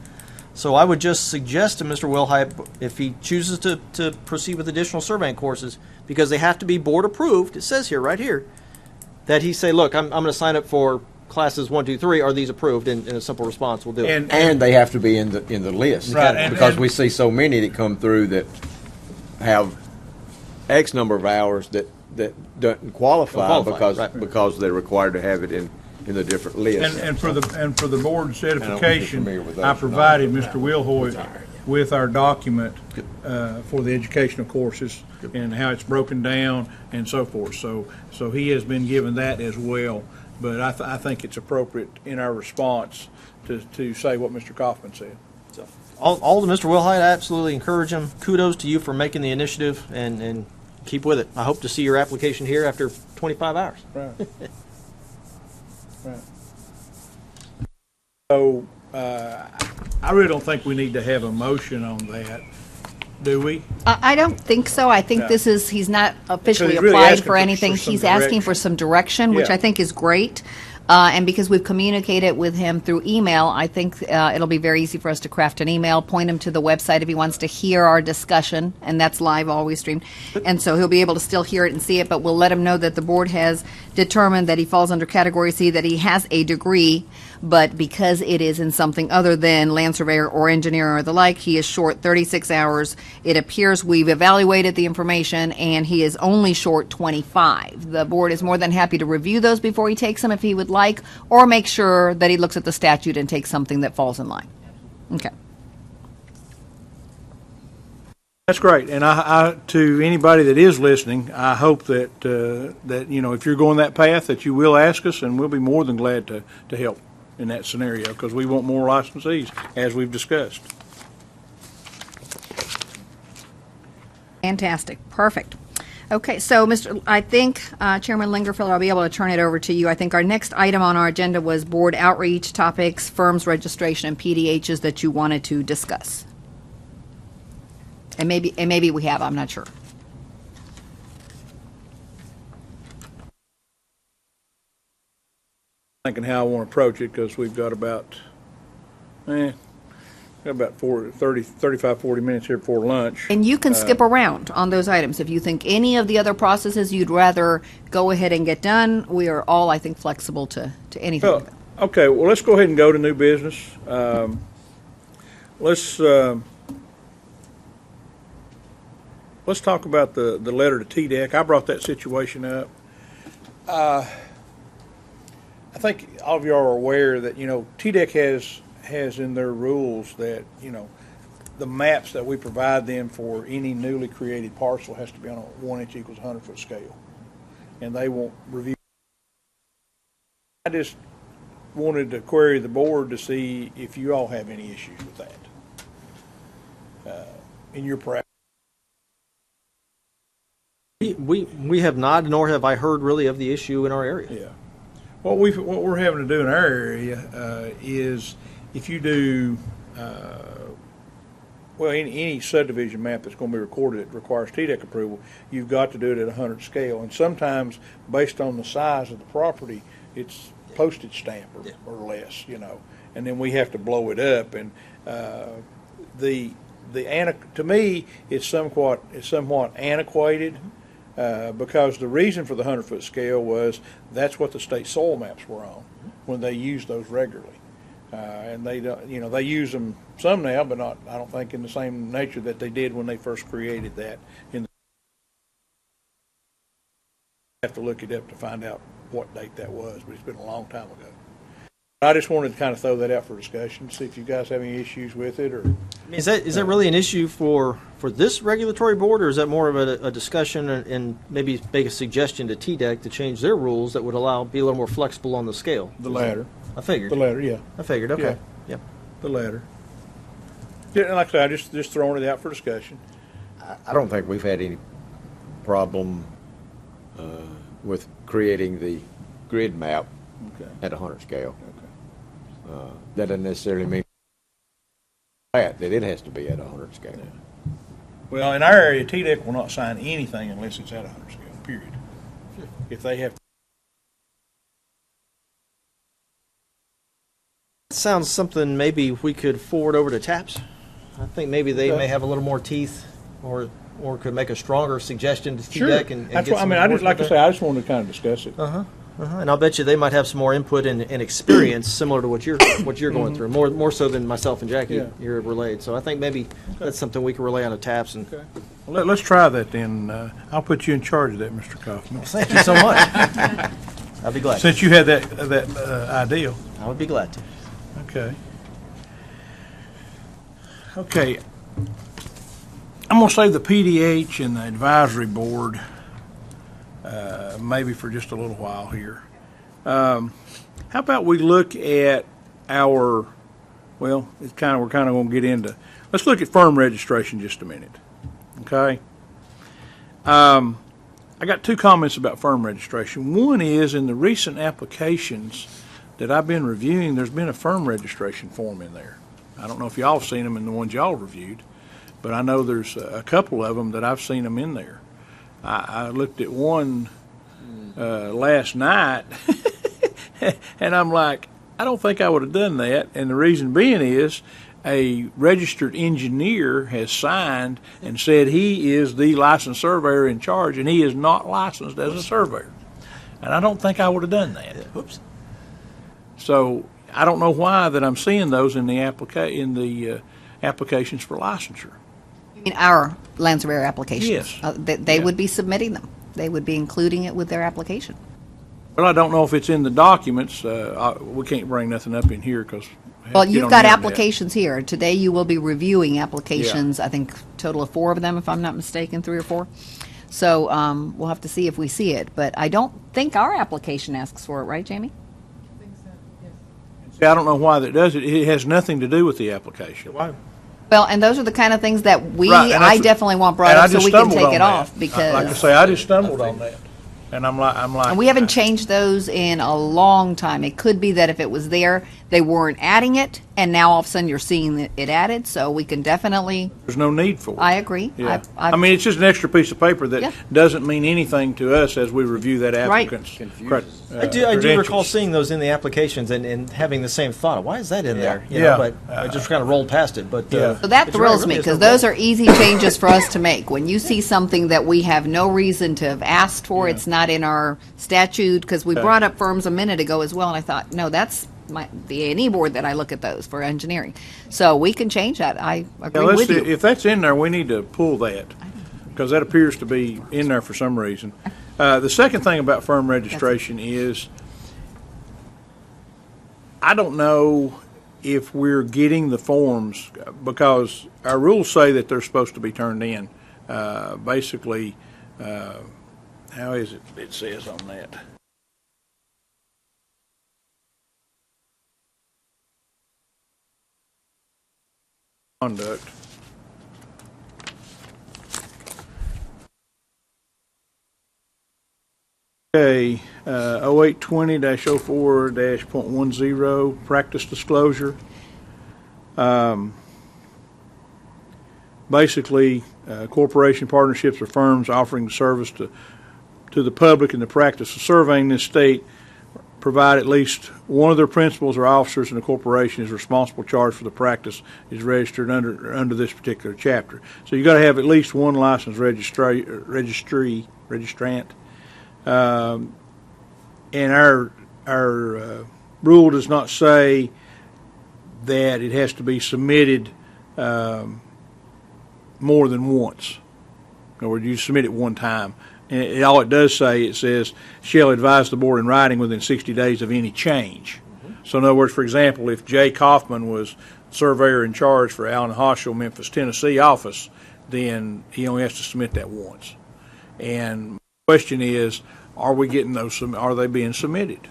So I would just suggest to Mr. Wilhite, if he chooses to proceed with additional surveying courses, because they have to be board approved, it says here, right here, that he say, look, I'm going to sign up for classes 1, 2, 3. Are these approved? And a simple response will do it. And they have to be in the list. Right, and- Because and- we see so many that come through that have X number of hours that doesn't qualify, Don't qualify, right. because they're required to have it in the different lists. And for the board's edification, familiar with those I or provided Mr. Wilhoit with our document for the educational courses and how it's broken down and so forth. So he has been given that as well. But I think it's appropriate in our response to say what Mr. Kaufman said. So, all to Mr. Wilhite, I absolutely encourage him. Kudos to you for making the initiative, and keep with it. I hope to see your application here after 25 hours. Right. Right. So, I really don't think we need to have a motion on that, do we? I don't think so. I think No. he's not officially he's really applied asking for for anything. some He's asking for direction. some direction, which Yeah. I think is great. And because we've communicated with him through email, I think it'll be very easy for us to craft an email, point him to the website if he wants to hear our discussion, and that's live, always streamed. And so he'll be able to still hear it and see it, but we'll let him know that the board has determined that he falls under category C, that he has a degree, but because it is in something other than land surveyor or engineer or the like, he is short 36 hours. It appears we've evaluated the information, and he is only short 25. The board is more than happy to review those before he takes them if he would like, or make sure that he looks at the statute and takes something that falls in line. Okay. That's great, and I to anybody that is listening, I hope that if you're going that path, that you will ask us, and we'll be more than glad to help in that scenario, because we want more licensees, as we've discussed. Fantastic. Perfect. Okay, so I think Chairman Lingerfelder, I'll be able to turn it over to you. I think our next item on our agenda was board outreach topics, firms registration, and PDHs that you wanted to discuss. And maybe we have, I'm not sure. Thinking how I want to approach it, because we've got about 35, 40 minutes here before lunch. And you can skip around on those items. If you think any of the other processes you'd rather go ahead and get done, we are all, I think, flexible to anything. Well, okay, well, let's go ahead and go to new business. Let's talk about the letter to TDEC. I brought that situation up. I think all of you are aware that, TDEC has in their rules that, the maps that we provide them for any newly created parcel has to be on a 1 inch equals 100-foot scale. And they won't review. I just wanted to query the board to see if you all have any issues with that in your practice. We have not, nor have I heard really of the issue in our area. Yeah. What we're having to do in our area is if you do any subdivision map that's going to be recorded that requires TDEC approval, you've got to do it at 100 scale. And sometimes, based on the size of the property, it's postage stamp or less, And then we have to blow it up. And to me, it's somewhat antiquated. Because the reason for the 100-foot scale was that's what the state soil maps were on when they used those regularly, and they don't, they use them some now, but not. I don't think in the same nature that they did when they first created that. Have to look it up to find out what date that was, but it's been a long time ago. I just wanted to kind of throw that out for discussion, see if you guys have any issues with it, or. Is that really an issue for this regulatory board, or is that more of a discussion and maybe make a suggestion to TDEC to change their rules that would be a little more flexible on the scale? The latter. I figured. The latter, yeah. I figured. Okay. Yeah. The latter. Yeah, like I said, just throwing it out for discussion. I don't think we've had any problem with creating the grid map at 100 scale. That doesn't necessarily mean that it has to be at 100 scale. Yeah. Well, in our area, TDEC will not sign anything unless it's at 100 scale, period. If they have. Sounds something maybe we could forward over to TAPS. I think maybe they may have a little more teeth, or could make a stronger suggestion to TDEC. And that's get what I mean. I just wanted to kind of discuss it. And I'll bet you they might have some more input and experience similar to what you're going through, more so than myself and Jackie here relayed. So I think maybe that's something we can relay on to TAPS. And well, let's try that then. I'll put you in charge of that, Mr. Kaufman. Thank you so much. I'll be glad. Since you had that idea, I would be glad to. Okay. Okay. I'm going to save the PDH and the advisory board maybe for just a little while here. How about we look at we're kind of going to get into, let's look at firm registration just a minute. Okay. I got two comments about firm registration. One is in the recent applications that I've been reviewing, there's been a firm registration form in there. I don't know if y'all have seen them in the ones y'all reviewed, but I know there's a couple of them that I've seen them in there. I looked at one last night, and I'm like, I don't think I would have done that. And the reason being is a registered engineer has signed and said he is the licensed surveyor in charge, and he is not licensed as a surveyor. And I don't think I would have done that. Oops. So I don't know why that I'm seeing those in the applications for licensure. You mean our land surveyor applications? Yes. They would be submitting them. They would be including it with their application. Well, I don't know if it's in the documents. We can't bring nothing up in here because. Well, you've got applications here. Today you will be reviewing applications, I think total of 4 of them, if I'm not mistaken, 3 or 4. So we'll have to see if we see it. But I don't think our application asks for it, right, Jamie? See, I don't know why that does it. It has nothing to do with the application. Why? Well, and those are the kind of things that Right, and I that's- definitely want brought and I up so just we can stumbled take on it that. off Like I because, say, I just stumbled on that. And I'm like. and we haven't changed those in a long time. It could be that if it was there, they weren't adding it, and now all of a sudden you're seeing it added, so we can definitely, There's no need for it. I agree. Yeah. I mean, it's just an extra piece of paper that Yeah. doesn't mean anything to us as we review that Right. applicant's I do recall credentials. seeing those in the applications and having the same thought. Why is that in there? You Yeah. know, but I just kind of rolled past it. But Yeah. So that but you're right, thrills really me is no because those rule. are easy changes for us to make. When you see something that we have no reason to have asked for, it's not in our statute, because we brought up firms a minute ago as well, and I thought, no, that's the A&E board that I look at those for engineering. So we can change that. I Yeah, agree with you. if that's in there, we need to pull that, because that appears to be in there for some reason. The second thing about firm registration is, I don't know if we're getting the forms, because our rules say that they're supposed to be turned in. Basically, how is it says on that? Conduct. Okay, 0820-04-.10, practice disclosure. Basically, corporation partnerships or firms offering service to the public in the practice of surveying this state provide at least one of their principals or officers in the corporation is responsible charge for the practice is registered under this particular chapter. So you got to have at least one licensed registrant. And our rule does not say that it has to be submitted more than once. In other words, you submit it one time. And all it does say, it says, shall advise the board in writing within 60 days of any change. So in other words, for example, if Jay Kaufman was surveyor in charge for Allen Hoschel, Memphis, Tennessee office, then he only has to submit that once. And my question is, are we getting those, are they being submitted?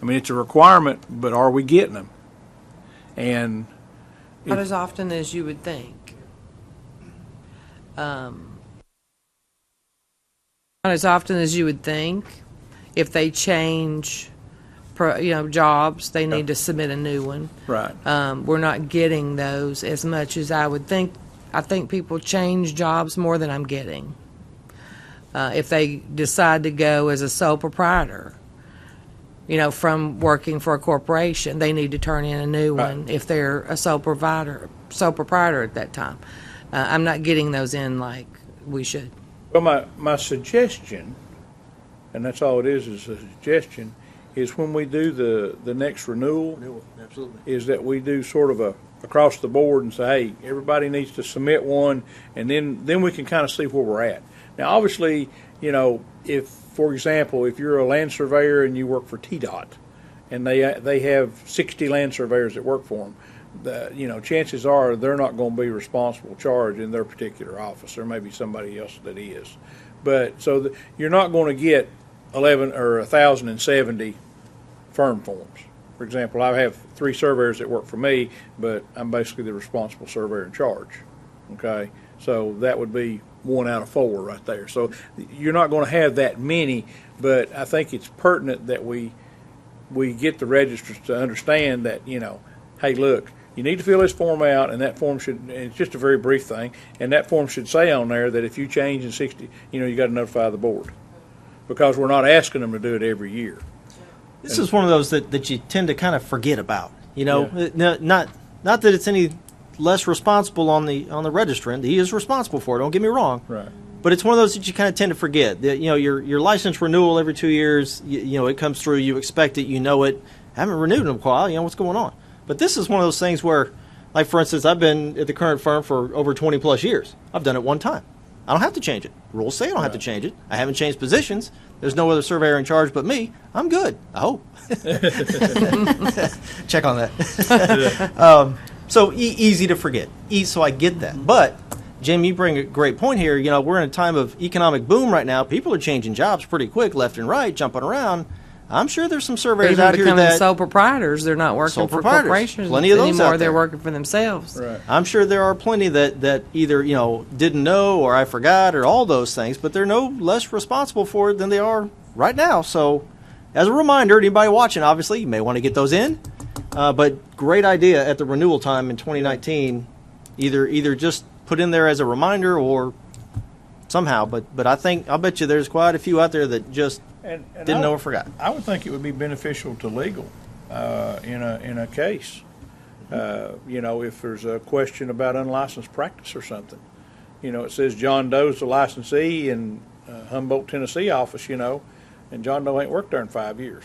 I mean, it's a requirement, but are we getting them? And Not as often as you would think. Not as often as you would think. If they change, jobs, they need to submit a new one. right. We're not getting those as much as I would think. I think people change jobs more than I'm getting. If they decide to go as a sole proprietor, from working for a corporation, they need to turn in a new one if they're a sole proprietor at that time. I'm not getting those in like we should. Well, my suggestion, and that's all it is a suggestion, is when we do the next renewal, is that we do sort of a across the board and say, hey, everybody needs to submit one, and then we can kind of see where we're at. Now, obviously, if, for example, if you're a land surveyor and you work for TDOT, and they have 60 land surveyors that work for them, chances are they're not going to be responsible charge in their particular office. There may be somebody else that is. But so you're not going to get 11 or 1,070 firm forms. For example, I have 3 surveyors that work for me, but I'm basically the responsible surveyor in charge. Okay, so that would be 1 out of 4 right there. So you're not going to have that many, but I think it's pertinent that we get the registrars to understand that, hey, look, you need to fill this form out, and that form should, and it's just a very brief thing, and that form should say on there that if you change in 60, you got to notify the board, because we're not asking them to do it every year. This is one of those that you tend to kind of forget about. Not that it's any less responsible on the registrant. He is responsible for it. Don't get me wrong. Right. But it's one of those that you kind of tend to forget. That your license renewal every 2 years. It comes through. You expect it. You know it. Haven't renewed in a while. What's going on. But this is one of those things where, like for instance, I've been at the current firm for over 20 plus years. I've done it one time. I don't have to change it. Rules say I don't have to change it. I haven't changed positions. There's no other surveyor in charge but me. I'm good. I hope. Check on that. So easy to forget. So I get that. But, Jim, you bring a great point here. We're in a time of economic boom right now. People are changing jobs pretty quick, left and right, jumping around. I'm sure there's some They're surveyors even out here becoming that sole proprietors. They're not Sole working for proprietors. corporations Plenty of those anymore. out They're there. working for themselves. Right. I'm sure there are plenty that either, didn't know or I forgot or all those things, but they're no less responsible for it than they are right now. So, as a reminder, anybody watching, obviously, you may want to get those in. But great idea at the renewal time in 2019, either just put in there as a reminder or somehow. But I'll bet you there's quite a few out there that just didn't know or forgot. I would think it would be beneficial to legal in a case. If there's a question about unlicensed practice or something, it says John Doe's the licensee in Humboldt, Tennessee office, and John Doe ain't worked there in 5 years.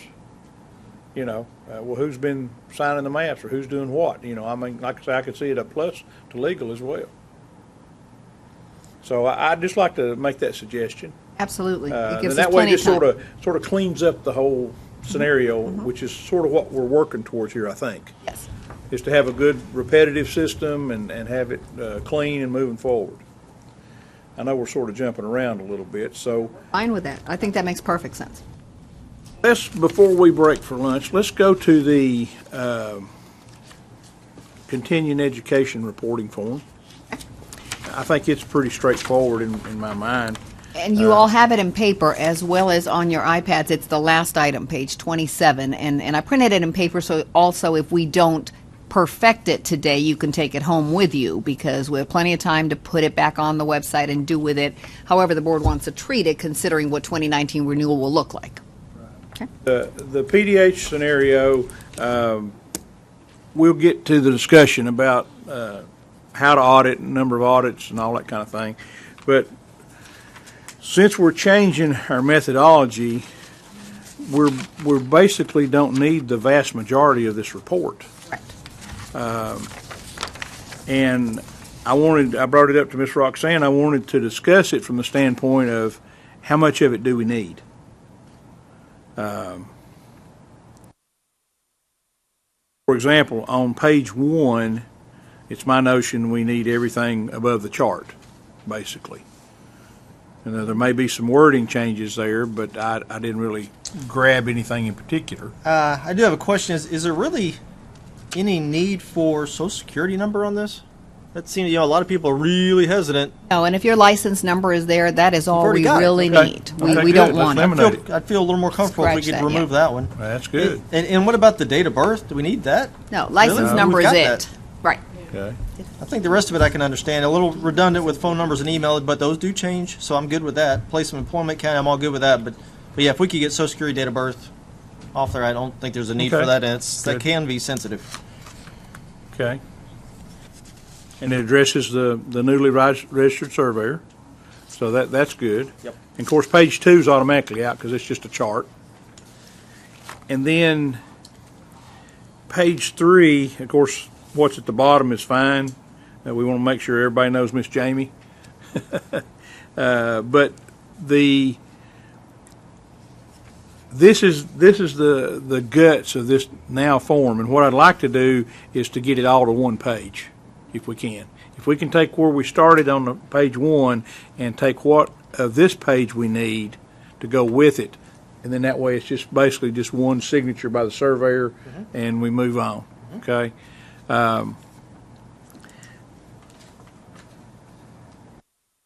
Well, who's been signing the maps or who's doing what? Like I say, I could see it a plus to legal as well. So I'd just like to make that suggestion. Absolutely. It And gives us that way, plenty it of time. sort of cleans up the whole scenario, which is sort of what we're working towards here, I think. Yes. Is to have a good repetitive system and have it clean and moving forward. I know we're sort of jumping around a little bit, so Fine with that. I think that makes perfect sense. before we break for lunch, let's go to the continuing education reporting form. I think it's pretty straightforward in my mind. And you all have it in paper as well as on your iPads. It's the last item, page 27. And I printed it in paper, so also if we don't perfect it today, you can take it home with you, because we have plenty of time to put it back on the website and do with it however the board wants to treat it, considering what 2019 renewal will look like. Okay. The PDH scenario, we'll get to the discussion about how to audit, number of audits, and all that kind of thing. But since we're changing our methodology, we're basically don't need the vast majority of this report. And I brought it up to Ms. Roxanne. I wanted to discuss it from the standpoint of how much of it do we need. For example, on page 1, it's my notion we need everything above the chart, basically. And there may be some wording changes there, but I didn't really grab anything in particular. I do have a question. Is there really any need for Social Security number on this? That seems, a lot of people are really hesitant. No, and if your license number is there, that is all already we got it. really Okay. need. Okay, We good. don't Let's want eliminate it. it. I'd feel a little more comfortable if we Scratch could that, remove yeah. that one. That's good. And what about the date of birth? Do we need that? No, license Really? number We've is got it. that. Right. Okay. I think the rest of it I can understand. A little redundant with phone numbers and email, but those do change, so I'm good with that. Place of employment, county, I'm all good with that. But yeah, if we could get Social Security date of birth off there, I don't think there's a need Okay. for that. And that Good. can be sensitive. Okay. And it addresses the newly registered surveyor, so that's good. Yep. And of course, page 2 is automatically out because it's just a chart. And then page 3, of course, what's at the bottom is fine. We want to make sure everybody knows Miss Jamie. But this is the guts of this now form, and what I'd like to do is to get it all to one page, if we can. If we can take where we started on the page 1 and take what of this page we need to go with it, and then that way it's just basically just one signature by the surveyor, and we move on. Okay. I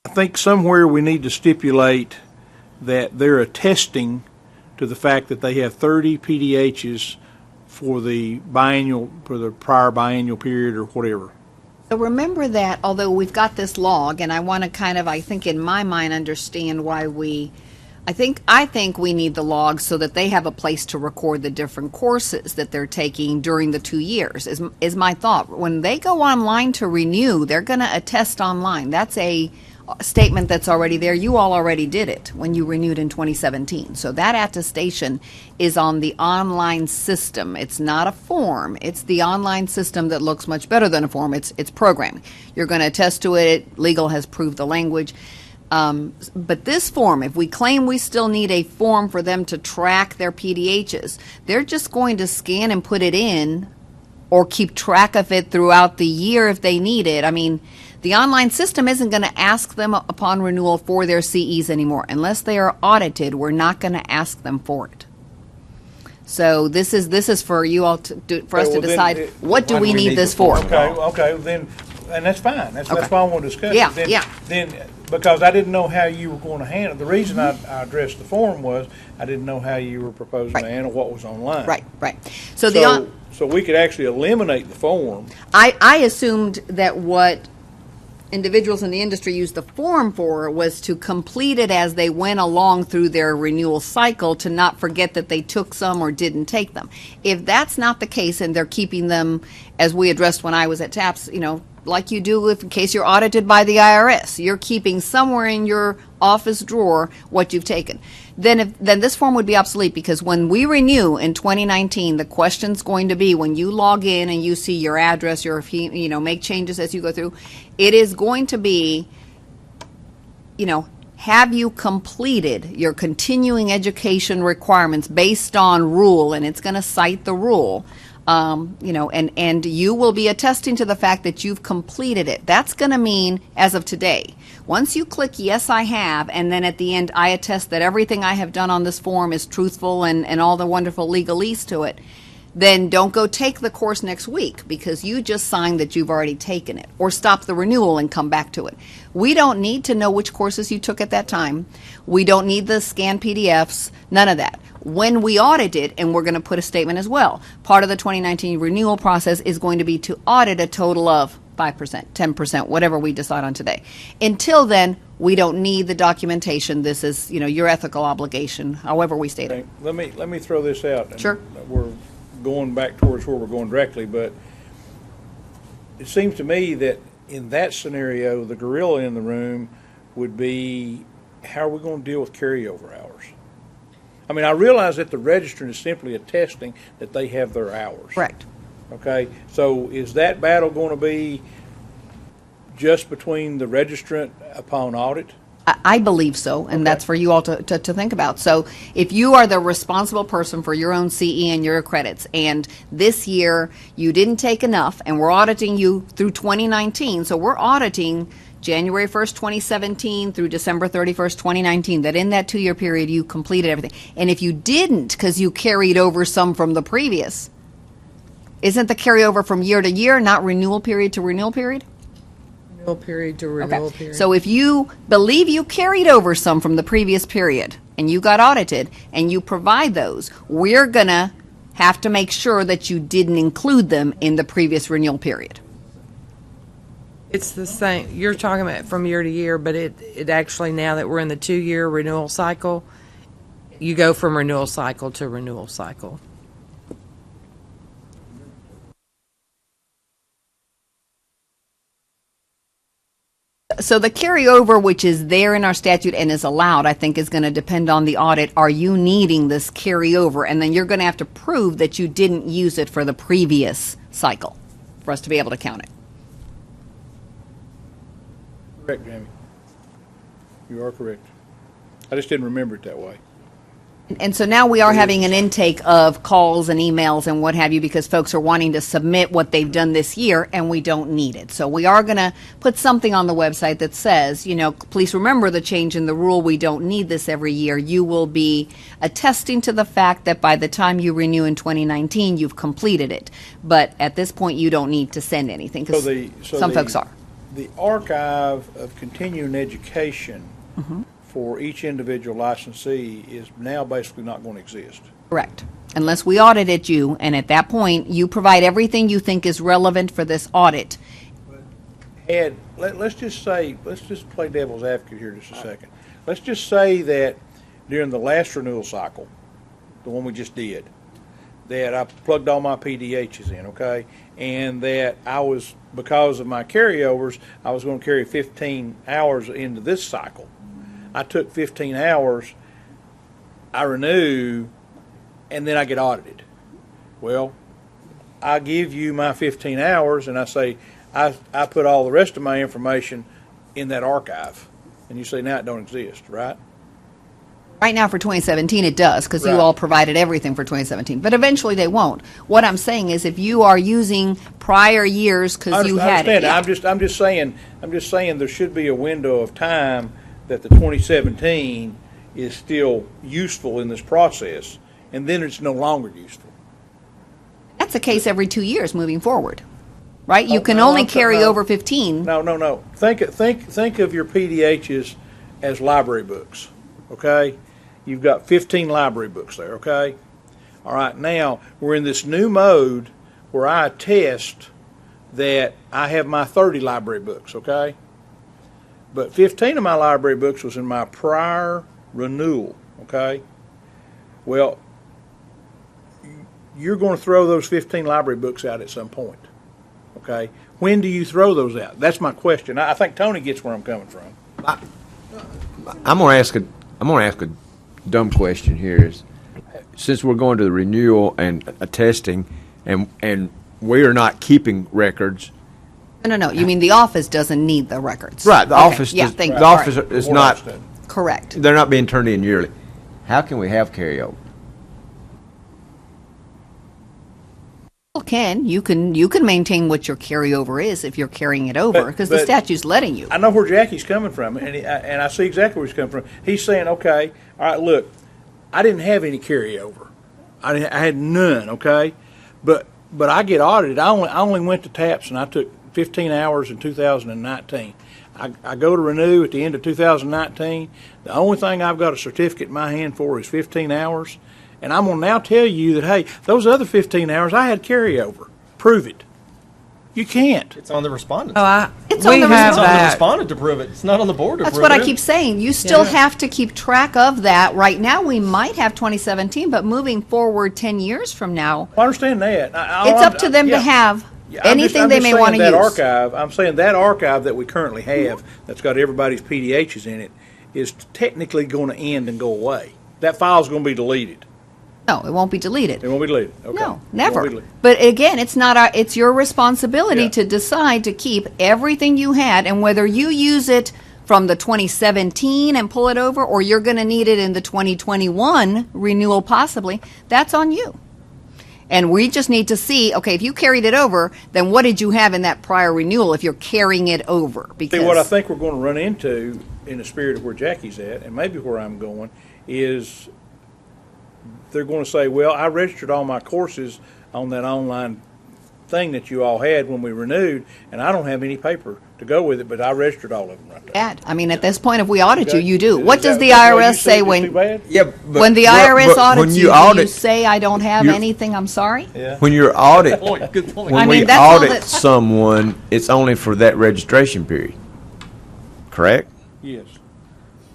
think somewhere we need to stipulate that they're attesting to the fact that they have 30 PDHs for the prior biennial period or whatever. So remember that, although we've got this log, and I want to kind of, I think in my mind, understand why I think we need the log so that they have a place to record the different courses that they're taking during the 2 years, is my thought. When they go online to renew, they're going to attest online. That's a statement that's already there. You all already did it when you renewed in 2017. So that attestation is on the online system. It's not a form. It's the online system that looks much better than a form. It's programming. You're going to attest to it. Legal has proved the language. But this form, if we claim we still need a form for them to track their PDHs, they're just going to scan and put it in or keep track of it throughout the year if they need it. I mean, the online system isn't going to ask them upon renewal for their CEs anymore. Unless they are audited, we're not going to ask them for it. So this is for you all for us Okay, to well, then decide, what do why we do we need need this the for? form? Okay, then, and that's fine. That's Okay. why I want to discuss Yeah, it. Then, yeah. Then, because I didn't know how you were going to handle, the reason I addressed the form was I didn't know how you were proposing Right. to handle what was online. Right, right. So So we could actually eliminate the form. I assumed that what individuals in the industry used the form for was to complete it as they went along through their renewal cycle, to not forget that they took some or didn't take them. If that's not the case and they're keeping them, as we addressed when I was at TAPS, like you do if in case you're audited by the IRS, you're keeping somewhere in your office drawer what you've taken. Then this form would be obsolete, because when we renew in 2019, the question's going to be when you log in and you see your address, make changes as you go through, it is going to be, have you completed your continuing education requirements based on rule, and it's going to cite the rule. And you will be attesting to the fact that you've completed it. That's going to mean, as of today, once you click yes, I have, and then at the end, I attest that everything I have done on this form is truthful and all the wonderful legalese to it, then don't go take the course next week, because you just signed that you've already taken it, or stop the renewal and come back to it. We don't need to know which courses you took at that time. We don't need the scanned PDFs, none of that. When we audit it, and we're going to put a statement as well, part of the 2019 renewal process is going to be to audit a total of 5%, 10%, whatever we decide on today. Until then, we don't need the documentation. This is, your ethical obligation, however we state it. Okay, let me throw this out. And Sure. We're going back towards where we're going directly, but it seems to me that in that scenario, the gorilla in the room would be, how are we going to deal with carryover hours? I mean, I realize that the registrant is simply attesting that they have their hours. Correct. Okay, so is that battle going to be just between the registrant upon audit? I believe so, and that's for you all to think about. So if you are the responsible person for your own CE and your credits, and this year you didn't take enough, and we're auditing you through 2019, so we're auditing January 1st, 2017 through December 31st, 2019, that in that 2-year period you completed everything. And if you didn't, because you carried over some from the previous, isn't the carryover from year to year, not renewal period to renewal period? Renewal period to renewal Okay. period. So if you believe you carried over some from the previous period and you got audited and you provide those, we're going to have to make sure that you didn't include them in the previous renewal period. It's the same, you're talking about from year to year, but it actually, now that we're in the 2-year renewal cycle, you go from renewal cycle to renewal cycle. So the carryover, which is there in our statute and is allowed, I think is going to depend on the audit. Are you needing this carryover? And then you're going to have to prove that you didn't use it for the previous cycle for us to be able to count it. Correct, Jamie. You are correct. I just didn't remember it that way. And so now we are having an intake of calls and emails and what have you, because folks are wanting to submit what they've done this year, and we don't need it. So we are going to put something on the website that says, please remember the change in the rule. We don't need this every year. You will be attesting to the fact that by the time you renew in 2019, you've completed it. But at this point, you don't need to send anything, because some folks are. The archive of continuing education for each individual licensee is now basically not going to exist. Correct. Unless we audited you, and at that point, you provide everything you think is relevant for this audit. And let's just play devil's advocate here just a second. Let's just say that during the last renewal cycle, the one we just did, that I plugged all my PDHs in, okay? And that because of my carryovers, I was going to carry 15 hours into this cycle. I took 15 hours, I renew, and then I get audited. Well, I give you my 15 hours, and I say, I put all the rest of my information in that archive. And you say, now it don't exist, right? Right now for 2017 it does, because you Right. all provided everything for 2017. But eventually they won't. What I'm saying is, if you are using prior years because you had it. I understand. I'm just saying there should be a window of time that the 2017 is still useful in this process. and then it's no longer useful. That's the case every 2 years moving forward, right? You can no, only I'm- carry no. over 15. No. Think of your PDHs as library books, okay? You've got 15 library books there, okay? All right, now we're in this new mode where I attest that I have my 30 library books, okay? But 15 of my library books was in my prior renewal, okay? Well, you're going to throw those 15 library books out at some point, okay? When do you throw those out? That's my question. I think Tony gets where I'm coming from. I'm going to ask a dumb question here. Is since we're going to the renewal and attesting, and we are not keeping records, No. You mean the office doesn't need the records? right? The Okay, office, yeah, does, thank the you. office All right. is More not. understood. Correct. They're not being turned in yearly. How can we have carryover? You can maintain what your carryover is if you're carrying it over, because the but- statute's letting you. I know where Jackie's coming from, and I see exactly where he's coming from. He's saying, okay, all right, look, I didn't have any carryover. I had none, okay? But I get audited. I only went to TAPS, and I took 15 hours in 2019. I go to renew at the end of 2019. The only thing I've got a certificate in my hand for is 15 hours. And I'm going to now tell you that, hey, those other 15 hours, I had carryover. Prove it. You can't. It's on the respondent. It's we on the have It's on the that. respondent to prove it. It's not on the board to That's prove what it. I keep saying. You still Yeah. have to keep track of that. Right now, we might have 2017, but moving forward 10 years from now, I understand that. it's up to them to have anything they may want to use. I'm saying that archive that we currently have, that's got everybody's PDHs in it, is technically going to end and go away. That file's going to be deleted. No, it won't be deleted. It won't be deleted. Okay. No, It won't never. be deleted. But again, it's your responsibility Yeah. to decide to keep everything you had, and whether you use it from the 2017 and pull it over, or you're going to need it in the 2021 renewal possibly, that's on you. And we just need to see, okay, if you carried it over, then what did you have in that prior renewal if you're carrying it over? Because See, what I think we're going to run into, in the spirit of where Jackie's at, and maybe where I'm going, is they're going to say, well, I registered all my courses on that online thing that you all had when we renewed, and I don't have any paper to go with it, but I registered all of them right there. bad. I mean, at this point, if we audit you, Okay. you do. Is What does that- the that's why you IRS see say it was too when bad? Yeah, but when the but- IRS but audits when you? Do you audit, say I don't have you're- anything? I'm sorry. Yeah. when you audit, Good point. when I mean, we that's all audit that- someone, it's only for that registration period. Correct? Yes.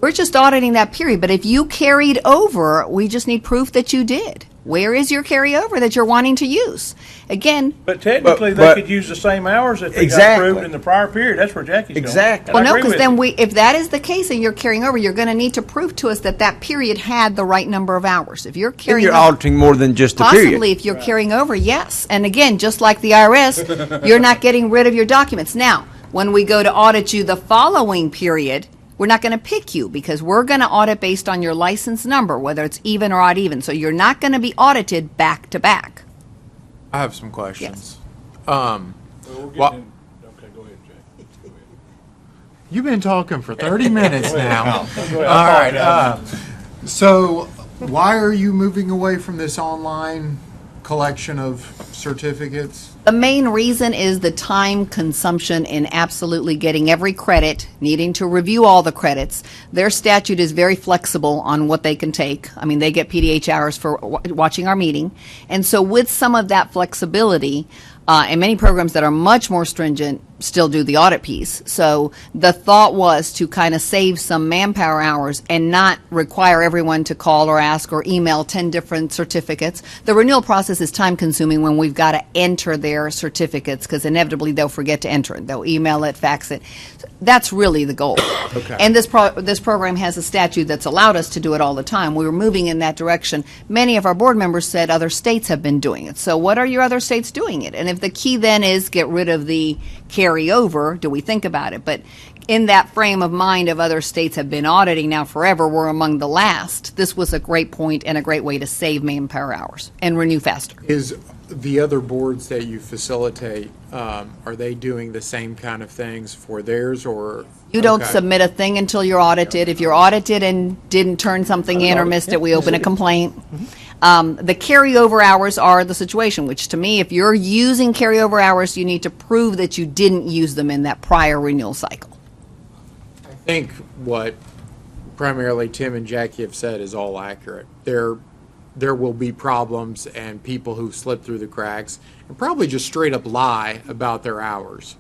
We're just auditing that period. But if you carried over, we just need proof that you did. Where is your carryover that you're wanting to use? Again, But technically, But- they could use the same hours that they Exactly. got approved in the prior period. That's where Jackie's going. Exactly. And well, I no, agree because with then you. if that is the case and you're carrying over, you're going to need to prove to us that that period had the right number of hours. If you're Then carrying you're over, auditing more than just the possibly period. if you're carrying over, yes. And again, just like the IRS, you're not getting rid of your documents. Now, when we go to audit you the following period, we're not going to pick you because we're going to audit based on your license number, whether it's even or odd even. So you're not going to be audited back to back. I have some questions. Well, we're getting Well- in- Okay, go ahead, Jack. Go ahead. You've been talking for 30 minutes now. Go ahead. All I right. apologize. So, why are you moving away from this online collection of certificates? The main reason is the time consumption in absolutely getting every credit, needing to review all the credits. Their statute is very flexible on what they can take. I mean, they get PDH hours for watching our meeting. And so with some of that flexibility, and many programs that are much more stringent still do the audit piece. So the thought was to kind of save some manpower hours and not require everyone to call or ask or email 10 different certificates. The renewal process is time consuming when we've got to enter their certificates because inevitably they'll forget to enter it. They'll email it, fax it. That's really the goal. Okay. And this program has a statute that's allowed us to do it all the time. We were moving in that direction. Many of our board members said other states have been doing it. So what are your other states doing it? And if the key then is get rid of the carryover, do we think about it? But in that frame of mind of other states have been auditing now forever, we're among the last. This was a great point and a great way to save manpower hours and renew faster. Is the other boards that you facilitate, are they doing the same kind of things for theirs, or? You don't Okay. submit a thing until you're audited. If you're audited and didn't turn something in or missed it, we open a complaint. The carryover hours are the situation, which to me, if you're using carryover hours, you need to prove that you didn't use them in that prior renewal cycle. I think what primarily Tim and Jackie have said is all accurate. There will be problems and people who slip through the cracks and probably just straight up lie about their hours.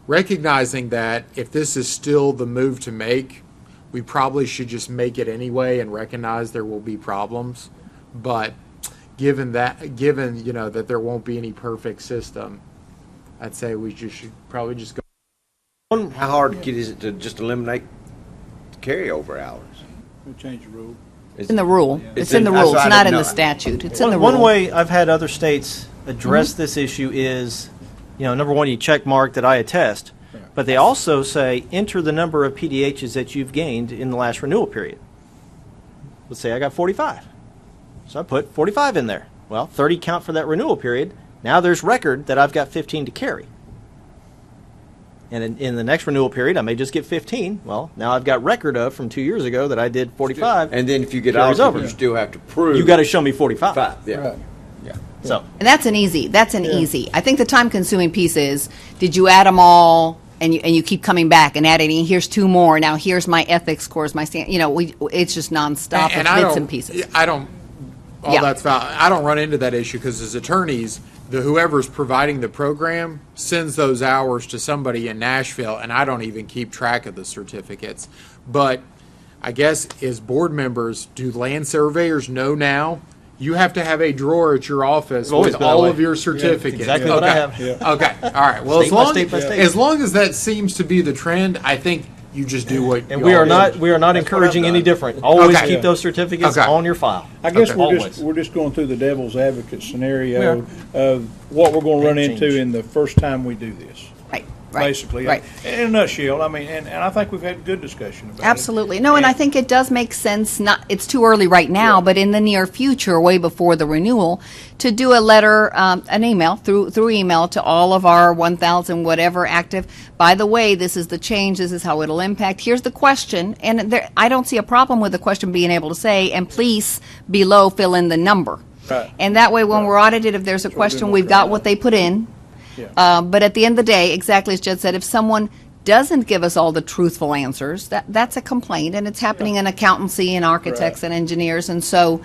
Recognizing that if this is still the move to make, we probably should just make it anyway and recognize there will be problems. But given you know that there won't be any perfect system, I'd say we just should probably just go. How hard is it to just eliminate carryover hours? We'll change the rule. It's in the rule. It's in the that's rules, what I not didn't in the know. statute. It's in the rule. One way I've had other states address this issue is, number one, you check mark that I attest, but they also say enter the number of PDHs that you've gained in the last renewal period. Let's say I got 45. So I put 45 in there. Well, 30 count for that renewal period. Now there's record that I've got 15 to carry. And in the next renewal period, I may just get 15. Well, now I've got record of from 2 years ago that I did 45. And then if you get Carries out, over. you still have to prove. You got to show me 45. Yeah. Right. Yeah. So And that's an easy. I think the time-consuming piece is, did you add them all, and you keep coming back and adding, here's 2 more, now here's my ethics course, my stand, it's just nonstop of bits and pieces. That's valid. I don't run into that issue because as attorneys, whoever's providing the program sends those hours to somebody in Nashville, and I don't even keep track of the certificates. But I guess as board members, do land surveyors know now? You have to have a drawer at your office always with been that all way. of your certificates. exactly what I have. Okay, all right. Well, State by state by state. as long as that seems to be the trend, I think you just do what. And you we are always not encouraging any different. Always Okay. keep those certificates Okay. on your file. I guess Always. we're just going through the devil's advocate We scenario are. of what we're going to run Change. into in the first time we do this. Right. Basically, Right. in a nutshell. I mean, and I think we've had good discussion about it. Absolutely. No, and I think it does make sense, it's too early right now, but in the near future, way before the renewal, to do a letter, an email, through email to all of our 1,000 whatever active. By the way, this is the change, this is how it'll impact. Here's the question, and I don't see a problem with the question being able to say, and please below fill in the number. Right. And that way, when we're audited, if there's a question, we've got what they put in. Yeah. But at the end of the day, exactly as Jed said, if someone doesn't give us all the truthful answers, that's a complaint, and it's happening in accountancy and architects and engineers, and so,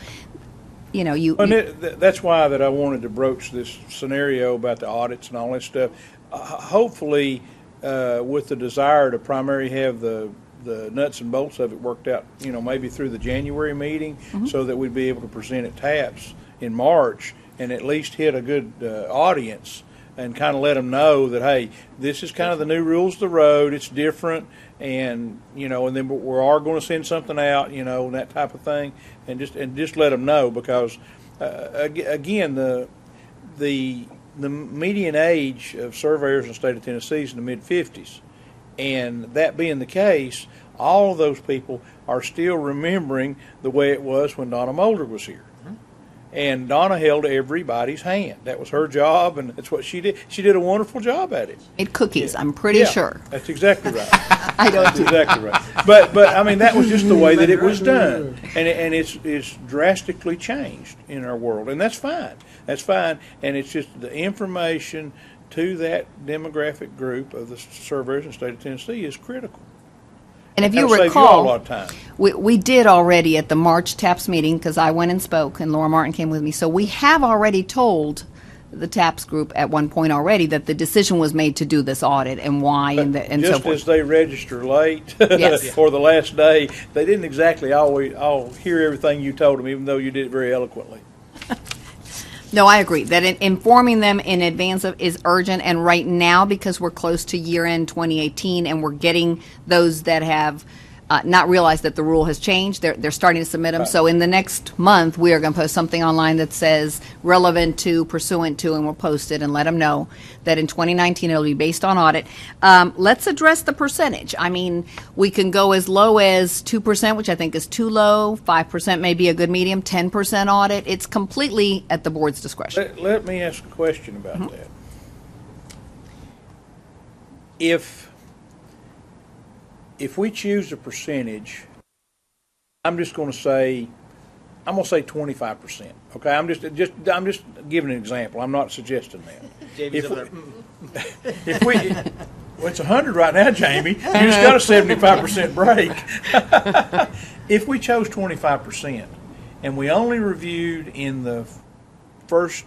That's why that I wanted to broach this scenario about the audits and all that stuff. Hopefully, with the desire to primarily have the nuts and bolts of it worked out, maybe through the January meeting, so that we'd be able to present at TAPS in March and at least hit a good audience and kind of let them know that, hey, this is kind of the new rules of the road. It's different, and and then we are going to send something out, and that type of thing, and just let them know, because again, the median age of surveyors in the state of Tennessee is in the mid-50s, and that being the case, all of those people are still remembering the way it was when Donna Mulder was here. And Donna held everybody's hand. That was her job, and that's what she did. She did a wonderful job at it. made cookies, I'm pretty sure. That's exactly right. I don't That's exactly right. But I mean, that was just the way that it was done, and it's drastically changed in our world, and that's fine. That's fine, and it's just the information to that demographic group of the surveyors in the state of Tennessee is critical. And if you That'll save you all a lot recall, of time. we did already at the March TAPS meeting, because I went and spoke, and Laura Martin came with me, so we have already told the TAPS group at one point already that the decision was made to do this audit and why and so Just forth. as they register late Yes. for the last day, they didn't exactly always all hear everything you told them, even though you did it very eloquently. No, I agree that informing them in advance of is urgent, and right now, because we're close to year-end 2018 and we're getting those that have not realized that the rule has changed, they're starting to submit them. So in the next month, we are going to post something online that says relevant to, pursuant to, and we'll post it and let them know that in 2019 it'll be based on audit. Let's address the percentage. I mean, we can go as low as 2%, which I think is too low. 5% may be a good medium. 10% audit. It's completely at the board's discretion. Let me ask a question about that. If we choose a percentage, I'm just going to say I'm gonna say 25%. Okay, I'm just giving an example. I'm not suggesting that. JB's If over we- there. If we, well, it's 100 right now, Jamie. You just got a 75% break. If we chose 25% and we only reviewed in the first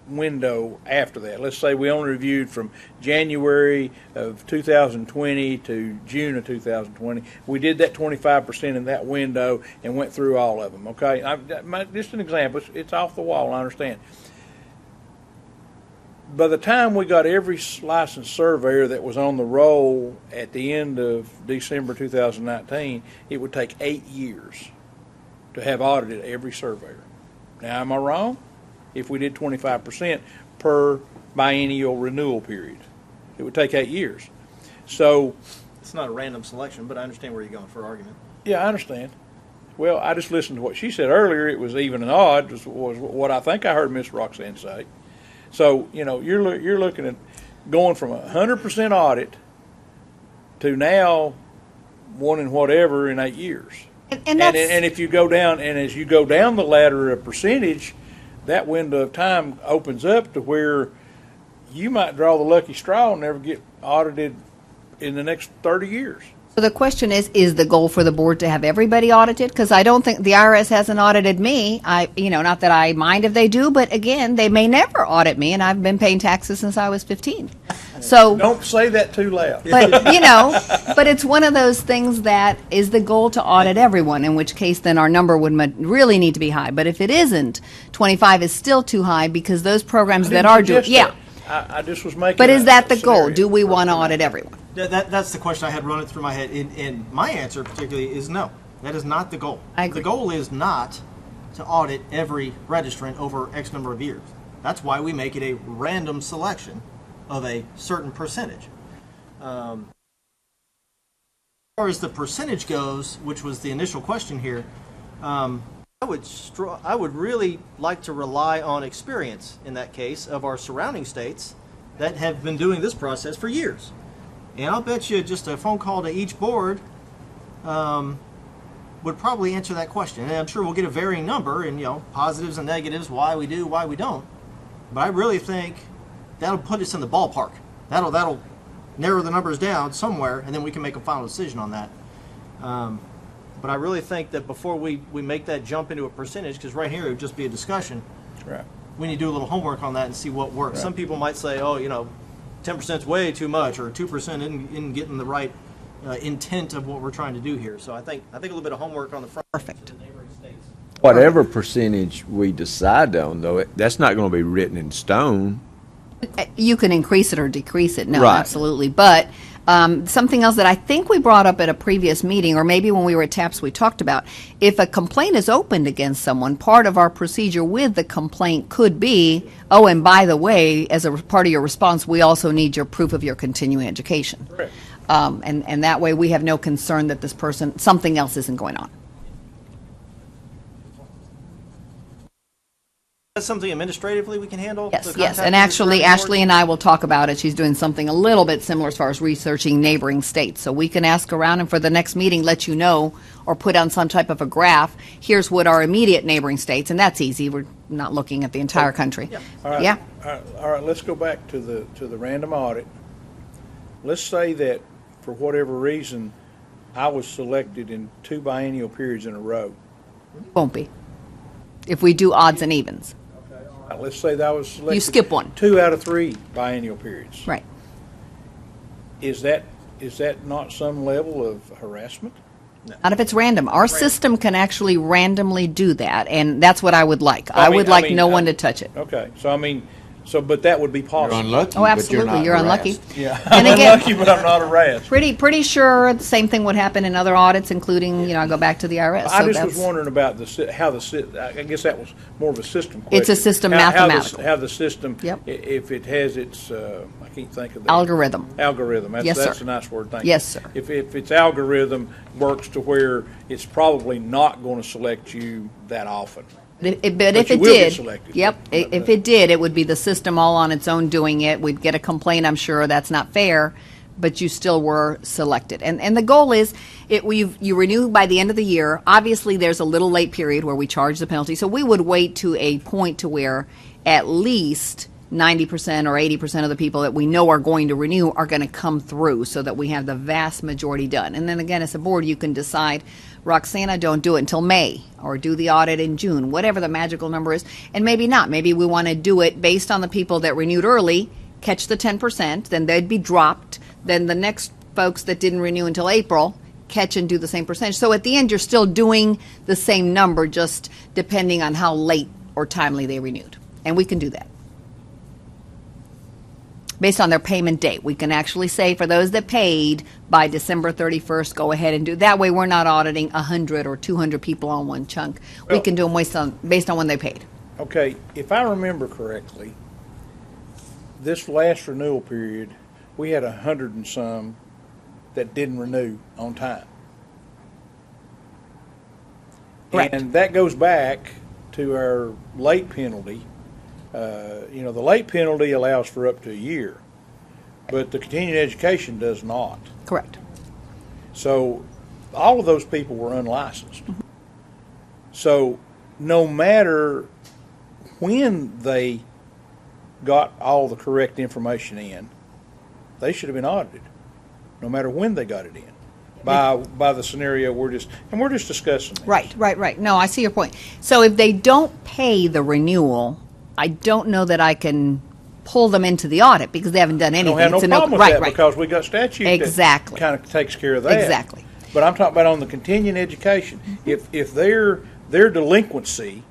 window after that, let's say we only reviewed from January of 2020 to June of 2020, we did that 25% in that window and went through all of them, okay? Just an example. It's off the wall, I understand. By the time we got every licensed surveyor that was on the roll at the end of December 2019, it would take 8 years to have audited every surveyor. Now, am I wrong? If we did 25% per biennial renewal period, it would take 8 years. So, It's not a random selection, but I understand where you're going for argument. yeah, I understand. Well, I just listened to what she said earlier. It was even and odd, was what I think I heard Miss Roxanne say. So, you're looking at going from 100% audit to now 1 and whatever in 8 years. And that's, And if you go down, and as you go down the ladder of percentage, that window of time opens up to where you might draw the lucky straw and never get audited in the next 30 years. so the question is the goal for the board to have everybody audited? Because I don't think the IRS hasn't audited me. Not that I mind if they do, but again, they may never audit me, and I've been paying taxes since I was 15. So, Don't say that too loud. but but it's one of those things that is the goal to audit everyone, in which case then our number would really need to be high. But if it isn't, 25 is still too high because those programs that are doing, I just was making. But is that the goal? scenario. Do we want to audit everyone? That's the question I had running through my head. And my answer particularly is no. That is not the goal. I agree. The goal is not to audit every registrant over X number of years. That's why we make it a random selection of a certain percentage. As far as the percentage goes, which was the initial question here, I would really like to rely on experience in that case of our surrounding states that have been doing this process for years. And I'll bet you just a phone call to each board would probably answer that question. And I'm sure we'll get a varying number and, positives and negatives, why we do, why we don't. But I really think that'll put us in the ballpark. That'll narrow the numbers down somewhere, and then we can make a final decision on that. But I really think that before we make that jump into a percentage, because right here it would just be a discussion, Right. we need to do a little homework on that and see what works. Right. Some people might say, 10% is way too much, or 2% isn't getting the right intent of what we're trying to do here. So I think a little bit of homework on the front. Perfect. Whatever percentage we decide on, though, that's not going to be written in stone. You can increase it or decrease it. No, Right. absolutely. But something else that I think we brought up at a previous meeting, or maybe when we were at TAPS we talked about, if a complaint is opened against someone, part of our procedure with the complaint could be, oh, and by the way, as a part of your response, we also need your proof of your continuing education. Correct. And that way we have no concern that this person, something else isn't going on. That's something administratively we can handle? Yes, The yes. contact And with the actually, survey board? Ashley and I will talk about it. She's doing something a little bit similar as far as researching neighboring states. So we can ask around and for the next meeting, let you know, or put on some type of a graph, here's what our immediate neighboring states, and that's easy. We're not looking at the entire country. All right. Yeah. All right, let's go back to the random audit. Let's say that for whatever reason, I was selected in 2 biennial periods in a row. Won't be. If we do odds and evens. Let's say that I was selected. You skip one. 2 out of 3 biennial periods. Right. Is that not some level of harassment? Not if it's random. Our system can actually randomly do that, and that's what I would like. I I mean- would I like mean, no one to touch it. Okay, but that would be You're possible. unlucky, Oh, but absolutely. not You're unlucky. harassed. Yeah, And I'm again- unlucky, but I'm not harassed. Pretty sure the same thing would happen in other audits, including, I go back to the IRS. I so just was that's- wondering about I guess that was more of a system question. It's a system How the- mathematical. How the system, Yep. if it has its, I can't think of the. Algorithm. Algorithm, Yes, that's sir. a nice word, thank you. Yes, sir. If its algorithm works to where it's probably not going to select you that often. But if But it you will get did, selected. yep, But- if it did, it would be the system all on its own doing it. We'd get a complaint, I'm sure, that's not fair. but you still were selected. And the goal is you renew by the end of the year. Obviously, there's a little late period where we charge the penalty. So we would wait to a point to where at least 90% or 80% of the people that we know are going to renew are going to come through so that we have the vast majority done. And then again, as a board, you can decide, Roxana, don't do it until May, or do the audit in June, whatever the magical number is. And maybe not. Maybe we want to do it based on the people that renewed early, catch the 10%, then they'd be dropped. Then the next folks that didn't renew until April catch and do the same percentage. So at the end, you're still doing the same number, just depending on how late or timely they renewed. And we can do that based on their payment date. We can actually say for those that paid by December 31st, go ahead and do. That way we're not auditing 100 or 200 people on one chunk. We can do them based on when they paid. Okay, if I remember correctly, this last renewal period, we had 100 and some that didn't renew on time. Correct. And that goes back to our late penalty. The late penalty allows for up to a year, but the continuing education does not. Correct. So all of those people were unlicensed. So no matter when they got all the correct information in, they should have been audited, no matter when they got it in. By the scenario we're just discussing this. Right. No, I see your point. So if they don't pay the renewal, I don't know that I can pull them into the audit because they haven't done anything. I don't have no problem with that because we got statute Exactly. that kind of takes care of that. Exactly. But I'm talking about on the continuing education. If their delinquency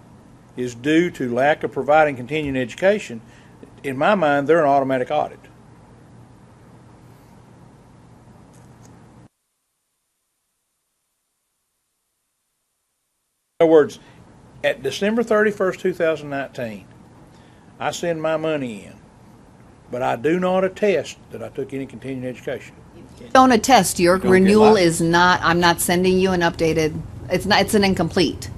is due to lack of providing continuing education, in my mind, they're an automatic audit. In other words, at December 31st, 2019, I send my money in, but I do not attest that I took any continuing education. Don't attest. Your Don't renewal get is not, I'm not sending you an updated, it's an incomplete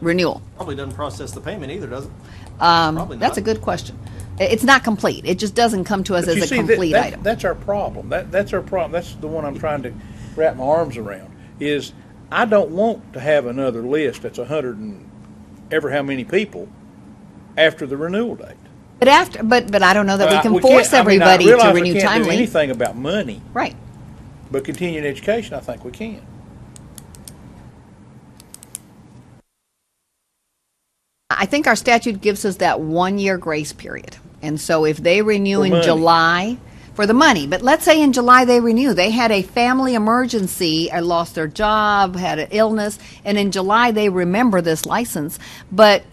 renewal. Probably doesn't process the payment either, does it? Probably That's not. a good question. It's not complete. It just doesn't come to us But as you a see, complete item. That's our problem. That's our problem. That's the one I'm trying to wrap my arms around, is I don't want to have another list that's 100 and ever how many people after the renewal date. But I don't know that we can We force can't- I mean, I everybody to realize we renew can't do timely. anything about money, Right. but continuing education, I think we can. I think our statute gives us that 1-year grace period. And so if they renew For in money. July, for the money, but let's say in July they renew, they had a family emergency, or lost their job, had an illness, and in July they remember this license, but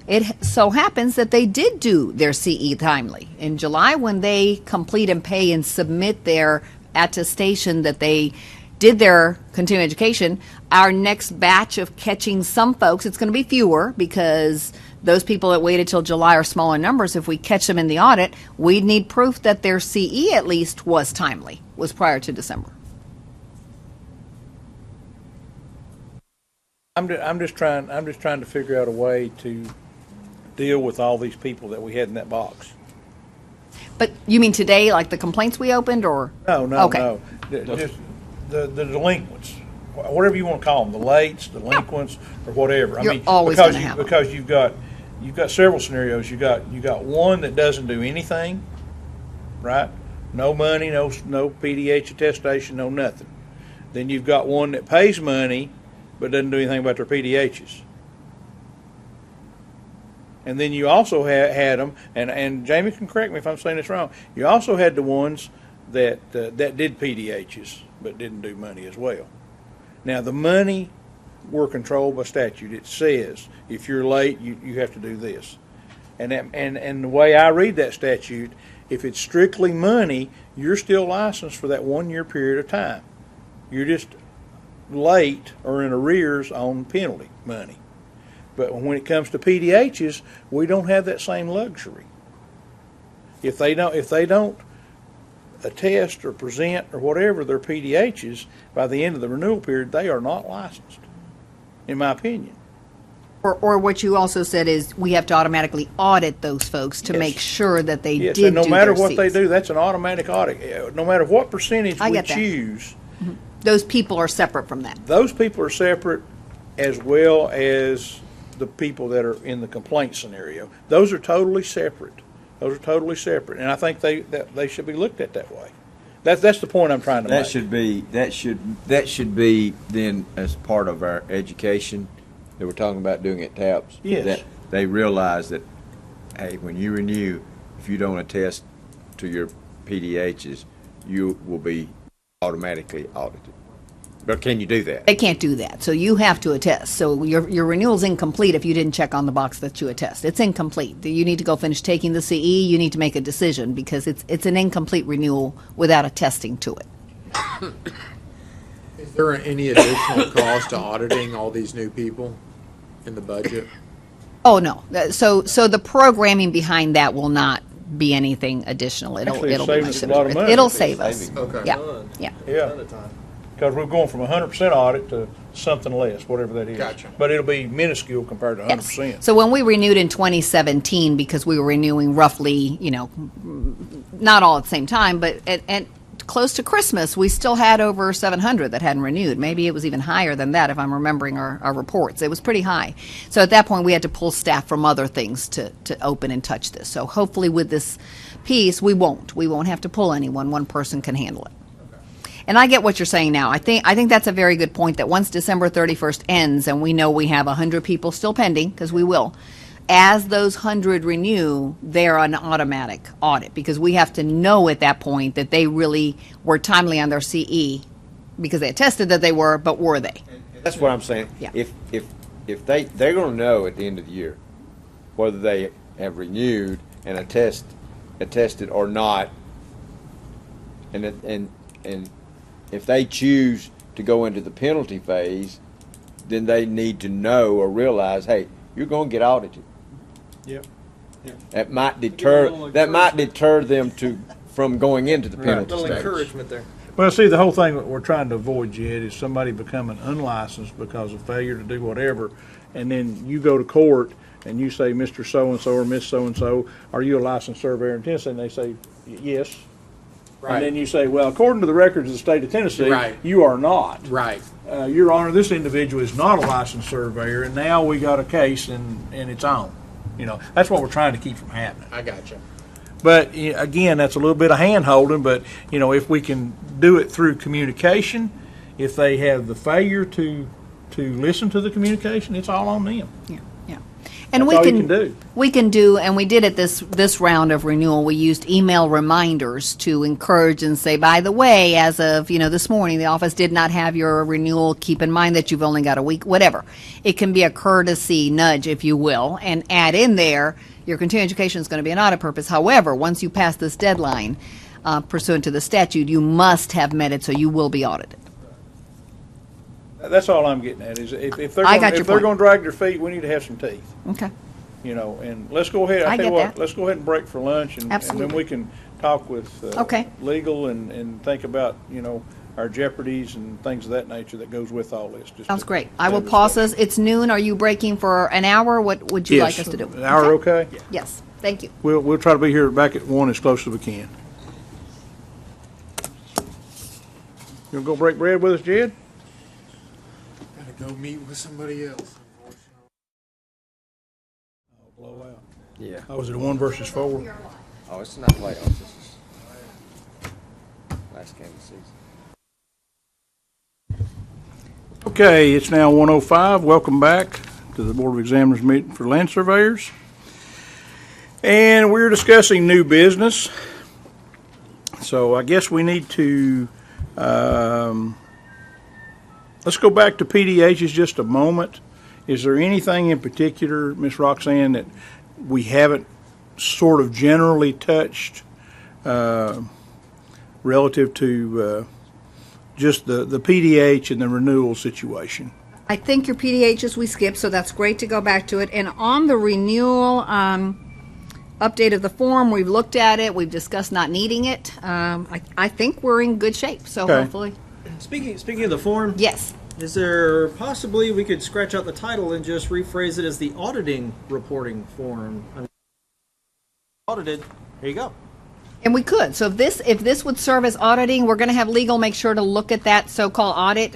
it so happens that they did do their CE timely. In July, when they complete and pay and submit their attestation that they did their continuing education, our next batch of catching some folks, it's going to be fewer because those people that waited till July are smaller numbers. If we catch them in the audit, we'd need proof that their CE at least was timely, was prior to December. I'm just trying to figure out a way to deal with all these people that we had in that box. But you mean today, like the complaints we opened, or? No. Okay. Just the delinquents, whatever you want to call them, the lates, delinquents, or whatever. You're always gonna have them. because you've got several scenarios. You got one that doesn't do anything, right? No money, no PDH attestation, no nothing. Then you've got one that pays money but doesn't do anything about their PDHs. And then you also had them, and Jamie can correct me if I'm saying this wrong. You also had the ones that did PDHs but didn't do money as well. Now the money we're controlled by statute. It says if you're late, you have to do this, and the way I read that statute, if it's strictly money, you're still licensed for that 1 year period of time. You're just late or in arrears on penalty money. But when it comes to PDHs, we don't have that same luxury. If they don't attest or present or whatever their PDHs by the end of the renewal period, they are not licensed, in my opinion. Or what you also said is we have to automatically audit those folks to Yes. make sure that they Yes, did and no do matter their what they Cs. do, that's an automatic audit. No matter what percentage I we get that. choose, Those people are separate from that. those people are separate as well as the people that are in the complaint scenario. Those are totally separate. Those are totally separate, and I think they should be looked at that way. That's the point I'm trying to make. That should be then as part of our education that we're talking about doing at TAPS. Yes. That they realize that, hey, when you renew, if you don't attest to your PDHs, you will be automatically audited. But can you do that? They can't do that, so you have to attest. So your renewal's incomplete if you didn't check on the box that you attest. It's incomplete. You need to go finish taking the CE. You need to make a decision because it's an incomplete renewal without attesting to it. Is there any additional cost to auditing all these new people in the budget? Oh, no. So the programming behind that will not be anything additional. Actually, it's It'll be saving much us a lot of simpler. money. It'll save us. Saving. Okay. Yeah, yeah. Yeah, because we're going from 100% audit to something less, whatever that is. Gotcha. But it'll be minuscule compared to 100%. Yes. So when we renewed in 2017, because we were renewing roughly, not all at the same time, but at close to Christmas, we still had over 700 that hadn't renewed. Maybe it was even higher than that if I'm remembering our reports. It was pretty high. So at that point, we had to pull staff from other things to open and touch this. So hopefully with this piece, we won't. We won't have to pull anyone. One person can handle it. And I get what you're saying now. I think that's a very good point that once December 31st ends and we know we have 100 people still pending, because we will, as those 100 renew, they're an automatic audit because we have to know at that point that they really were timely on their CE because they attested that they were, but were they? That's what I'm saying. Yeah. If they're going to know at the end of the year whether they have renewed and attested or not, and if they choose to go into the penalty phase, then they need to know or realize, hey, you're going to get audited. Yep. That might deter them from going into the penalty Little stage. encouragement there. Well, see, the whole thing that we're trying to avoid, Jed, is somebody becoming unlicensed because of failure to do whatever, and then you go to court and you say, Mr. So-and-so or Miss So-and-so, are you a licensed surveyor in Tennessee? And they say, yes. Right. And then you say, well, according to the records of the state of Tennessee, Right. you are not. Right. Your Honor, this individual is not a licensed surveyor, and now we got a case and it's on. That's what we're trying to keep from happening. I gotcha. But again, that's a little bit of hand holding, but if we can do it through communication, if they have the failure to listen to the communication, it's all on them. Yeah, yeah. And That's all you can do. We can do, and we did it this round of renewal. We used email reminders to encourage and say, by the way, as of this morning, the office did not have your renewal. Keep in mind that you've only got a week. Whatever, it can be a courtesy nudge, if you will, and add in there your continuing education is going to be an audit purpose. However, once you pass this deadline, pursuant to the statute, you must have met it, so you will be audited. That's all I'm getting at is if they're I got your point. going to drag their feet, we need to have some teeth. Okay. And let's go ahead. I tell you get what, that. let's go ahead and break for lunch, and then Absolutely. we can talk with Okay. legal and think about our jeopardies and things of that nature that goes with all this. Just Sounds to great. I will have a pause discussion. us. It's noon. Are you breaking for an hour? What would you like us to do? An hour, okay? Yes. Thank you. We'll try to be here back at 1 as close as we can. You want to go break bread with us, Jed? Gotta go meet with somebody else. Blow out. Yeah. Oh, was it a 1 versus 4? Oh, it's not playoffs. This is last game of the season. Okay, it's now 1:05. Welcome back to the Board of Examiners meeting for land surveyors. And we're discussing new business. So I guess we need to, let's go back to PDHs just a moment. Is there anything in particular, Ms. Roxanne, that we haven't sort of generally touched relative to just the PDH and the renewal situation? I think your PDHs we skipped, so that's great to go back to it. And on the renewal update of the form, we've looked at it. We've discussed not needing it. I think we're in good shape. So Okay. hopefully, Speaking of the form, yes. Is there possibly we could scratch out the title and just rephrase it as the auditing reporting form? I mean, audited. Here you go. And we could. So if this would serve as auditing, we're going to have legal make sure to look at that so-called audit.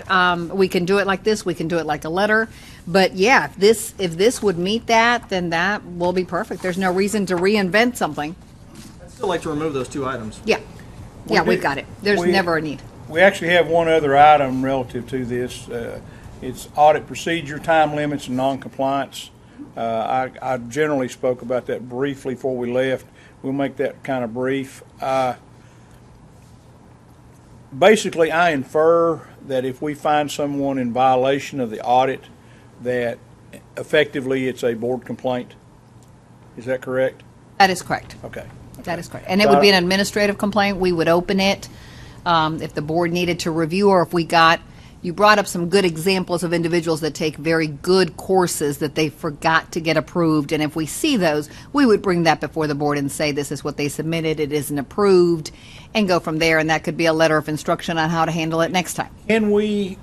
We can do it like this. We can do it like a letter. But yeah, if this would meet that, then that will be perfect. There's no reason to reinvent something. I'd still like to remove those two items. Yeah. Yeah, we've got it. There's never a need. We actually have one other item relative to this. It's audit procedure, time limits, and noncompliance. I generally spoke about that briefly before we left. We'll make that kind of brief. Basically, I infer that if we find someone in violation of the audit, that effectively it's a board complaint. Is that correct? That is correct. Okay. That is correct. And it would be an administrative complaint. We would open it if the board needed to review, or if we got, you brought up some good examples of individuals that take very good courses that they forgot to get approved. And if we see those, we would bring that before the board and say, this is what they submitted, it isn't approved, and go from there. And that could be a letter of instruction on how to handle it next time. Can we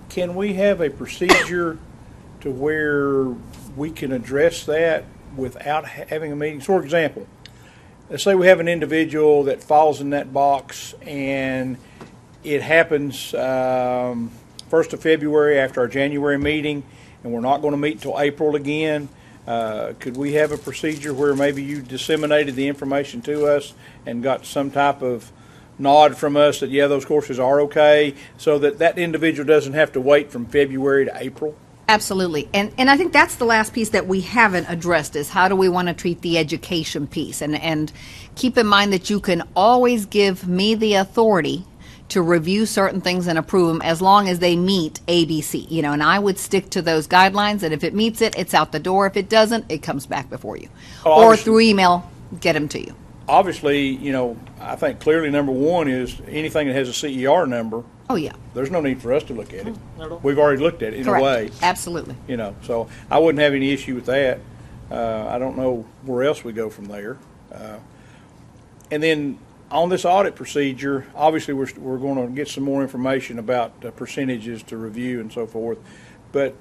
have a procedure to where we can address that without having a meeting? So, for example, let's say we have an individual that falls in that box and it happens 1st of February after our January meeting, and we're not going to meet till April again. Could we have a procedure where maybe you disseminated the information to us and got some type of nod from us that, yeah, those courses are okay, so that that individual doesn't have to wait from February to April? Absolutely. And I think that's the last piece that we haven't addressed, is how do we want to treat the education piece? And keep in mind that you can always give me the authority to review certain things and approve them as long as they meet ABC, and I would stick to those guidelines, and if it meets it, it's out the door. If it doesn't, it comes back before you. Or through email, get them to you. Obviously, I think clearly number one is anything that has a CER number. Oh, yeah. There's no need for us to look at it. We've already looked at it in Correct. a way. Absolutely. So I wouldn't have any issue with that. I don't know where else we go from there. And then on this audit procedure, obviously we're going to get some more information about percentages to review and so forth. But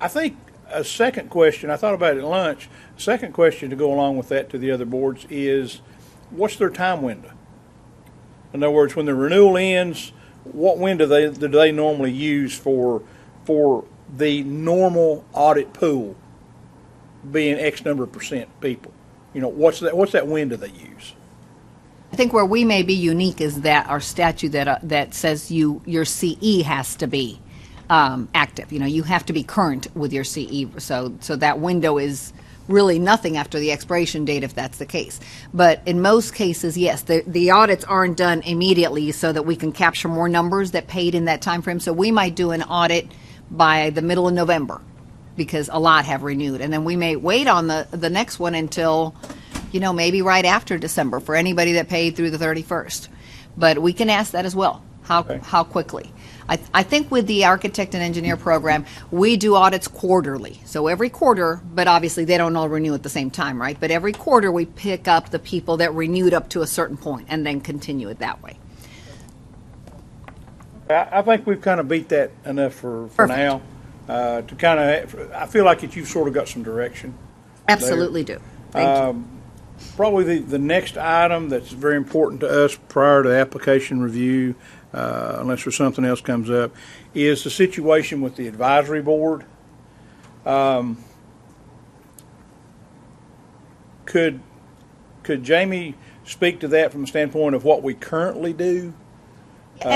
I think a second question, I thought about it at lunch, a second question to go along with that to the other boards is, what's their time window? In other words, when the renewal ends, what window do they normally use for the normal audit pool being X number of percent people? What's that window they use? I think where we may be unique is that our statute that says your CE has to be active. You have to be current with your CE. So that window is really nothing after the expiration date, if that's the case. But in most cases, yes, the audits aren't done immediately so that we can capture more numbers that paid in that time frame. So we might do an audit by the middle of November because a lot have renewed, and then we may wait on the next one until maybe right after December for anybody that paid through the 31st. But we can ask that as well. How quickly? I think with the architect and engineer program, we do audits quarterly. So every quarter, but obviously they don't all renew at the same time, right? But every quarter we pick up the people that renewed up to a certain point and then continue it that way. I think we've kind of beat that enough for now. To kind of, I feel like you've sort of got some direction. Absolutely do. Thank you. Probably the next item that's very important to us prior to application review, unless there's something else comes up, is the situation with the advisory board. Could Jamie speak to that from the standpoint of what we currently do? Or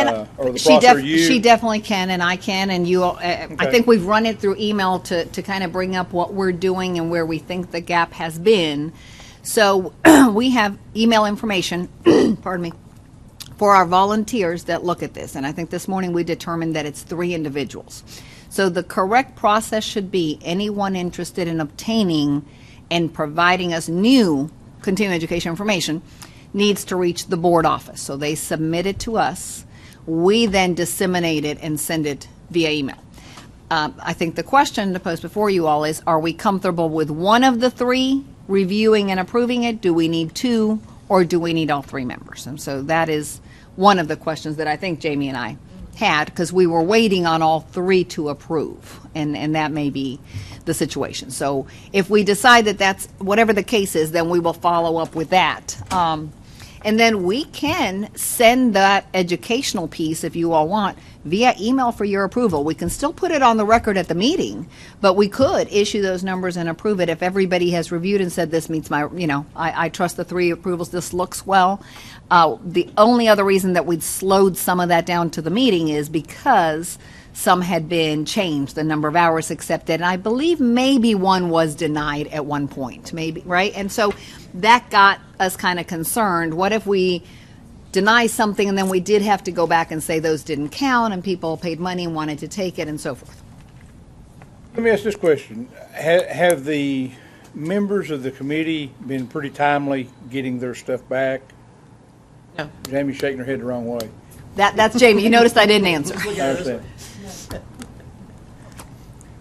the process she definitely can, and I can, and you. Okay. I think we've run it through email to kind of bring up what we're doing and where we think the gap has been. So we have email information, pardon me, for our volunteers that look at this. And I think this morning we determined that it's 3 individuals. So the correct process should be anyone interested in obtaining and providing us new continuing education information needs to reach the board office. So they submit it to us. We then disseminate it and send it via email. I think the question to pose before you all is, are we comfortable with one of the 3 reviewing and approving it? Do we need 2, or do we need all 3 members? And so that is one of the questions that I think Jamie and I had, because we were waiting on all three to approve, and that may be the situation. So if we decide that that's, whatever the case is, then we will follow up with that. And then we can send that educational piece, if you all want, via email for your approval. We can still put it on the record at the meeting, but we could issue those numbers and approve it if everybody has reviewed and said, this meets my, I trust the three approvals, this looks well. The only other reason that we'd slowed some of that down to the meeting is because some had been changed, the number of hours accepted, and I believe maybe one was denied at one point, maybe, right? And so that got us kind of concerned. What if we deny something and then we did have to go back and say those didn't count and people paid money and wanted to take it and so forth? Let me ask this question. Have the members of the committee been pretty timely getting their stuff back? No. Jamie's shaking her head the wrong way. That's Jamie. You noticed I didn't answer. I understand.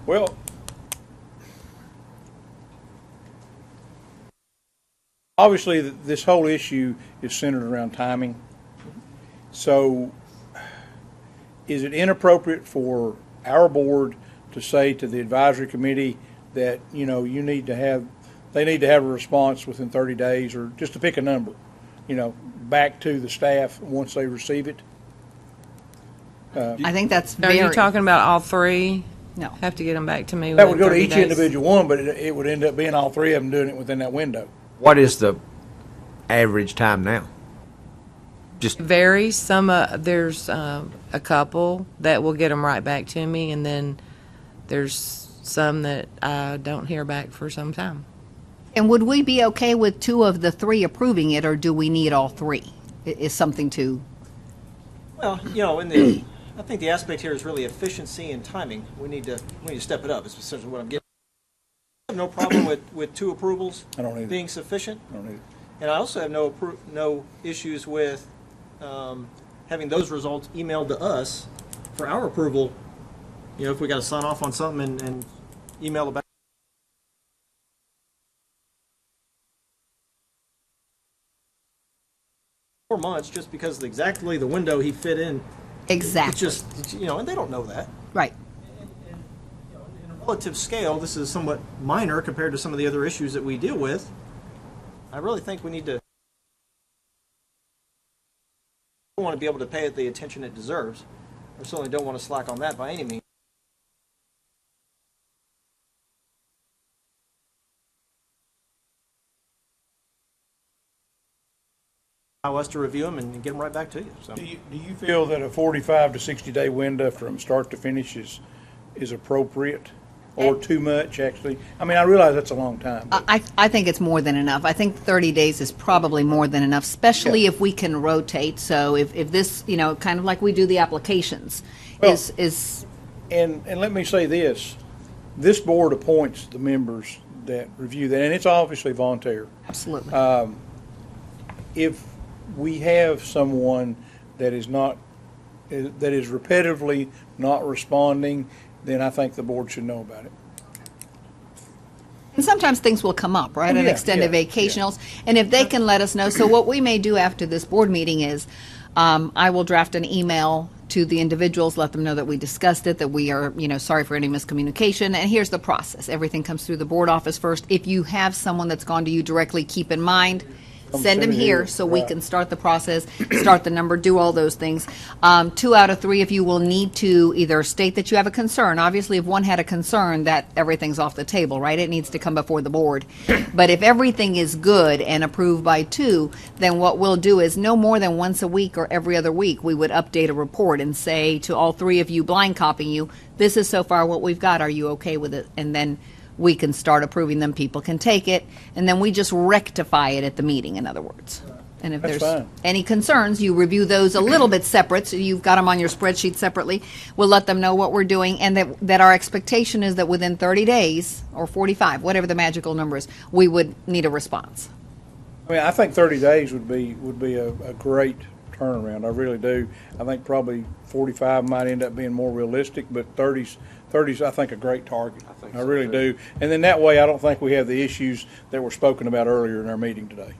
Well, obviously, this whole issue is centered around timing. So, is it inappropriate for our board to say to the advisory committee that, you need to have, they need to have a response within 30 days, or just to pick a number, back to the staff once they receive it? I think that's Are very. you talking about all three? No. Have to get them back to me That within would go to 30 each days. individual one, but it would end up being all three of them doing it within that window. What is the average time now? Just Varies. Some there's a couple that will get them right back to me, and then there's some that I don't hear back for some time. And would we be okay with two of the three approving it, or do we need all three? Is something to. Well, I think the aspect here is really efficiency and timing. We need to step it up. It's essentially what I'm getting. I have no problem with two approvals I don't either. being sufficient. I don't need it. And I also have no issues with having those results emailed to us for our approval. If we got to sign off on something and email it back. 4 months just because of exactly the window he fit in. Exactly. It's just, and they don't know that. Right. In a relative scale, this is somewhat minor compared to some of the other issues that we deal with. I really think we need to want to be able to pay it the attention it deserves. I certainly don't want to slack on that by any means. Allow us to review them and get them right back to you. So. Do you feel that a 45 to 60 day window from start to finish is appropriate, or too much? Actually, I mean, I realize that's a long time. I think it's more than enough. I think 30 days is probably more than enough, especially if we can rotate. So if this, kind of like we do the applications, Well, is. And let me say this: this board appoints the members that review that, and it's obviously voluntary. Absolutely. If we have someone that is repetitively not responding, then I think the board should know about it. And sometimes things will come up, right, Oh, at yeah, extended yeah, vacationals. And if they can let us know, so what we may do after this board meeting is I will draft an email to the individuals, let them know that we discussed it, that we are, sorry for any miscommunication. And here's the process. Everything comes through the board office first. If you have someone that's gone to you directly, keep in mind, send them here so we can start the process, start the number, do all those things. 2 out of 3 of you will need to either state that you have a concern. Obviously, if one had a concern, that everything's off the table, right? It needs to come before the board. But if everything is good and approved by 2, then what we'll do is no more than once a week or every other week, we would update a report and say to all 3 of you, blind copying you, this is so far what we've got. Are you okay with it? And then we can start approving them, people can take it, and then we just rectify it at the meeting, in other words. And if That's there's fine. any concerns, you review those a little bit separate, so you've got them on your spreadsheet separately. We'll let them know what we're doing, and that our expectation is that within 30 days, or 45, whatever the magical number is, we would need a response. I mean, I think 30 days would be a great turnaround. I really do. I think probably 45 might end up being more realistic, but 30's I think a great target. I really do. And then that way, I don't think we have the issues that were spoken about earlier in our meeting today.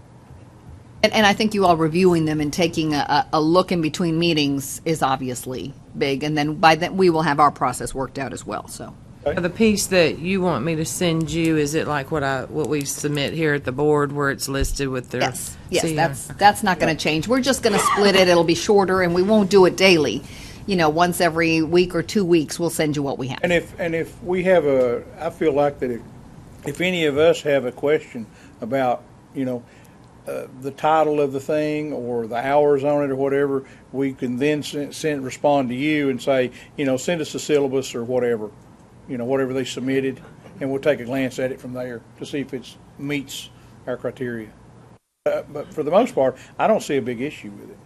And I think you all reviewing them and taking a look in between meetings is obviously big, and then by then, we will have our process worked out as well, so. The piece that you want me to send you, is it like what we submit here at the board where it's listed with their? Yes, CR? that's not going to change. We're just going to split it. It'll be shorter, and we won't do it daily. You know, once every week or 2 weeks, we'll send you what we have. And if we have I feel like that if any of us have a question about, the title of the thing or the hours on it or whatever, we can then respond to you and say, send us a syllabus or whatever, whatever they submitted, and we'll take a glance at it from there to see if it meets our criteria. But for the most part, I don't see a big issue with it.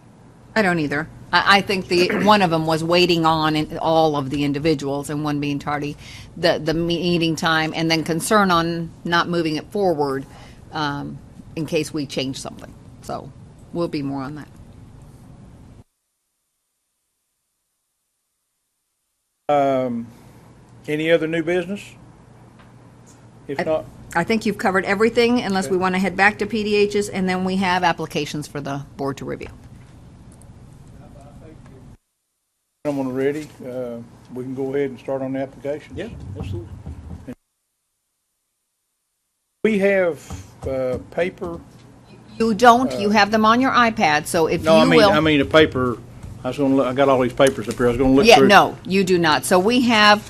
I don't either. I think one of them was waiting on all of the individuals, and one being tardy, the meeting time, and then concern on not moving it forward in case we change something. So we'll be more on that. Any other new business? If not, I think you've covered everything, unless we want to head back to PDHs, and then we have applications for the board to review. someone ready, we can go ahead and start on the applications. Yeah, absolutely. We have paper. You don't. You have them on your iPad, so if No, you will. I mean a paper. I got all these papers up here. I was going to look Yeah, through. no, you do not. So we have,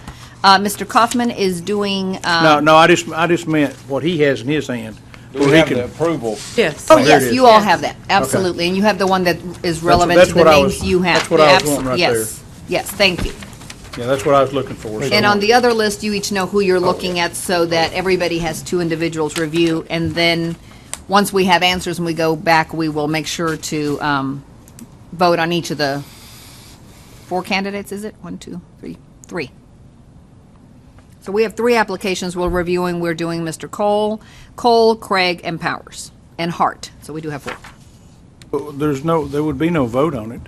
Mr. Kaufman is doing. No, I just meant what he has in his hand. Do we have the approval? Yes. Oh, here it yes, is. you all have that, absolutely. And you have the one that is relevant that's to the what I names was- you have. that's what I was wanting right Yes, yes, thank you. Yeah, that's what I was looking for. So- And on the other list, you each know who you're looking at so that everybody has two individuals review. And then, once we have answers and we go back, we will make sure to vote on each of the 4 candidates, is it? 1, 2, 3, 3. So we have 3 applications we're reviewing. We're doing Mr. Cole, Craig, and Powers, and Hart. So we do have 4. There would be no vote on it.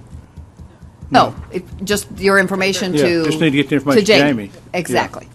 No, just your information Yeah, to. just need to get the information to Jamie. Yeah. Exactly.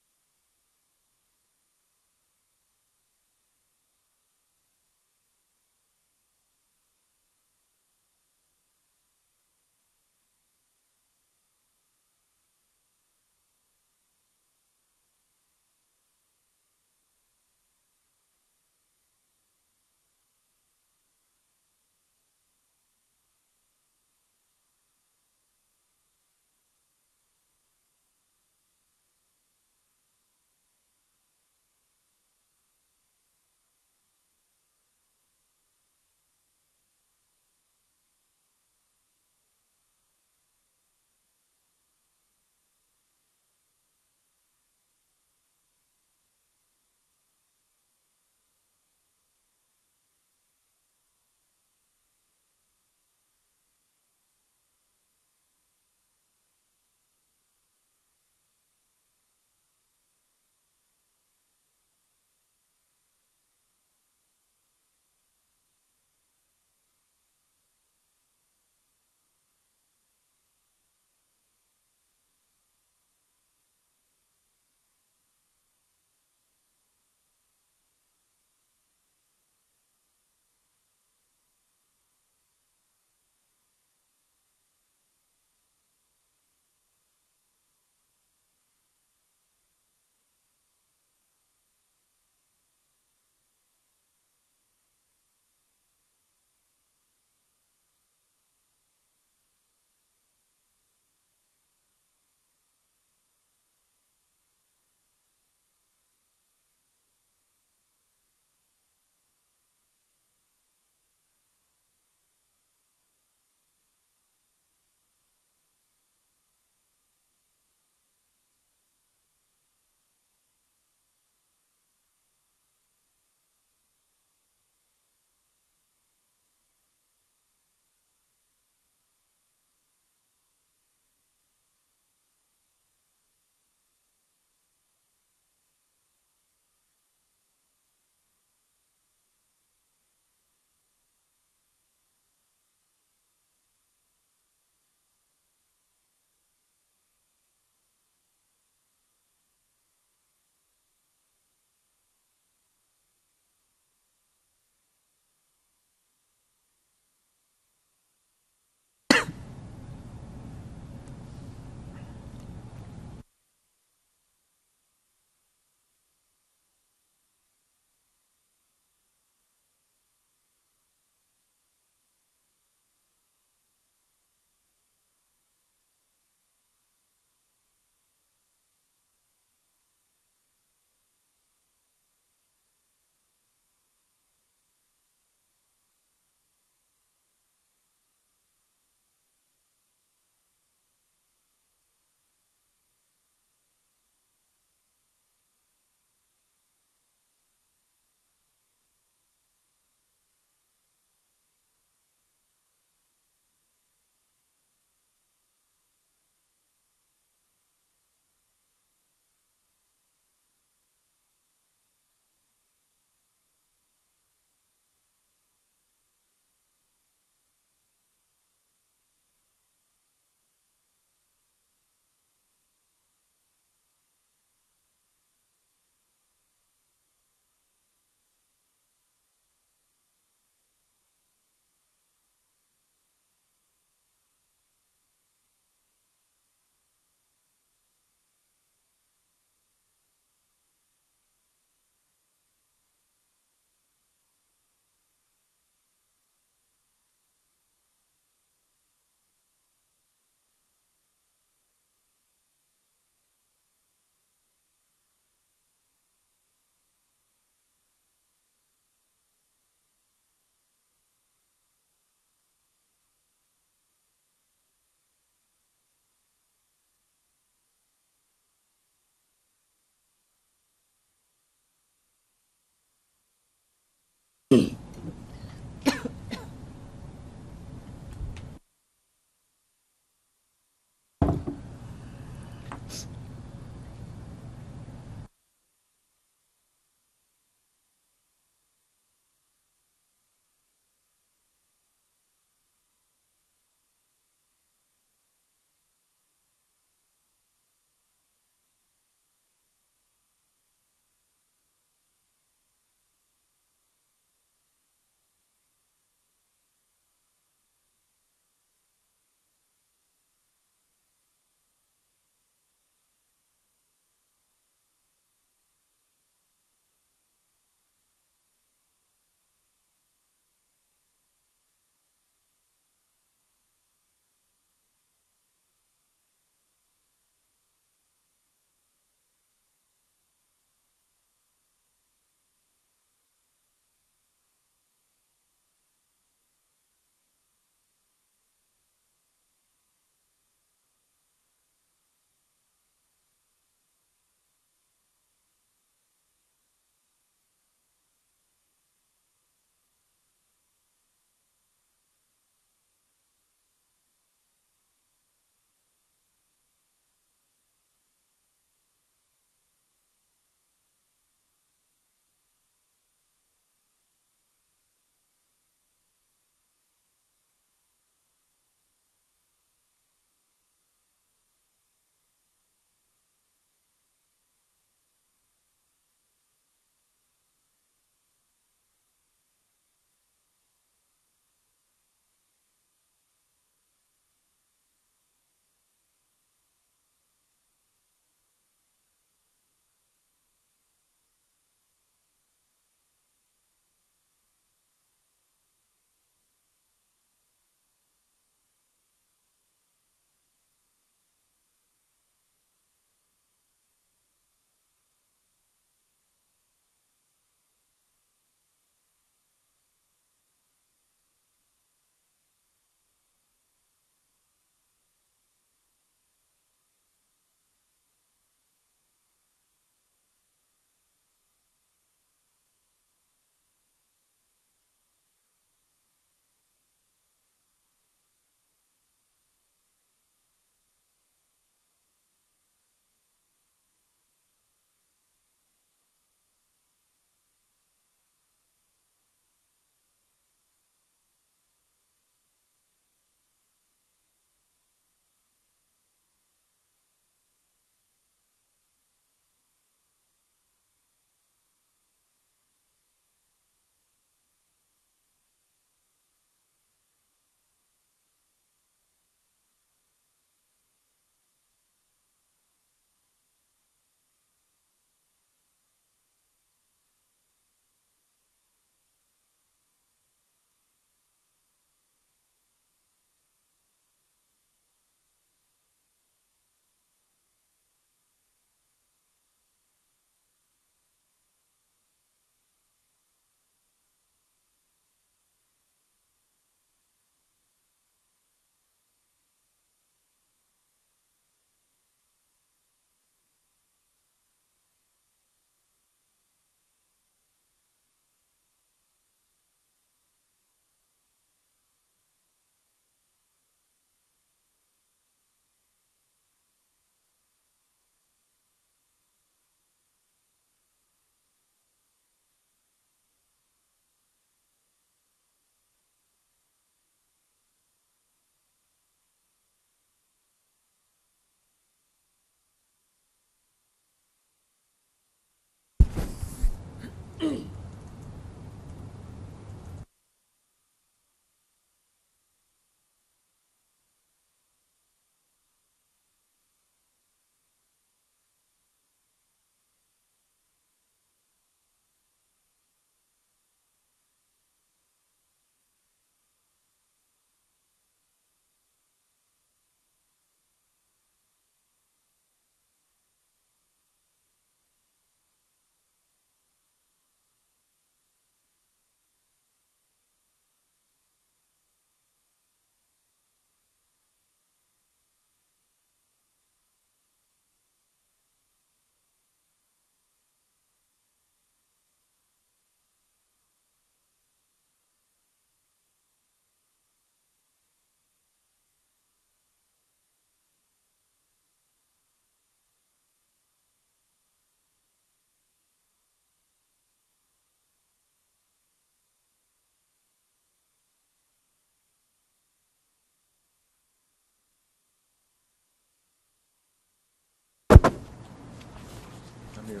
here.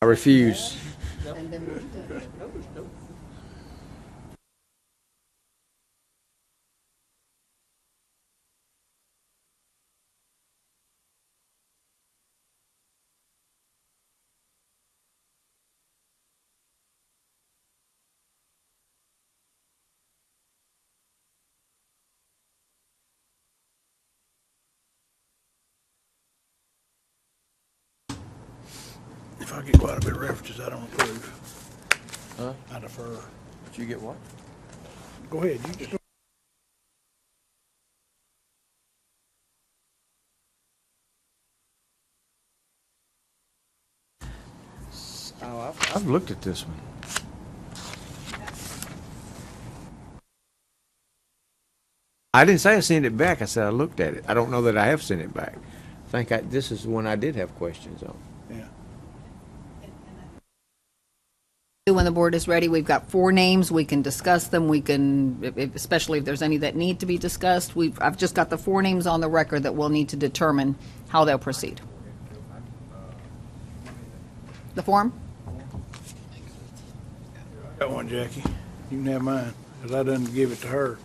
I refuse. If I get quite a bit of references, I don't approve. I defer. Did you get what? Go ahead, you just go. Oh, I've looked at this one. I didn't say I sent it back. I said I looked at it. I don't know that I have sent it back. This is one I did have questions on. Yeah. When the board is ready, we've got 4 names. We can discuss them. We can, especially if there's any that need to be discussed. I've just got the 4 names on the record that we'll need to determine how they'll proceed. The form? Got one, Jackie. You can have mine, because I didn't give it to her.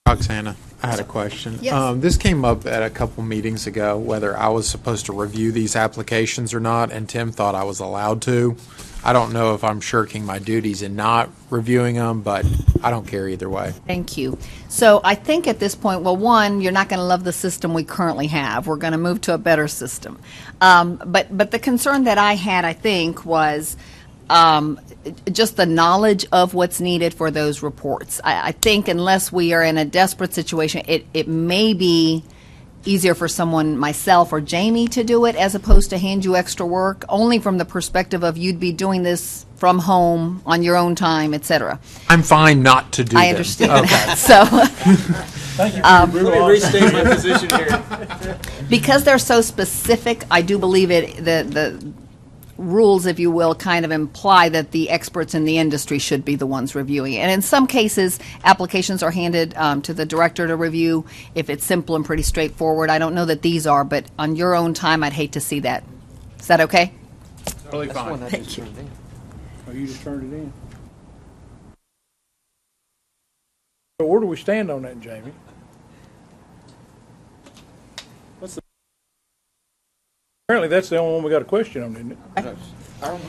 Roxana, I had a question. Yes. This came up at a couple meetings ago, whether I was supposed to review these applications or not, and Tim thought I was allowed to. I don't know if I'm shirking my duties in not reviewing them, but I don't care either way. Thank you. So I think at this point, well, one, you're not going to love the system we currently have. We're going to move to a better system. But the concern that I had, I think, was just the knowledge of what's needed for those reports. I think unless we are in a desperate situation, it may be easier for someone, myself or Jamie, to do it as opposed to hand you extra work, only from the perspective of you'd be doing this from home on your own time, etc. I'm fine not to do I them. understand Okay. that. So Let me restate my position here. because they're so specific, I do believe the rules, if you will, kind of imply that the experts in the industry should be the ones reviewing it. And in some cases, applications are handed to the director to review if it's simple and pretty straightforward. I don't know that these are, but on your own time, I'd hate to see that. Is that okay? Really fine. Thank you. Oh, you just turned it in. So where do we stand on that, Jamie? Apparently, that's the only one we got a question on, isn't it?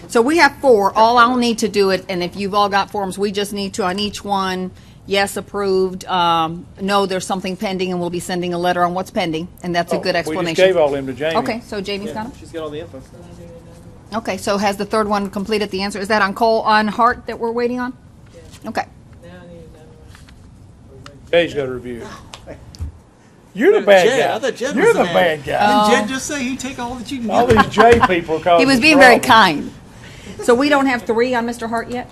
So we have 4. All I'll need to do it, and if you've all got forms, we just need to, on each one, yes, approved, no, there's something pending, and we'll be sending a letter on what's pending, and that's a good We explanation. just gave all them to Jamie. Okay, so Jamie's got them? She's got all the info. Okay, so has the third one completed the answer? Is that on Hart that we're waiting on? Okay. Jay's got a review. You're the bad Jed, guy. I thought Jed You're was the the bad guy. Didn't Jed just say he'd take all that you can All get? these J people are causing He was us being very problems. kind. So we don't have 3 on Mr. Hart yet?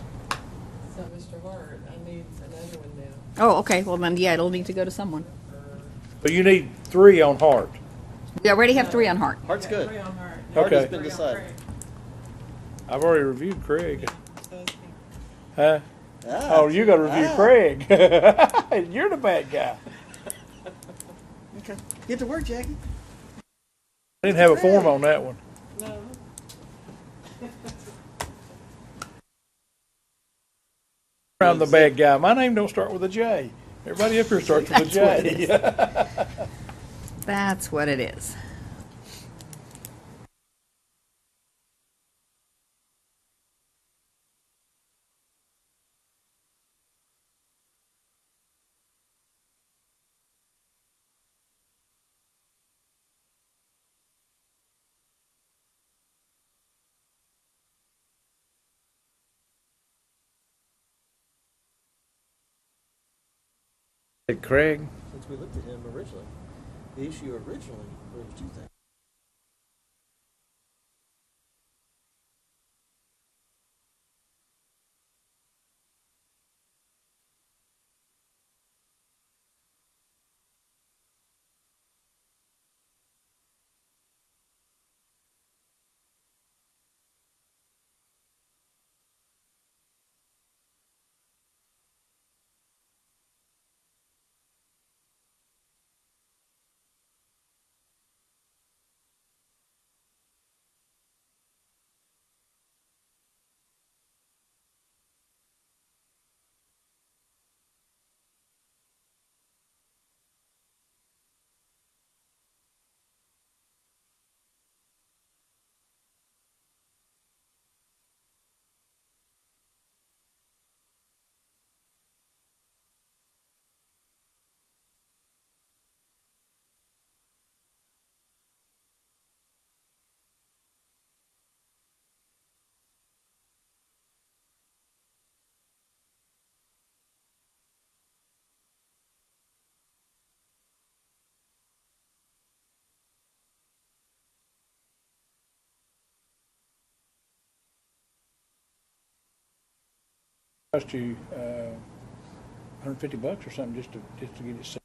So, Mr. Hart, I need another one now. Oh, okay, well then, yeah, it'll need to go to someone. But you need 3 on Hart. We already have 3 on Hart. Heart's good. Hart. Hart has Okay. been decided. I've already reviewed Craig. Huh? Ah, Oh, you got to review Craig. You're the bad guy. okay. Get to work, Jackie. I didn't have a form on that one. No. I'm the bad guy. My name don't start with a J. Everybody up here starts with a J. That's what it is. Craig? Since we looked at him originally, the issue originally was two things. Cost you $150 or something just to get it set.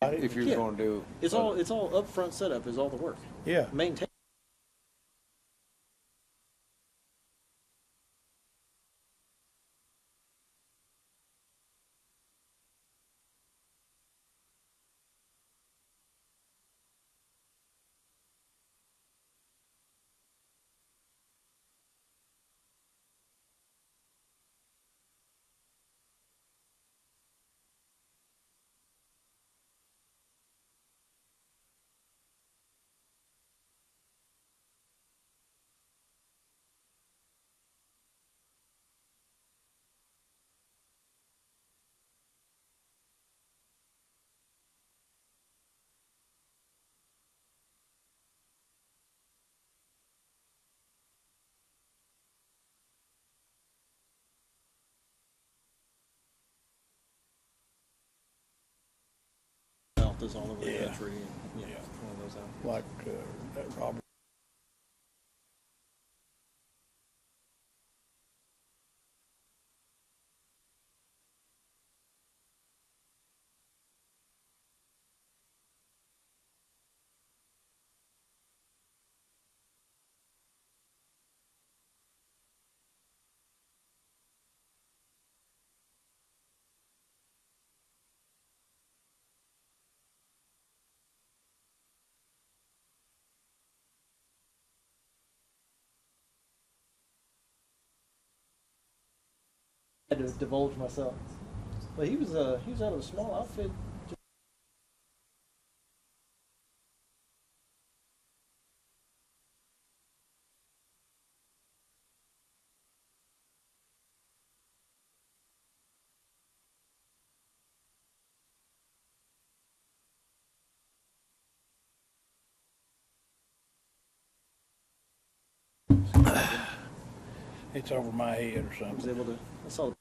If you're Yeah. going to do. It's all upfront setup is all the work. Yeah. Maintain. Is all over the Yeah. country. And, yeah, one of those out. Like that Robert. I had to divulge myself, but he was out of a small outfit. It's over my head or I was something. able to. I saw.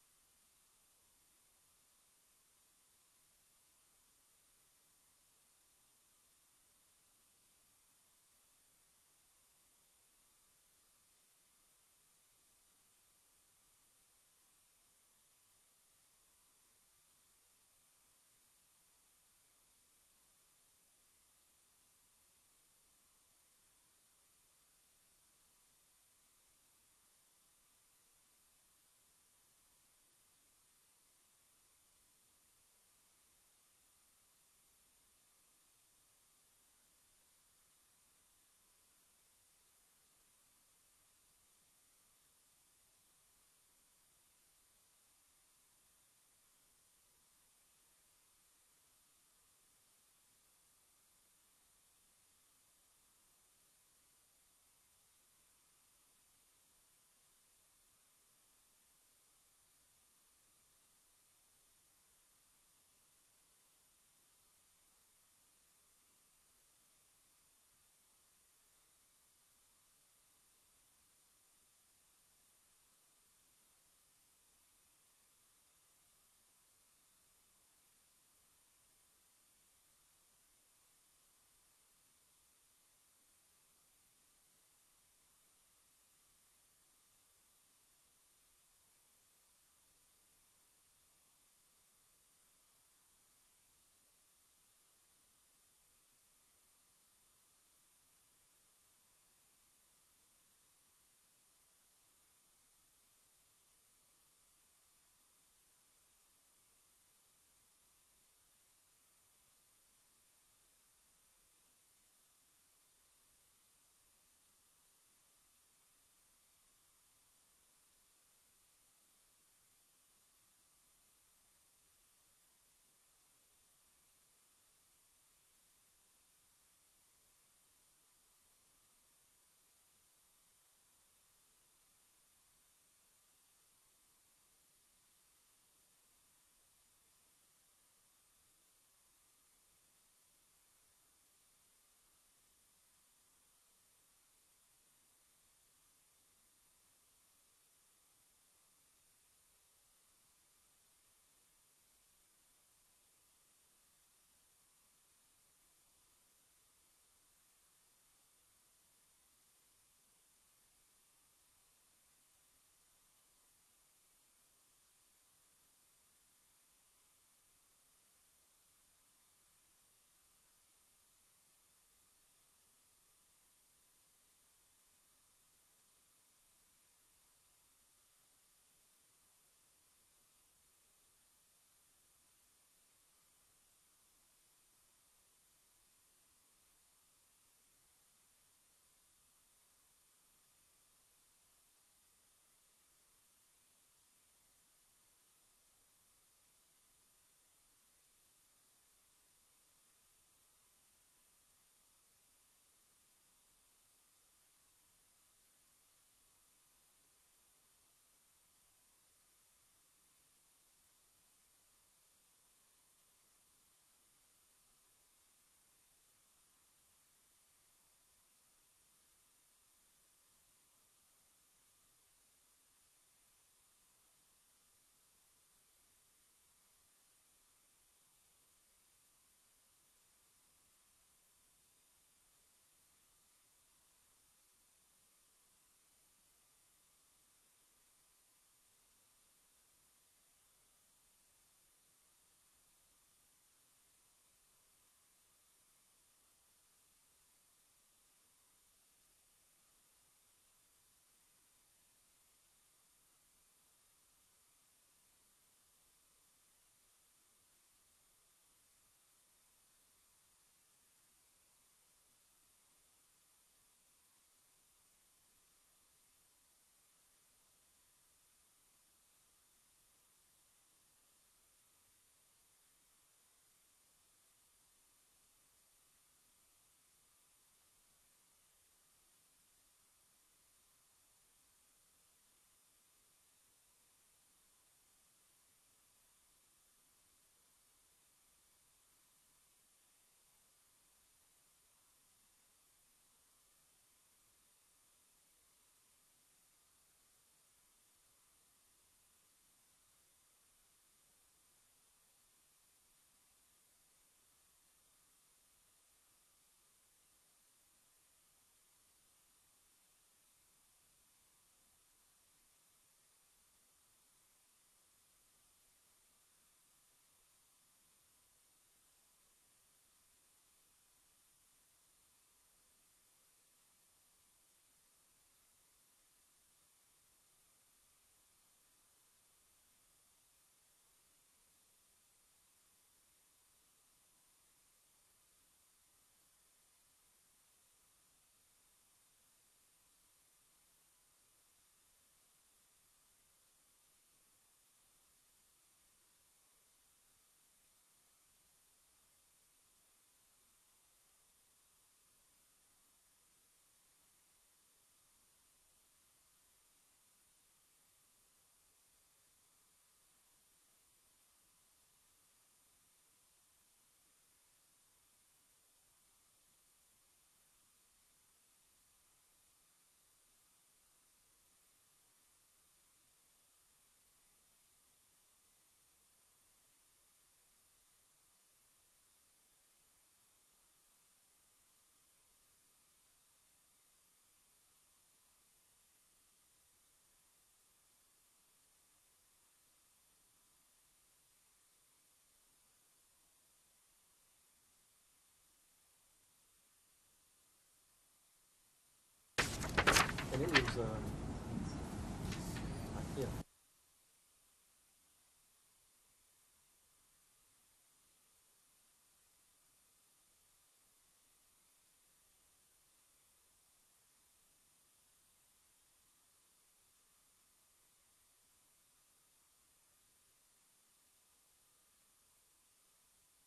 yeah.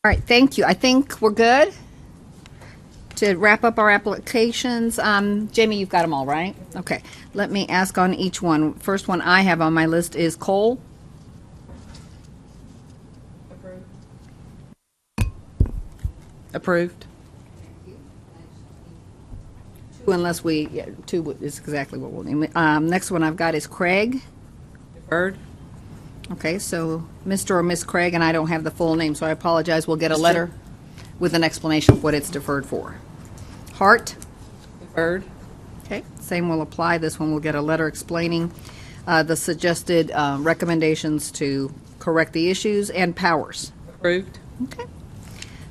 All right, thank you. I think we're good to wrap up our applications. Jamie, you've got them all, right? Okay. Let me ask on each one. First one I have on my list is Cole. Approved. Unless we, yeah, two is exactly what we'll name. Next one I've got is Craig. Deferred. Okay, so Mr. or Miss Craig, and I don't have the full name, so I apologize. We'll get a letter with an explanation of what it's deferred for. Hart. Deferred. Okay, same will apply. This one will get a letter explaining the suggested recommendations to correct the issues, and Powers. Approved. Okay.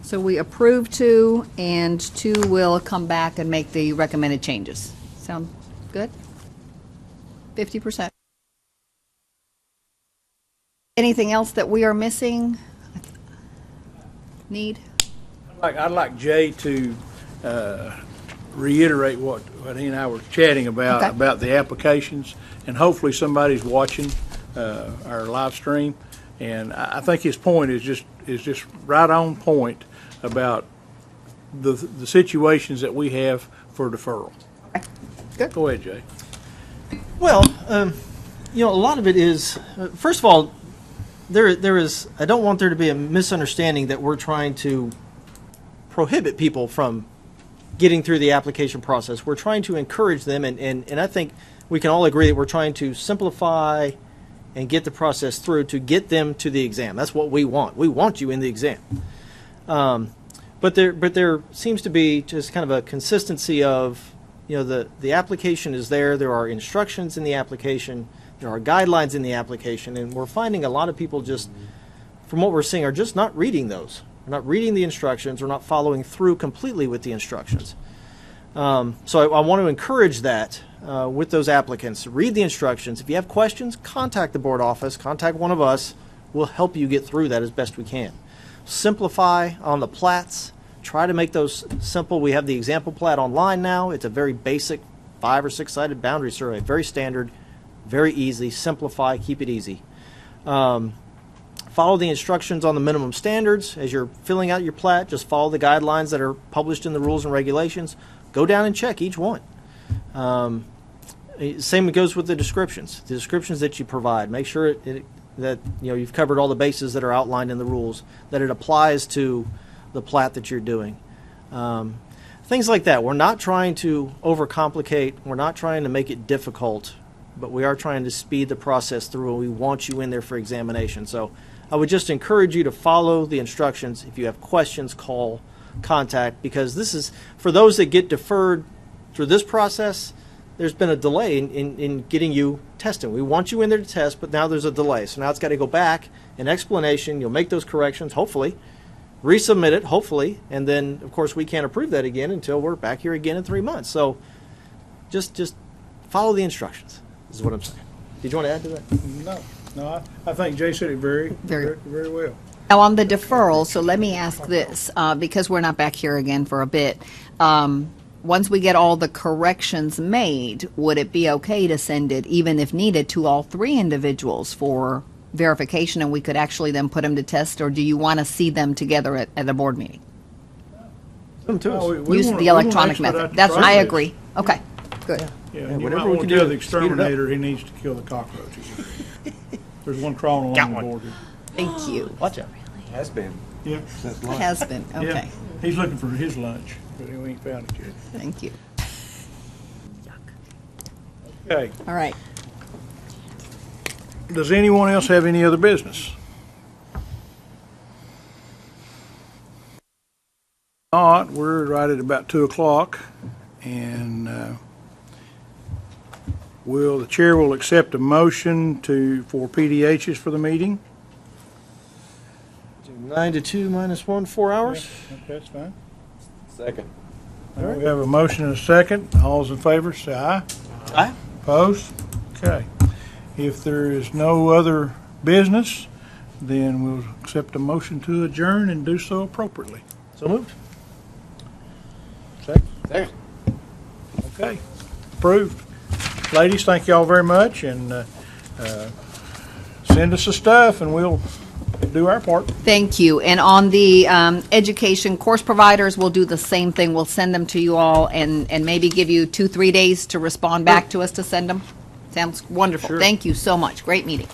So we approve 2, and 2 will come back and make the recommended changes. Sound good? 50%. Anything else that we are missing? Need? I'd like Jay to reiterate what he and I were chatting about, Okay. about the applications, and hopefully somebody's watching our live stream. And I think his point is just right on point about the situations that we have for deferral. Good. Go ahead, Jay. Well, a lot of it is, first of all, there is, I don't want there to be a misunderstanding that we're trying to prohibit people from getting through the application process. We're trying to encourage them, and I think we can all agree that we're trying to simplify and get the process through to get them to the exam. That's what we want. We want you in the exam. But there seems to be just kind of a consistency of, the application is there. There are instructions in the application. There are guidelines in the application, and we're finding a lot of people just, from what we're seeing, are just not reading those. They're not reading the instructions. They're not following through completely with the instructions. So I want to encourage that with those applicants. Read the instructions. If you have questions, contact the board office. Contact one of us. We'll help you get through that as best we can. Simplify on the plats. Try to make those simple. We have the example plat online now. It's a very basic 5 or 6 sided boundary survey. Very standard. Very easy. Simplify. Keep it easy. Follow the instructions on the minimum standards. As you're filling out your plat, just follow the guidelines that are published in the rules and regulations. Go down and check each one. Same goes with the descriptions. The descriptions that you provide. Make sure that you've covered all the bases that are outlined in the rules, that it applies to the plat that you're doing. Things like that. We're not trying to overcomplicate. We're not trying to make it difficult, but we are trying to speed the process through, and we want you in there for examination. So I would just encourage you to follow the instructions. If you have questions, call, contact, because this is, for those that get deferred through this process, there's been a delay in getting you testing. We want you in there to test, but now there's a delay. So now it's got to go back, an explanation. You'll make those corrections, hopefully, resubmit it, hopefully, and then, of course, we can't approve that again until we're back here again in 3 months. So just follow the instructions, is what I'm saying. Did you want to add to that? No, I think Jay said it very well. Now, on the deferral, so let me ask this, because we're not back here again for a bit. Once we get all the corrections made, would it be okay to send it, even if needed, to all 3 individuals for verification, and we could actually then put them to test, or do you want to see them together at a board meeting? Use the electronic method. That's, I agree. Okay, good. Yeah, and whatever we can do, the exterminator, he needs to kill the cockroaches. There's one crawling along the board here. Thank you. Watch out. Has been. Yeah. It has been, okay. Yeah. He's looking for his lunch, but he ain't found it yet. Thank you. Okay. All right. Does anyone else have any other business? Not. We're right at about 2 o'clock, and the chair will accept a motion for PDHs for the meeting. 9 to 2 minus 1, 4 hours. Okay, that's fine. Second. We have a motion and a second. All those in favor, say aye. Aye. Opposed? Okay. If there is no other business, then we'll accept a motion to adjourn and do so appropriately. So moved. Second? Okay. Approved. Ladies, thank you all very much, and send us the stuff, and we'll do our part. Thank you. And on the education course providers, we'll do the same thing. We'll send them to you all and maybe give you 2-3 days to respond back to us to send them. Sounds wonderful. Sure. Thank you so much. Great meeting.